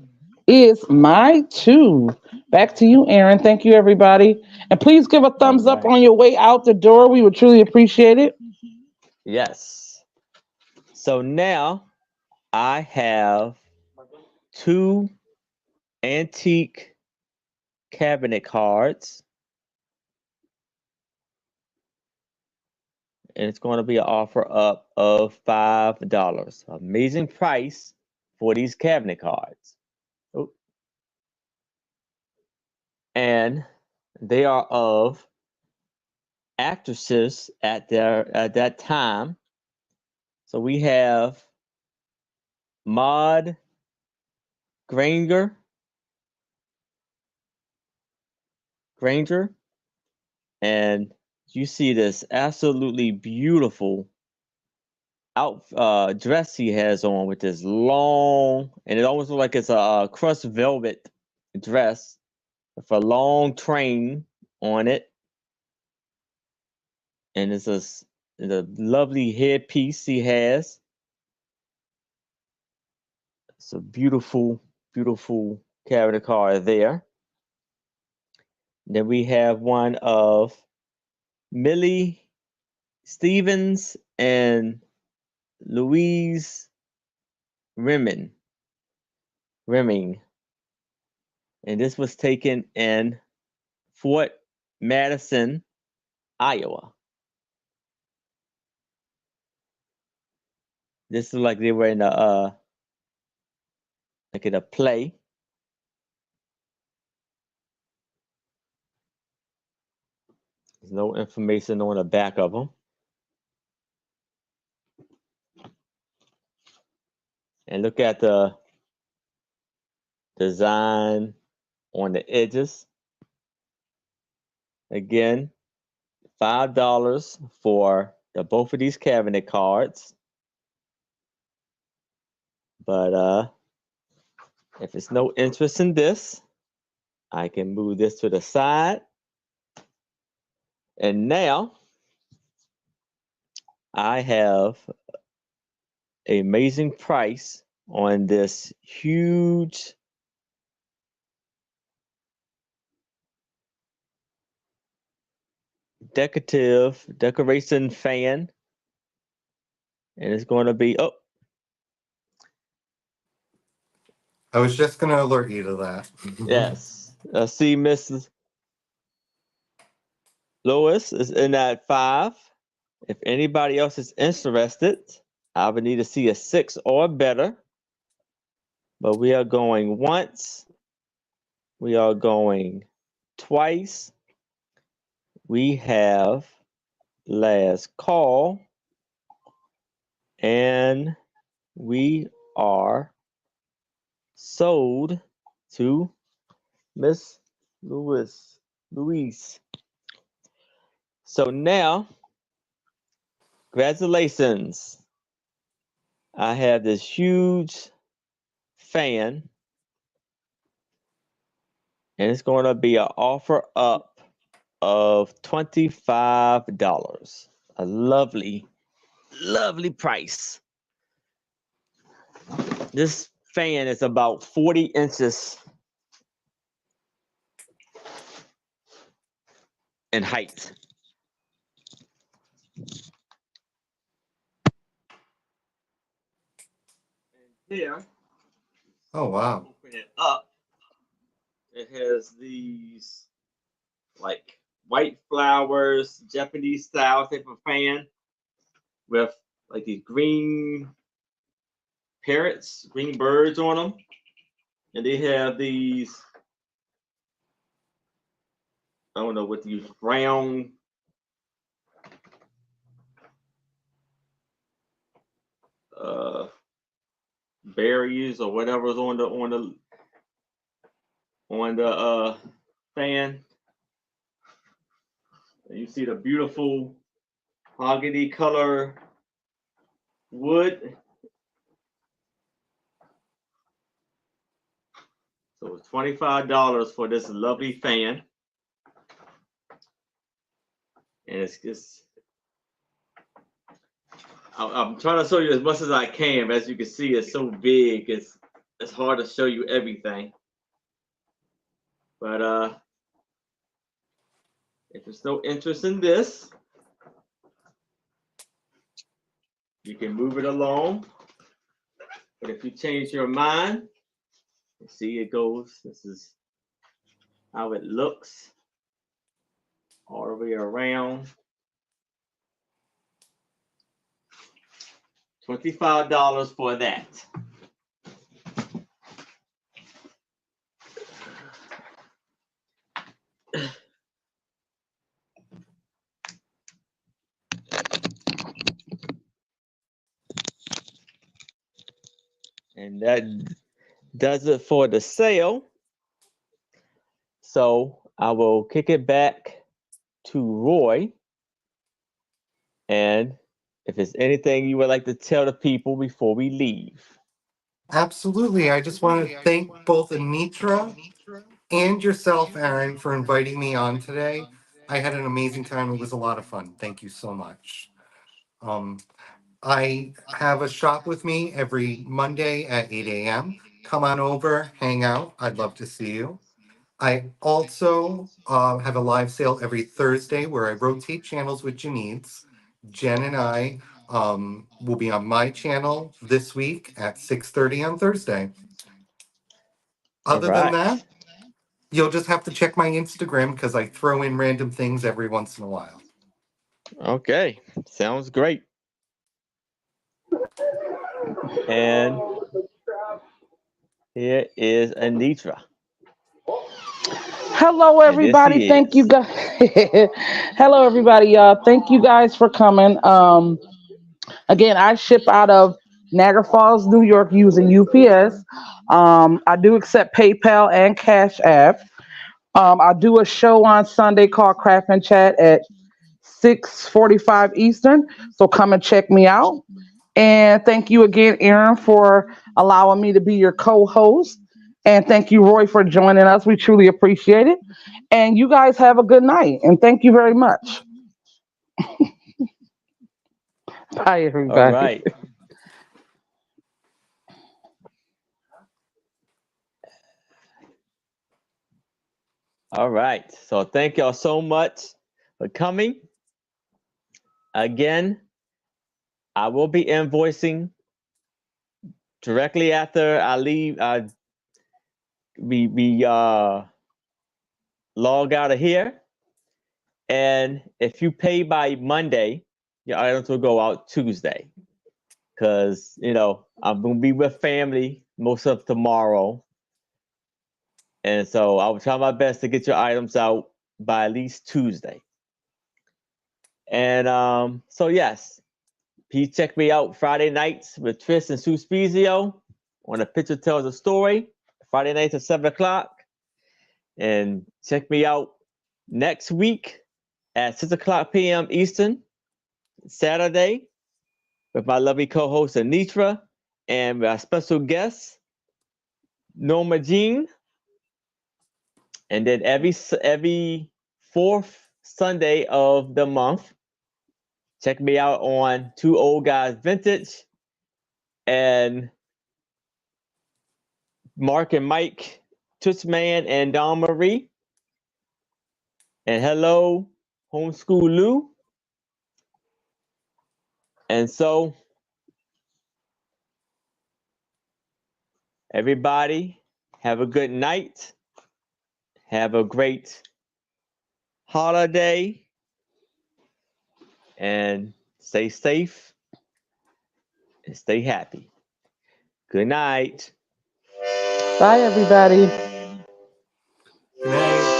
is my two. Back to you, Aaron. Thank you, everybody. And please give a All thumbs up right. on your way out the door. We would truly appreciate it. Yes. So now I have two antique cabinet cards, and it's going to be an offer up of $5. Amazing price for these cabinet cards. Oh. And they are of actresses at that time. So we have Maud Granger, and you see this absolutely beautiful dress he has on with this long, and it almost looks like it's a crushed velvet dress with a long train on it, and it's a lovely headpiece he has. It's a beautiful, beautiful cabinet card there. Then we have one of Millie Stevens and Louise Rimming. And this was taken in Fort Madison, Iowa. This is like they were in a like in a play. There's no information on the back of them. And look at the design on the edges. Again, $5 for both of these cabinet cards. But if it's no interest in this, I can move this to the side. And now I have an amazing price on this huge decoration fan. And it's going to be, oh, I was just going to alert you to that. yes. See, Mrs. Lewis is in at 5. If anybody else is interested, I would need to see a 6 or better. But we are going once. We are going twice. We have last call. And we are sold to Miss Louise. So now, congratulations. I have this huge fan, and it's going to be an offer up of $25. A lovely, lovely price. This fan is about 40 inches in height. And here, Oh, wow. open it up. It has these like white flowers, Japanese style type of fan with like these green parrots, green birds on them. And they have these, I don't know what these brown berries or whatever's on the fan. And you see the beautiful mahogany color wood. So it's $25 for this lovely fan. And it's just, I'm trying to show you as much as I can. But as you can see, it's so big. It's hard to show you everything. But if there's no interest in this, you can move it along. But if you change your mind, you see it goes. This is how it looks all the way around. $25 for that. And that does it for the sale. So I will kick it back to Roy. And if there's anything you would like to tell the people before we leave. Absolutely. I just want to thank both Anitra and yourself, Aaron, for inviting me on today. I had an amazing time. It was a lot of fun. Thank you so much. I have a shop with me every Monday at 8 a.m. Come on over, hang out. I'd love to see you. I also have a live sale every Thursday where I rotate channels with Janice. Jen and I will be on my channel this week at 6:30 on Thursday. Other than that, you'll just have to check my Instagram because I throw in random things every once in a while. Okay, sounds great. And here is Anitra. Hello, everybody. Thank you guys. Hello, everybody. Thank you guys for coming. Again, I ship out of Niagara Falls, New York, using UPS. I do accept PayPal and Cash App. I do a show on Sunday called Craft and Chat at 6:45 Eastern. So come and check me out. And thank you again, Aaron, for allowing me to be your co-host. And thank you, Roy, for joining us. We truly appreciate it. And you guys have a good night. And thank you very much. Bye, All everybody. right. All right. So thank y'all so much for coming. Again, I will be invoicing directly after I leave. We log out of here. And if you pay by Monday, your items will go out Tuesday. Because, I'm going to be with family most of tomorrow. And so I will try my best to get your items out by at least Tuesday. And so, yes, please check me out Friday nights with Tris and Sue Spezio on A Picture Tells a Story, Friday nights at 7 o'clock. And check me out next week at 6 o'clock p.m. Eastern, Saturday, with my lovely co-host Anitra and our special guest, Norma Jean. And then every fourth Sunday of the month, check me out on Two Old Guys Vintage and Mark and Mike, Tootsman and Dawn Marie. And hello, Homeschool Lou. And so, everybody, have a good night. Have a great holiday. And stay safe and stay happy. Good night. Bye, everybody. Good night.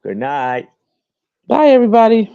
Good night. Bye, everybody.